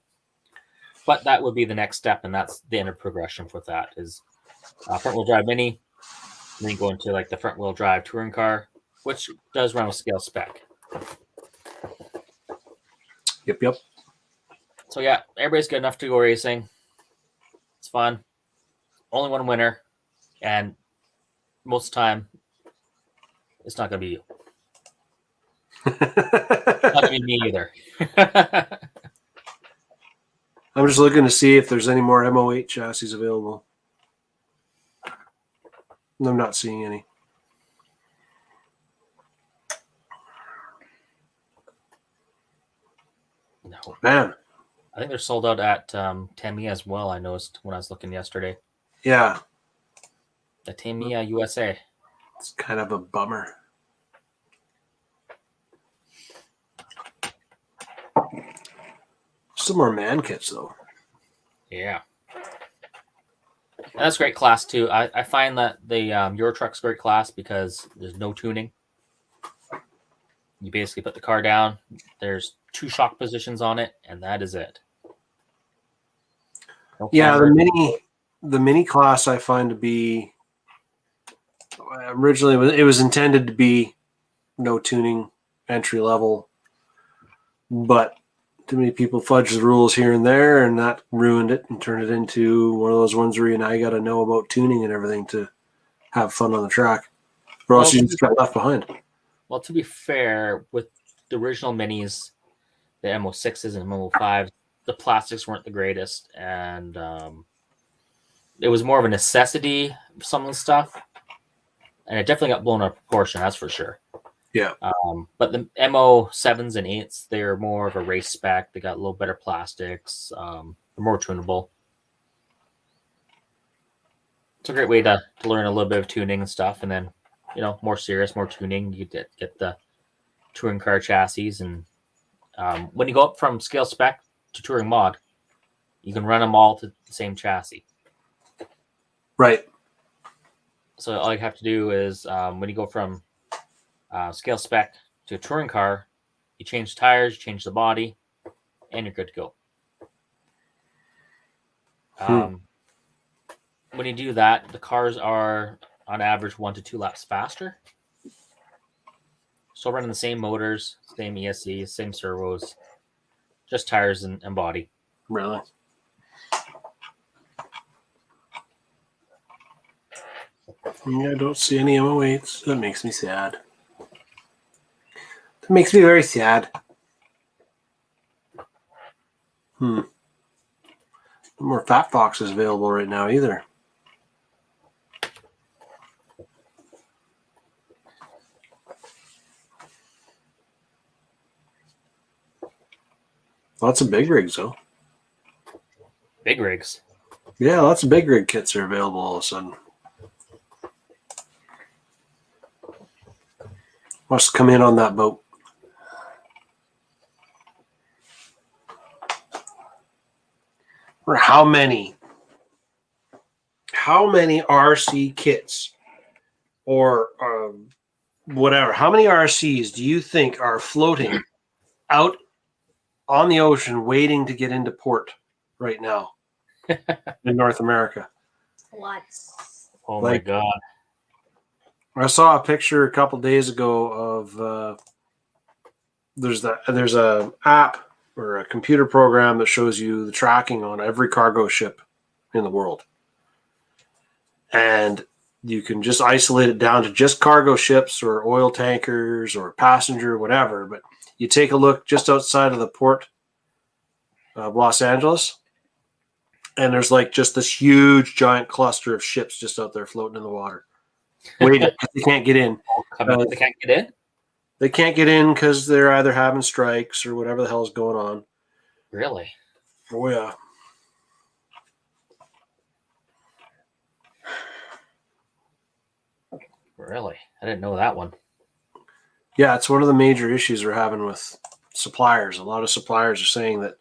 But that would be the next step, and that's the end of progression for that is front-wheel drive mini. And then you go into like the front-wheel drive touring car, which does run with scale spec. Yep. So yeah, everybody's good enough to go racing. It's fun. Only one winner, and most of the time, it's not going to be you. Not going to be me either. I'm just looking to see if there's any more MO8 chassis available. I'm not seeing any. No. Man. I think they're sold out at Tamiya as well, I noticed when I was looking yesterday. Yeah. The Tamiya USA. It's kind of a bummer. Some more man kits, though. Yeah. And that's great class, too. I find that the Euro Truck's great class because there's no tuning. You basically put the car down. There's 2 shock positions on it, and that is it. No camera. The mini class I find to be originally it was intended to be no tuning entry level, but too many people fudged the rules here and there, and that ruined it and turned it into one of those ones where you now got to know about tuning and everything to have fun on the track, or else you just got left behind. Well, to be fair, with the original minis, the MO6s and MO5s, the plastics weren't the greatest, and it was more of a necessity for some of the stuff, and it definitely got blown out of proportion, that's for sure. Yeah. But the MO7s and 8s, they're more of a race spec. They got a little better plastics. They're more tunable. It's a great way to learn a little bit of tuning and stuff, and then more serious, more tuning. You get the touring car chassis, and when you go up from scale spec to touring mod, you can run them all to the same chassis. Right. So all you have to do is when you go from scale spec to a touring car, you change the tires, you change the body, and you're good to go. When you do that, the cars are on average 1 to 2 laps faster. Still running the same motors, same ESC, same servos, just tires and body. Really? Yeah, I don't see any MO8s. That makes me sad. That makes me very sad. No more Fat Foxes available right now either. Lots of big rigs, though. Big rigs. Yeah, lots of big rig kits are available all of a sudden. Must come in on that boat. Or how many RC kits or whatever, how many RCs do you think are floating out on the ocean waiting to get into port right now in North America. Lots. Oh Like- my God. I saw a picture a couple days ago of there's a app or a computer program that shows you the tracking on every cargo ship in the world. And you can just isolate it down to just cargo ships or oil tankers or passenger, whatever. But you take a look just outside of the port of Los Angeles, and there's like just this huge giant cluster of ships just out there floating in the water, waiting because they can't get in. They can't get in? They can't get in because they're either having strikes or whatever the hell is going on. Really? Oh, yeah. Really? I didn't know that one. Yeah, it's one of the major issues we're having with suppliers. A lot of suppliers are saying that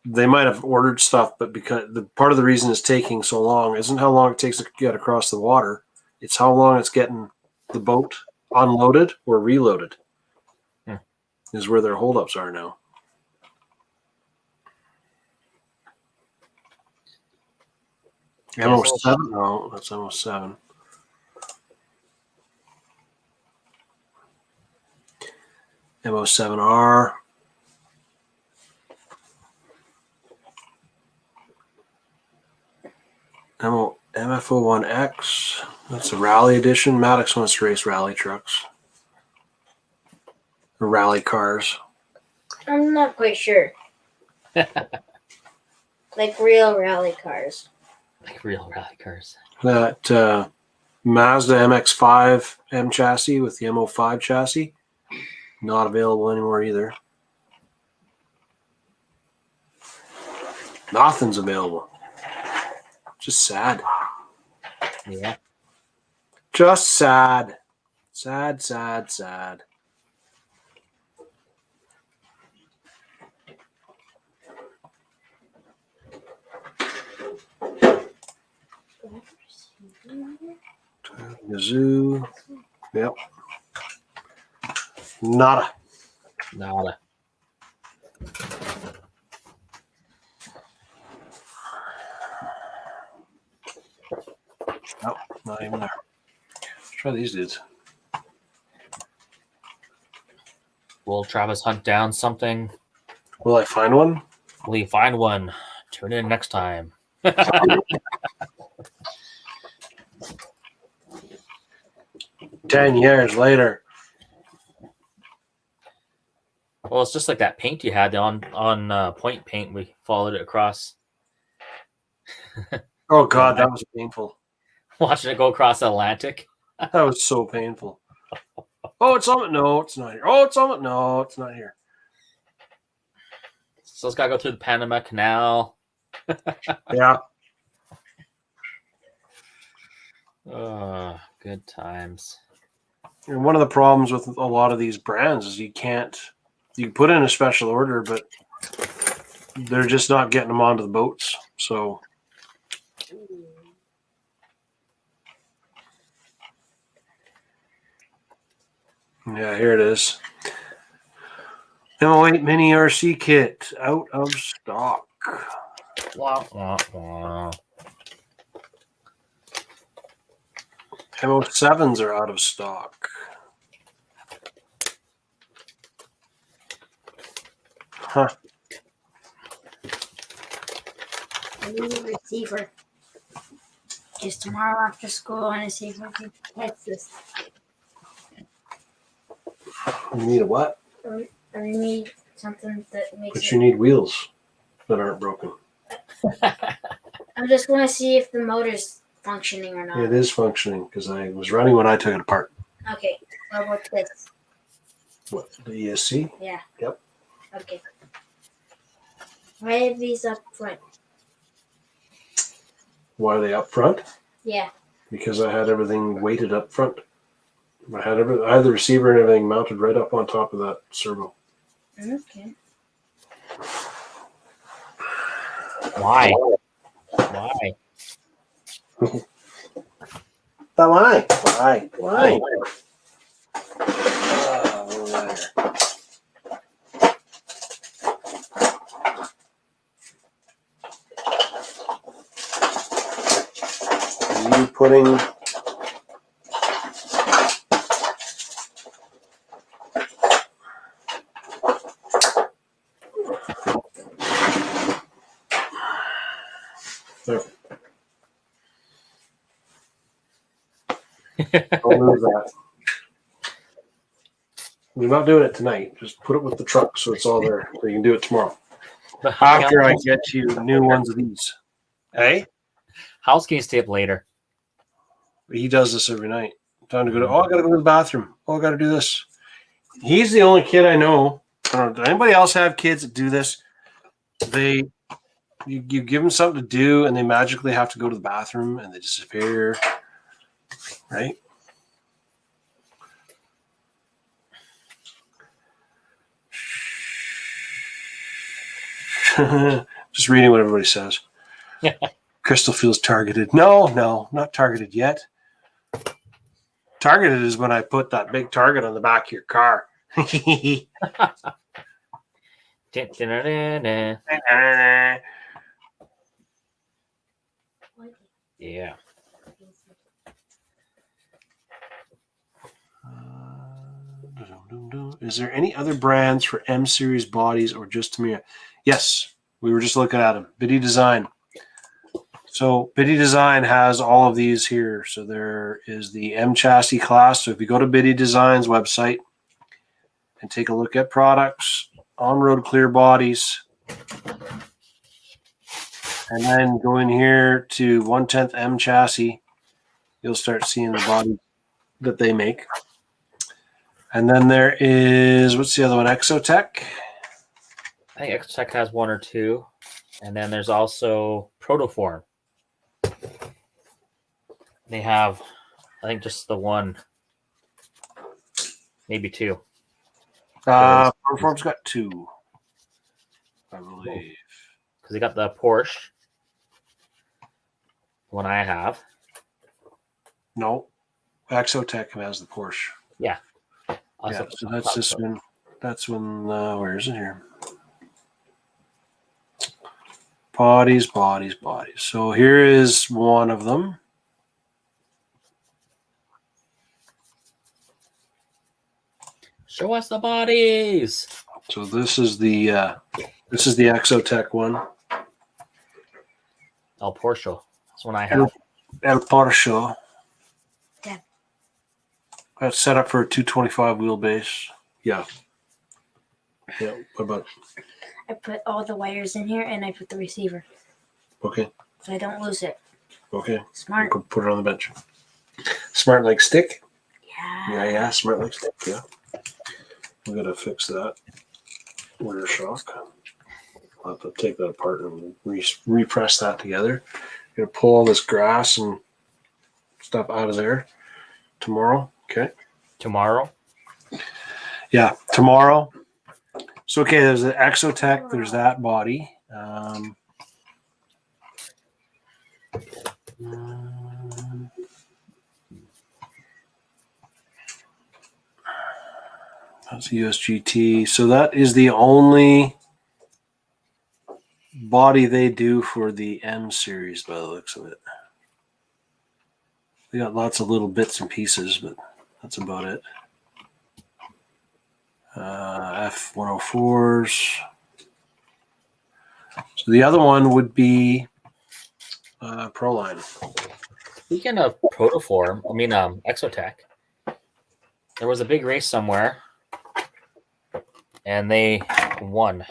they might have ordered stuff, but because part of the reason it's taking so long isn't how long it takes to get across the water. It's how long it's getting the boat unloaded or reloaded is where their holdups are now. MO7? No, that's MO7. MO7R. MFO1X. That's a rally edition. Maddox wants to race rally trucks. Or rally cars. I'm not quite sure. Like real rally cars. Like real rally cars. That Mazda MX-5 M chassis with the MO5 chassis. Not available anymore either. Nothing's available. Just sad. Yeah. Just sad. Sad, sad, sad. Gazoo. Yep. Nada. Nada. Nope, not even there. Let's try these dudes. Will Travis hunt down something? Will I find one? Will he find one? Tune in next time. 10 years later. Well, it's just like that paint you had on point paint. We followed it across. Oh, God, that was painful. Watching it go across the Atlantic. That was so painful. Oh, it's on it. No, it's not here. Oh, it's on it. No, it's not here. So it's got to go through the Panama Canal. Yeah. Oh, good times. And one of the problems with a lot of these brands is you can put in a special order, but they're just not getting them onto the boats. So yeah, here it is. MO8 Mini RC kit out of stock. Wah, wah, wah. MO7s are out of stock. Huh. I need a receiver. Just tomorrow after school, I want to see if I can test this. You need a what? I need something that makes But you need wheels that aren't broken. I'm just going to see if the motor's functioning or not. It is functioning because I was running when I took it apart. Okay. Well, what's this? What, the ESC? Yeah. Yep. Okay. Why are these up front? Why are they up front? Yeah. Because I had everything weighted up front. I had the receiver and everything mounted right up on top of that servo. Okay. Why? Why? But why? Why? Why? you putting there. Don't lose that. We're not doing it tonight. Just put it with the truck so it's all there. So you can do it tomorrow. After I get you new ones of these. Hey? House can you stay up later? He does this every night. Time to go to, I gotta go to the bathroom. I gotta do this. He's the only kid I know. I don't know, does anybody else have kids that do this? You give them something to do and they magically have to go to the bathroom and they disappear. Right? Just reading what everybody says. Crystal feels targeted. No, not targeted yet. Targeted is when I put that big target on the back of your car. Yeah. Is there any other brands for M series bodies or just Tamiya? Yes, we were just looking at them. Biddy Design. So Biddy Design has all of these here. So there is the M chassis class. So if you go to Biddy Design's website and take a look at products, on-road clear bodies, and then go in here to 1/10 M chassis, you'll start seeing the body that they make. And then there is, what's the other one? Exotec. I think Exotec has one or two. And then there's also Protoform. They have, I think, just the one, maybe two. Protoform's got two, I believe. Because they got the Porsche, one I have. No, Exotec has the Porsche. Yeah. Yeah, so that's this one. That's when, where is it here? Bodies. So here is one of them. Show us the bodies. So this is the Exotec one. El Porsche. That's one I have. El Porsche. Yeah. That's set up for a 225 wheelbase. Yeah. Yeah. What about? I put all the wires in here and I put the receiver Okay. so I don't lose it. Okay. Smart. Go put it on the bench. Smart like stick. Yeah. Yeah. Smart like stick. Yeah. We gotta fix that. Rear shock. I'll have to take that apart and repress that together. Gonna pull all this grass and stuff out of there tomorrow. Okay. Tomorrow. Yeah, tomorrow. So okay, there's the Exotec. There's that body. That's a USGT. So that is the only body they do for the M series by the looks of it. They got lots of little bits and pieces, but that's about it. F104s. So the other one would be Proline. Speaking of Protoform, Exotec, there was a big race somewhere, and they won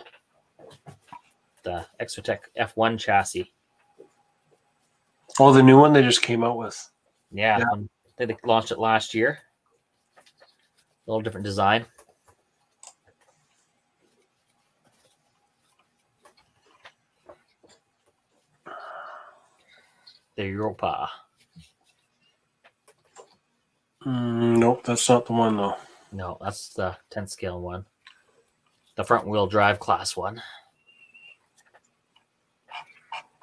the Exotec F1 chassis. Oh, the new one they just came out with. Yeah, Yeah. They launched it last year. A little different design. The Europa. Nope, that's not the one though. No, that's the 10 scale one. The front wheel drive class one.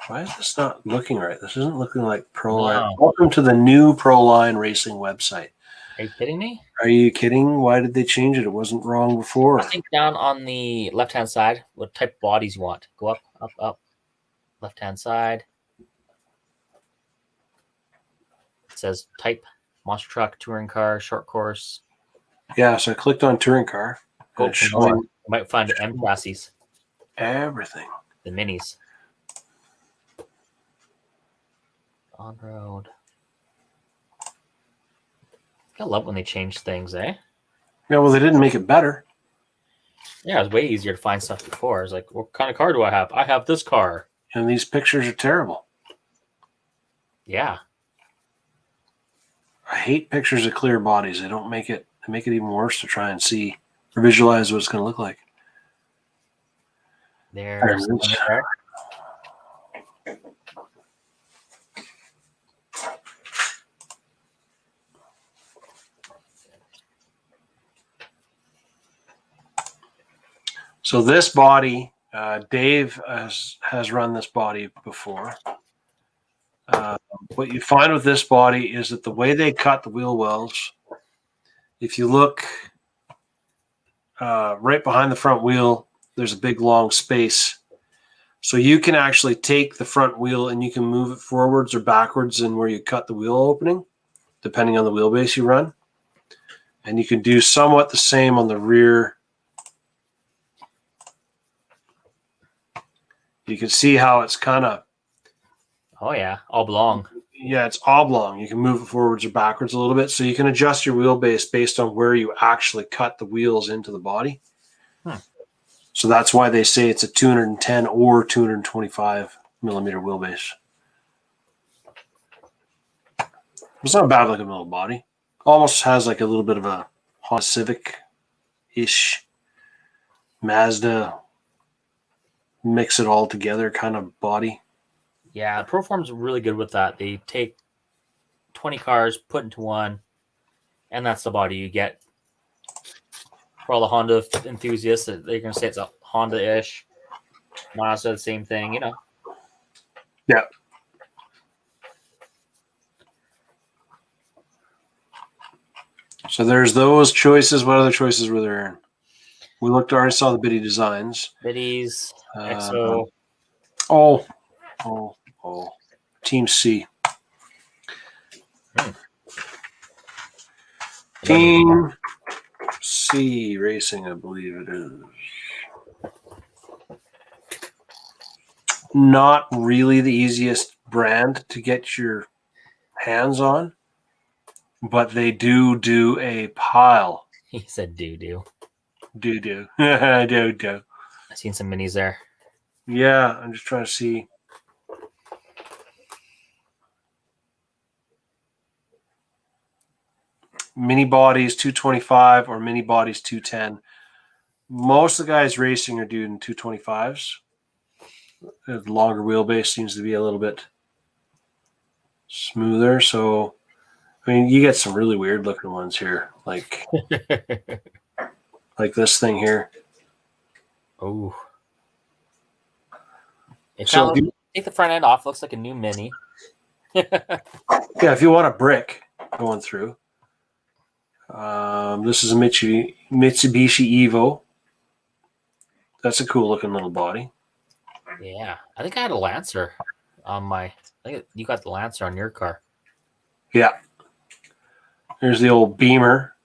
Why is this not looking right? This isn't looking like Proline. No. Welcome to the new Proline racing website. Are you kidding me? Are you kidding? Why did they change it? It wasn't wrong before. I think down on the left-hand side, what type of bodies you want. Go up, up, up. Left-hand side. says type, monster truck, touring car, short course. Yeah, so I clicked on touring car. Go It's for more. showing You might find the M chassis, everything. the minis. On road. I love when they change things, eh? Yeah, well, they didn't make it better. Yeah, it was way easier to find stuff before. It's like, what kind of car do I have? I have this car. And these pictures are terrible. Yeah. I hate pictures of clear bodies. They don't make it. They make it even worse to try and see or visualize what it's going to look like. There's There it is. there. So this body, Dave has run this body before. What you find with this body is that the way they cut the wheel wells, if you look right behind the front wheel, there's a big long space. So you can actually take the front wheel and you can move it forwards or backwards in where you cut the wheel opening, depending on the wheelbase you run. And you can do somewhat the same on the rear. You can see how it's kind of, Oh, yeah. Oblong. yeah, it's oblong. You can move it forwards or backwards a little bit. So you can adjust your wheelbase based on where you actually cut the wheels into the body. So that's why they say it's a 210 or 225 millimeter wheelbase. It's not bad looking little body. Almost has like a little bit of a Honda Civic-ish Mazda mix it all together kind of body. Yeah, Proform's really good with that. They take 20 cars, put into one, and that's the body you get. For all the Honda enthusiasts, they're going to say it's a Honda-ish. Mazda, the same thing, you know. Yeah. So there's those choices. What other choices were there? We already saw the Biddy designs. Biddies, Exo. Oh. Team C. Team C Racing, I believe it is. Not really the easiest brand to get your hands on, but they do a pile. He said do. Do. Do. I've seen some minis there. Yeah, I'm just trying to see. Mini bodies 225 or mini bodies 210. Most of the guys racing are doing 225s. The longer wheelbase seems to be a little bit smoother. So, I mean, you get some really weird looking ones here, like this thing here. Oh. So Take the front end off. Looks like a new mini. yeah, if you want a brick going through. This is a Mitsubishi Evo. That's a cool looking little body. Yeah. I think I had a Lancer on my... I think you got the Lancer on your car. Yeah. Here's the old Beamer.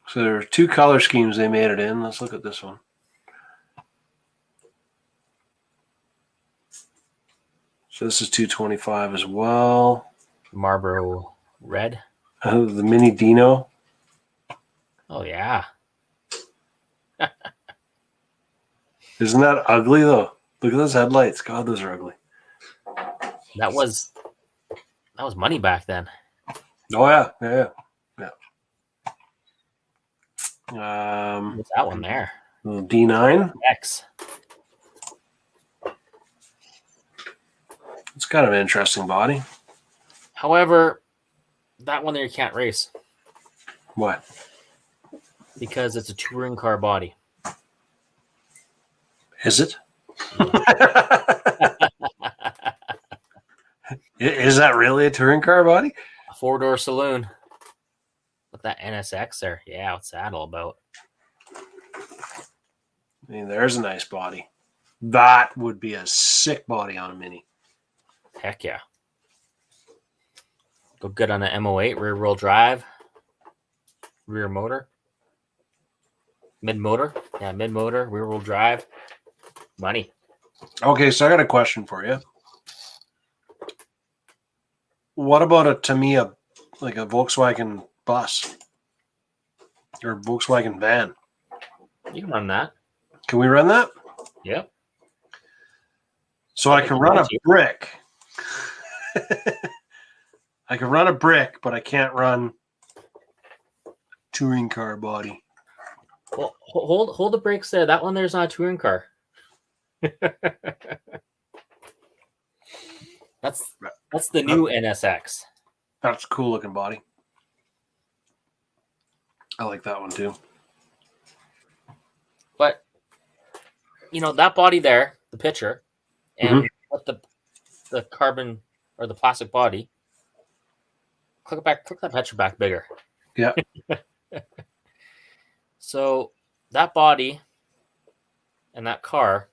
So there are two color schemes they made it in. Let's look at this one. So this is 225 as well. Marlboro Red. The Mini Dino. Oh, yeah. Isn't that ugly, though? Look at those headlights. God, those are ugly. That was money back then. Oh, yeah. What's that one there? Little D9. X. It's kind of an interesting body. However, that one there you can't race What? because it's a touring car body. Is it? Is that really a touring car body? A 4-door saloon. With that NSX there. Yeah, what's that all about? I mean, there's a nice body. That would be a sick body on a Mini. Heck yeah. Go good on an MO8 rear wheel drive, rear motor, mid motor. Yeah, mid motor, rear wheel drive. Money. Okay, so I got a question for you. What about a Tamiya, like a Volkswagen bus or Volkswagen van? You can run that. Can we run that? Yep. So I can run a brick. I can run a brick, but I can't run touring car body. Well, hold the brakes there. That one there's not a touring car. That's the new NSX. That's a cool looking body. I like that one too. But that body there, the picture, and what the carbon or the plastic body. Click that picture back bigger. Yeah. So that body and that car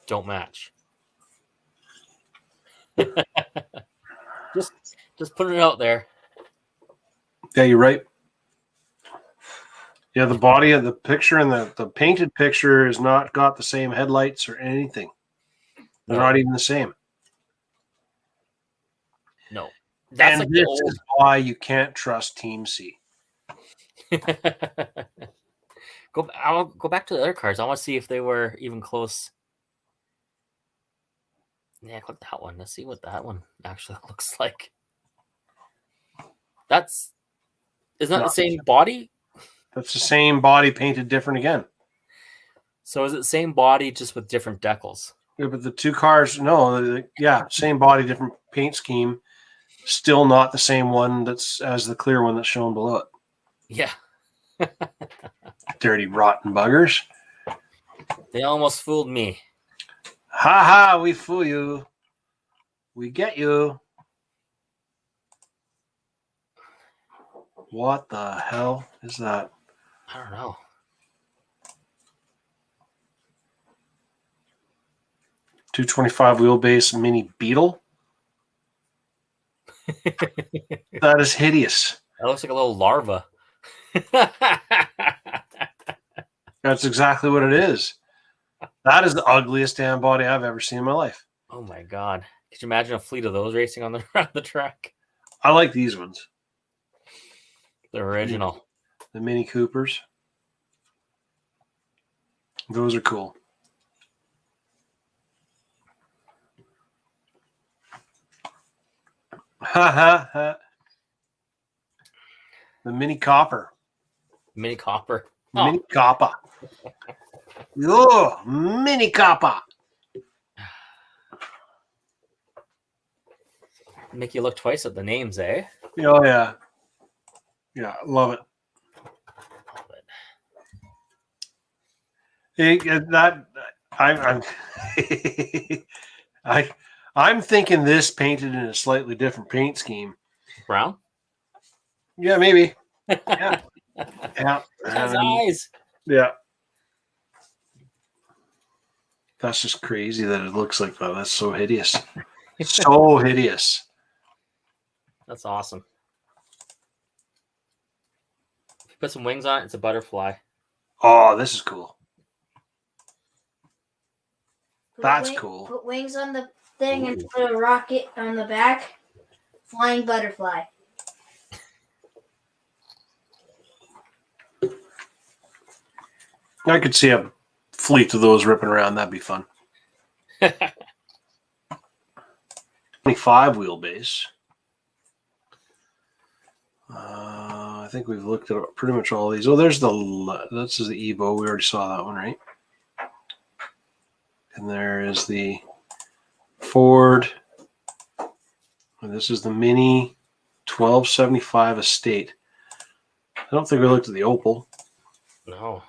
don't match. just putting it out there. Yeah, you're right. Yeah, the body of the picture and the painted picture has not got the same headlights or anything. They're not even the same. No. That's and like this the old... is why you can't trust Team C. I'll go back to the other cars. I want to see if they were even close. Yeah, click that one. Let's see what that one actually looks like. Isn't that the same body? That's the same body painted different again. So is it the same body just with different decals? Yeah, but the two cars, same body, different paint scheme. Still not the same one that's as the clear one that's shown below it. Yeah. Dirty, rotten buggers. They almost fooled me. Ha ha, we fool you. We get you. What the hell is that? I don't know. .225 wheelbase mini Beetle. That is hideous. That looks like a little larva. That's exactly what it is. That is the ugliest damn body I've ever seen in my life. Oh my god. Could you imagine a fleet of those racing on the track? I like these ones. The original. The Mini Coopers. Those are cool. Ha ha ha. The Mini Copper. Mini Copper. Mini Copper. Oh, Mini Copper. Make you look twice at the names, eh? Oh, yeah. Yeah, love it. I'm thinking this painted in a slightly different paint scheme. Brown? Yeah, maybe. Yeah. Yeah. His eyes. Yeah. That's just crazy that it looks like that. That's so hideous. So hideous. That's awesome. If you put some wings on it, it's a butterfly. Oh, this is cool. That's cool. Put wings on the thing and put a rocket on the back. Flying butterfly. I could see a fleet of those ripping around. That'd be fun. 25 wheelbase. I think we've looked at pretty much all these. Oh, this is the Evo. We already saw that one, right? And there is the Ford. And this is the Mini 1275 Estate. I don't think we looked at the Opel. No.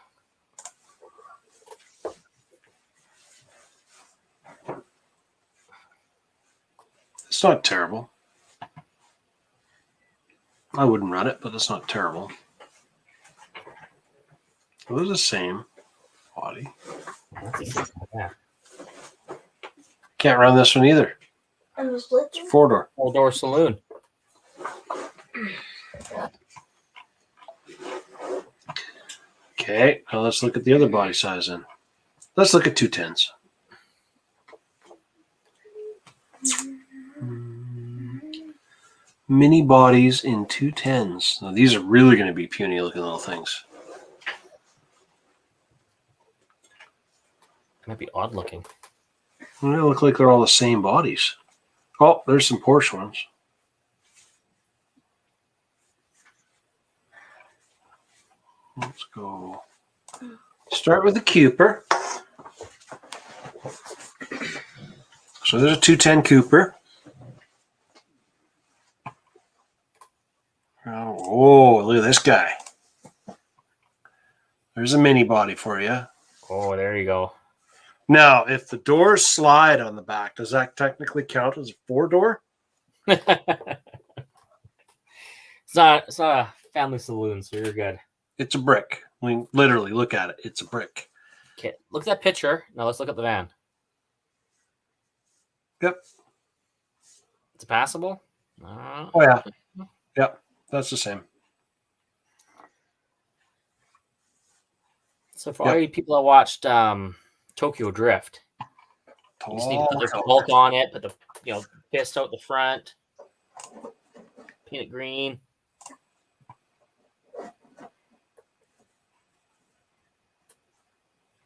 It's not terrible. I wouldn't run it, but it's not terrible. It was the same body. Yeah. Can't run this one either. And the split. It's a 4-door. Four-door saloon. Okay, now let's look at the other body size then. Let's look at 210s. Mini bodies in 210s. Now, these are really going to be puny looking little things. Might be odd looking. They look like they're all the same bodies. Oh, there's some Porsche ones. Let's go. Start with the Cooper. So there's a 210 Cooper. Oh, look at this guy. There's a mini body for you. Oh, there you go. Now, if the doors slide on the back, does that technically count as a 4-door? It's not a family saloon, so you're good. It's a brick. I mean, literally, look at it. It's a brick. Okay, look at that picture. Now let's look at the van. Yep. It's passable. Oh, yeah. Yep. That's the same. So for all you people that watched Tokyo Drift, you just need to put the bulk on it, put the fist out the front, paint it green.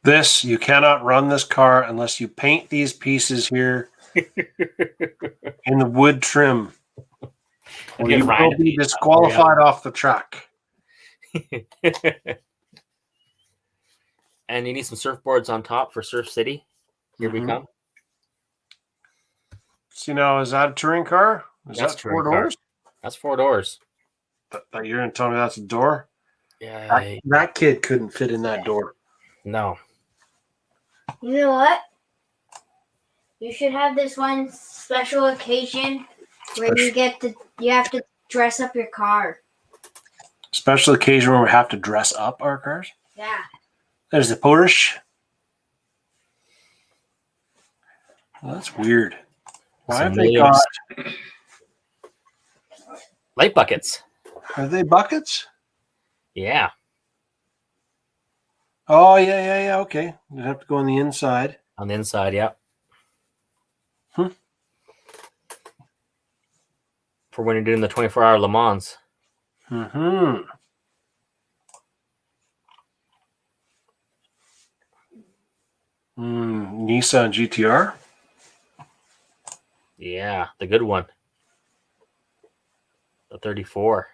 This, you cannot run this car unless you paint these pieces here in the wood trim. Or you will be disqualified off the track. And you need some surfboards on top for Surf City. Here we come. So now, is that a touring car? Is That's that 4 doors? That's 4 doors. But you're going to tell me that's a door? Yeah. That kid couldn't fit in that door. No. You know what? You should have this one special occasion where you have to dress up your car. Special occasion where we have to dress up our cars? Yeah. There's the Porsche. Well, that's weird. Why have they got... light buckets? Are they buckets? Yeah. Oh, yeah. Okay. You have to go on the inside. On the inside, yeah. For when you're doing the 24-hour Le Mans. Nissan GTR? Yeah, the good one. The 34.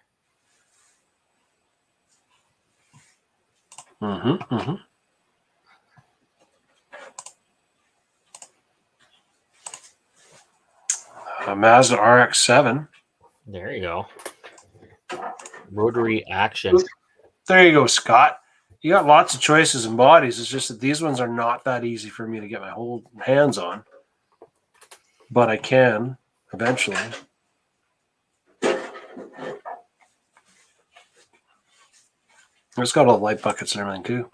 A Mazda Rx-7. There you go. Rotary action. There you go, Scott. You got lots of choices in bodies. It's just that these ones are not that easy for me to get my whole hands on. But I can eventually. It's got all light buckets and everything too.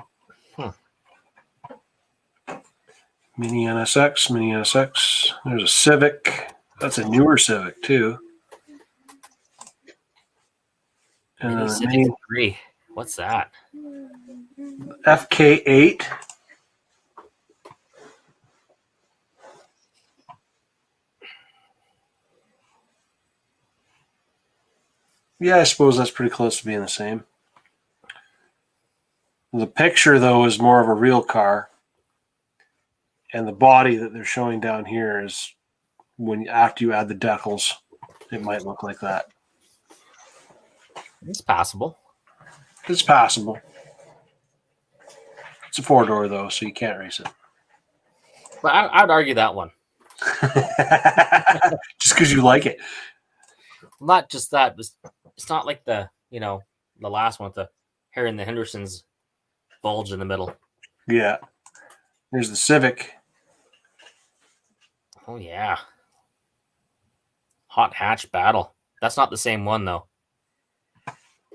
Mini NSX. There's a Civic. That's a newer Civic too. And then Civic 3. What's that? FK8. Yeah, I suppose that's pretty close to being the same. The picture, though, is more of a real car. And the body that they're showing down here is after you add the decals, it might look like that. It's passable. It's passable. It's a 4-door, though, so you can't race it. But I'd argue that one. Just because you like it. Not just that. It's not like the last one with the Harry and the Hendersons bulge in the middle. Yeah. There's the Civic. Oh, yeah. Hot hatch battle. That's not the same one, though.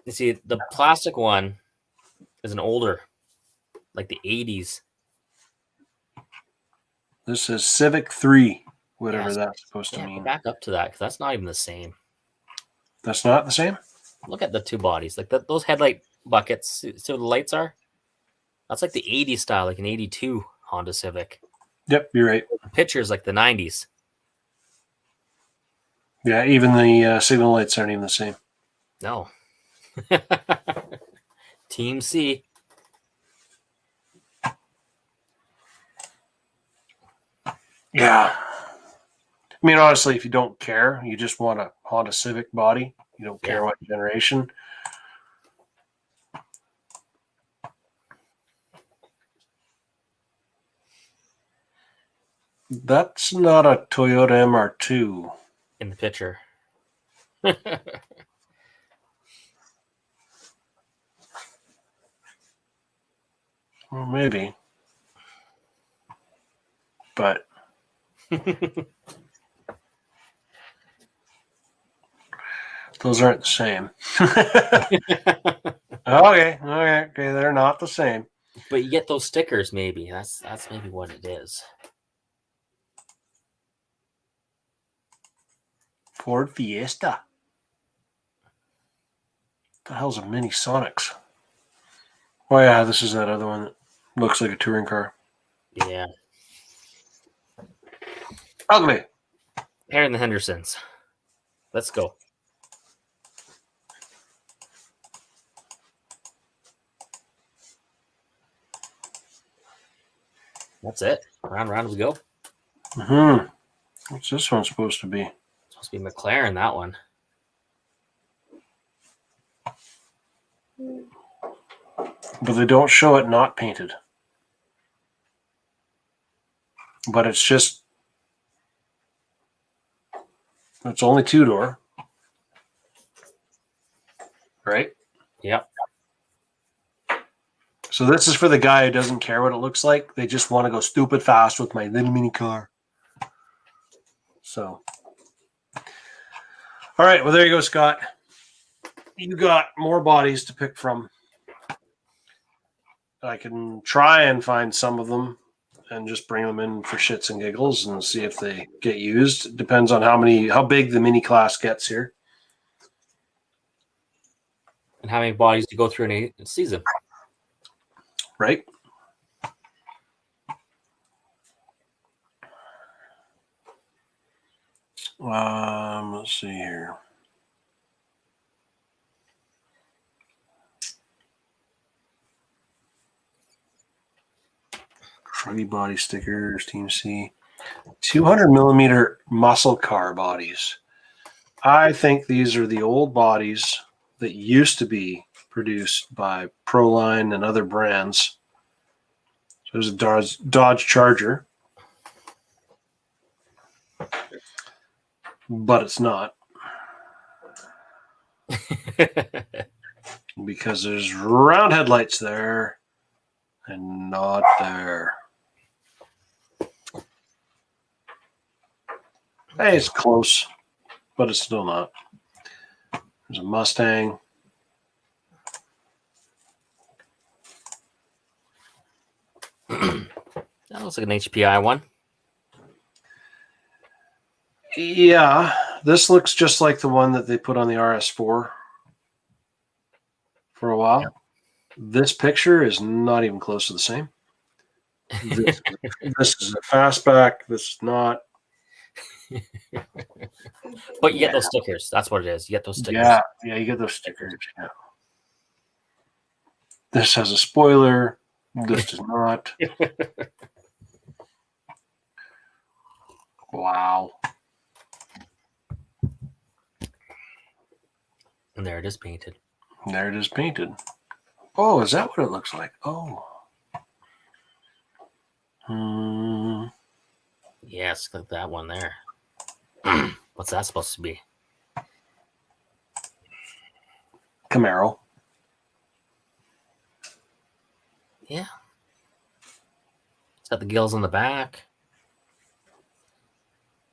You see, the plastic one is an older, like the 80s. This is Civic 3. whatever Yes. that's supposed to Yeah, mean. back up to that because that's not even the same. That's not the same? Look at the two bodies, like those headlight buckets. See what the lights are? That's like the 80s style, like an 82 Honda Civic. Yep, you're right. The picture is like the 90s. Yeah, even the signal lights aren't even the same. No. Team C. Yeah. I mean, honestly, if you don't care, you just want a Honda Civic body. You don't care what generation. That's not a Toyota MR2. In the picture. Well, maybe. But those aren't the same. Okay, they're not the same. But you get those stickers, maybe. That's maybe what it is. Ford Fiesta. The hell's a Mini Sonics? Oh yeah, this is that other one that looks like a touring car. Yeah. Ugly. Aaron the Hendersons. Let's go. That's it. Round we go. What's this one supposed to be? It's supposed to be McLaren, that one. But they don't show it not painted. But it's just, it's only two-door. Right? Yep. So this is for the guy who doesn't care what it looks like. They just want to go stupid fast with my little mini car. So. All right. Well, there you go, Scott. You got more bodies to pick from. I can try and find some of them and just bring them in for shits and giggles and see if they get used. It depends on how big the mini class gets here. And how many bodies do you go through in a season? Right? Let's see here. Shruggy body stickers, Team C. 200 millimeter muscle car bodies. I think these are the old bodies that used to be produced by Proline and other brands. So there's a Dodge Charger. But it's not. Because there's round headlights there and not there. Hey, it's close, but it's still not. There's a Mustang. That looks like an HPI one. Yeah, this looks just like the one that they put on the RS4 for a while. Yep. This picture is not even close to the same. This is a fastback. This is not. But you get those stickers. That's what it is. You get those stickers. Yeah, you get those stickers. Yeah. This has a spoiler. This does not. Wow. And there it is painted. There it is painted. Oh, is that what it looks like? Oh. Yes, like that one there. What's that supposed to be? Camaro. Yeah. It's got the gills on the back.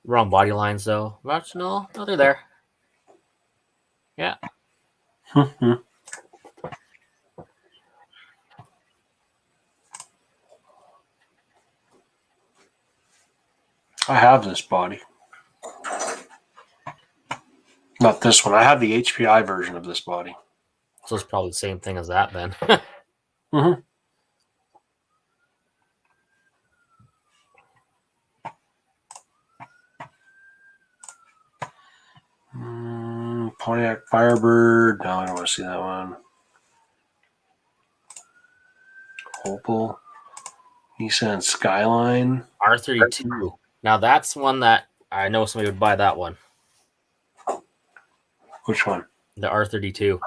Wrong body lines, though. No, they're there. Yeah. I have this body. Not this one. I have the HPI version of this body. So it's probably the same thing as that then. Mm-hmm. Pontiac Firebird. No, I don't want to see that one. Opel. Nissan Skyline. R32. Now that's one that I know somebody would buy that one. Which one? The R32.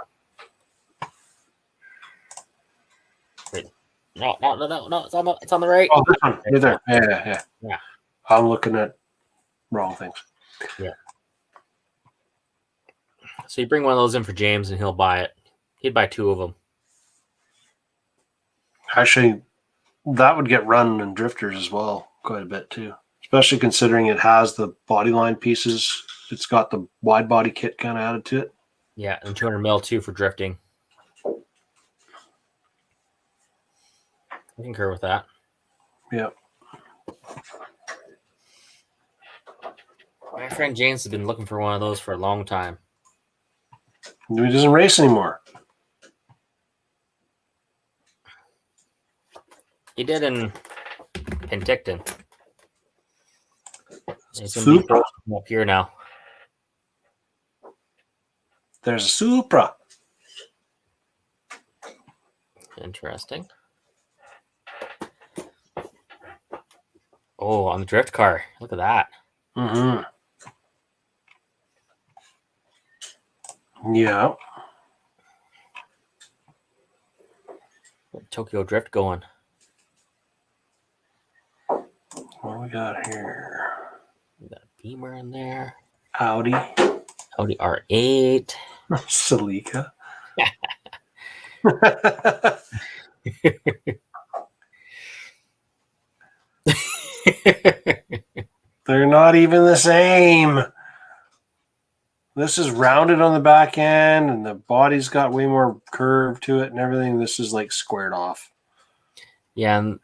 Wait. No, it's on the right. Oh, this one. Right there. Yeah. Yeah. I'm looking at wrong things. Yeah. So you bring one of those in for James and he'll buy it. He'd buy 2 of them. Actually, that would get run in drifters as well quite a bit too. Especially considering it has the body line pieces. It's got the wide body kit kind of added to it. Yeah, and 200 mil too for drifting. I concur with that. Yeah. My friend James has been looking for one of those for a long time. He doesn't race anymore. He did in Penticton. He's going to be up here now. There's a Supra. Interesting. Oh, on the drift car. Look at that. Mm-hmm. Yeah. Tokyo Drift going. What we got here? We got a Beamer in there. Audi. Audi R8. Celica. They're not even the same. This is rounded on the back end, and the body's got way more curve to it and everything. This is like squared off. Yeah, and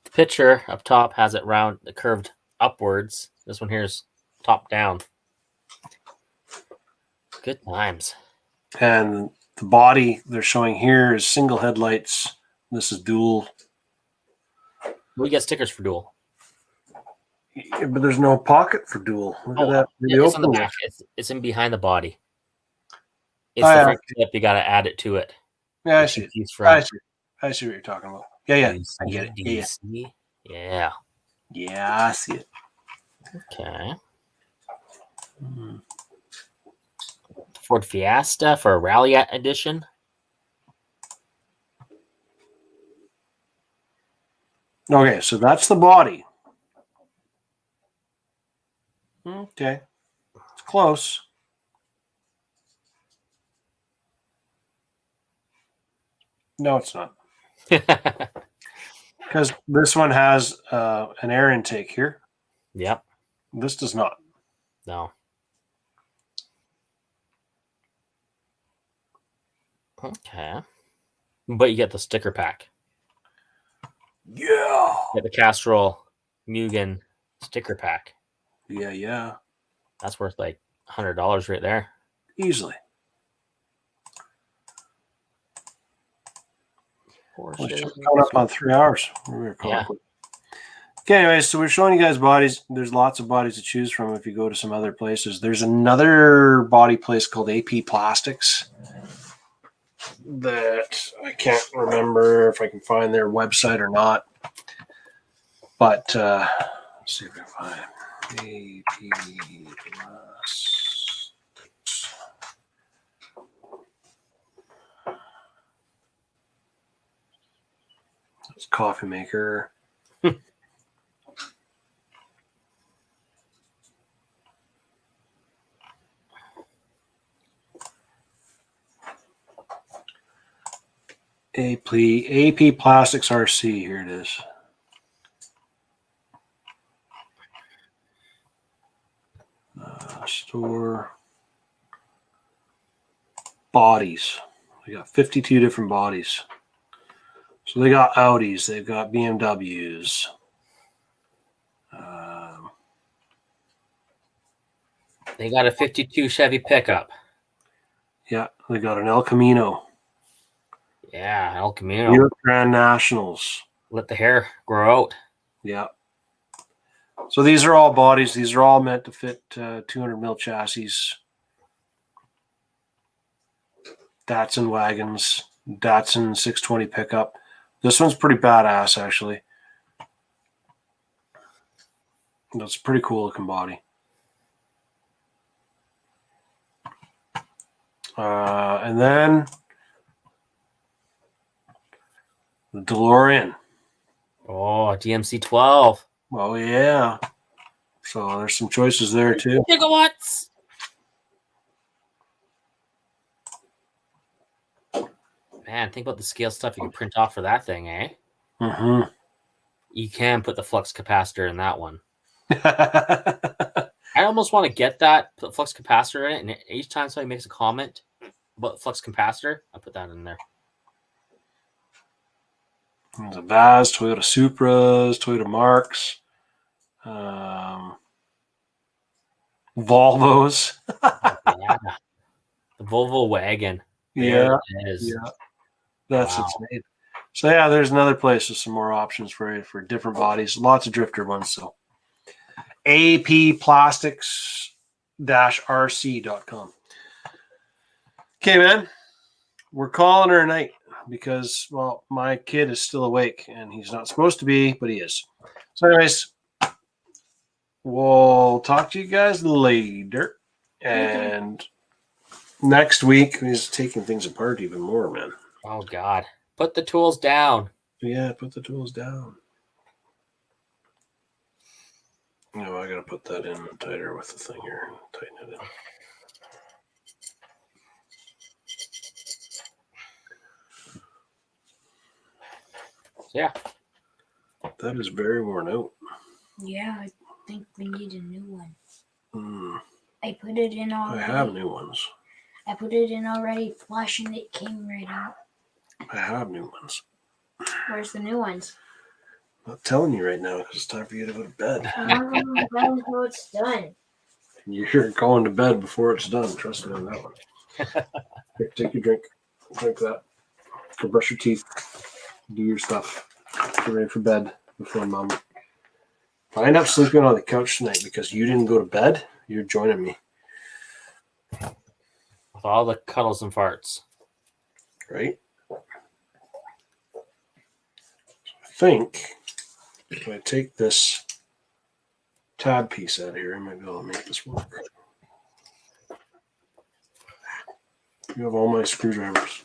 the picture up top has it round, curved upwards. This one here is top down. Good times. And the body they're showing here is single headlights. This is dual. We get stickers for dual. Yeah, but there's no pocket for dual. Look at that. It's on the back. It's in behind the body. It's Oh, the yeah. front clip. You got to add it to it. Yeah, I see it. He's I from. see. I see what you're talking about. Yeah. Do you I see get it? it. Do you Yeah. see? Yeah. Yeah, I see it. Okay. Hmm. Ford Fiesta for a Rally edition. Okay, so that's the body. Okay. It's close. No, it's not. Because this one has an air intake here. Yep. This does not. No. Okay. But you get the sticker pack. Yeah. You get the Castrol Mugen sticker pack. Yeah. That's worth like $100 right there. Easily. Porsche. It's just coming up on 3 hours. Yeah. Okay, anyways, so we're showing you guys bodies. There's lots of bodies to choose from if you go to some other places. There's another body place called AP Plastics that I can't remember if I can find their website or not. But let's see if I can find AP Plastics. It's coffee maker. AP Plastics RC. Here it is. Store bodies. We got 52 different bodies. So they got Audis, they've got BMWs, They got a 52 Chevy pickup. Yeah, they got an El Camino. Yeah, El Camino. Buick Grand Nationals. Let the hair grow out. Yeah. So these are all bodies. These are all meant to fit 200 mil chassis. Datsun wagons. Datsun 620 pickup. This one's pretty badass, actually. That's a pretty cool looking body. And then the DeLorean. Oh, DMC 12. Oh, yeah. So there's some choices there, too. Gigawatts. Man, think about the scale stuff you can print off for that thing, eh? Mm-hmm. You can put the flux capacitor in that one. I almost want to get that, put flux capacitor in it, and each time somebody makes a comment about flux capacitor, I put that in there. The Vaz, Toyota Supras, Toyota Marks, Volvos. Yeah. The Volvo wagon. Yeah, There it is. yeah, that's Wow. its name. So yeah, there's another place with some more options for different bodies. Lots of drifter ones. So applastics-rc.com. Okay, man, we're calling her a night because, well, my kid is still awake and he's not supposed to be, but he is. So anyways, we'll talk to you guys later. And next week is taking things apart even more, man. Oh, God. Put the tools down. Yeah, put the tools down. No, I gotta put that in tighter with the thing here. Tighten it in. Yeah. That is very worn out. Yeah, I think we need a new one. Mm, I put it in I already. have new ones. I put it in already, flush, and it came right out. I have new ones. Where's the new ones? I'm not telling you right now because it's time for you to go to bed. I'm not going to bed until it's done. You're going to bed before it's done. Trust me on that one. Here, take your drink. Drink that. Go brush your teeth. Do your stuff. Get ready for bed before Mom. If I end up sleeping on the couch tonight because you didn't go to bed, you're joining me. With all the cuddles and farts. Right? I think if I take this tab piece out of here, I might be able to make this work. You have all my screwdrivers.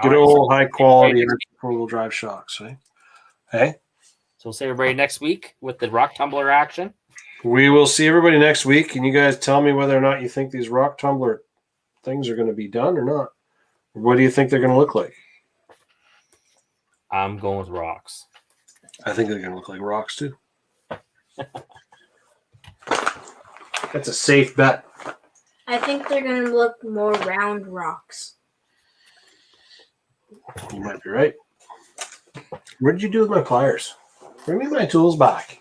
Good old high quality four-wheel drive shocks, eh? Hey? So we'll see everybody next week with the rock tumbler action. We will see everybody next week, and you guys tell me whether or not you think these rock tumbler things are going to be done or not. What do you think they're going to look like? I'm going with rocks. I think they're going to look like rocks, too. That's a safe bet. I think they're going to look more round rocks. You might be right. What did you do with my pliers? Bring me my tools back.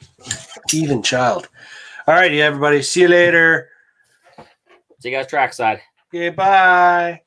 Even child. All right, everybody. See you later. See you guys trackside. Okay, bye.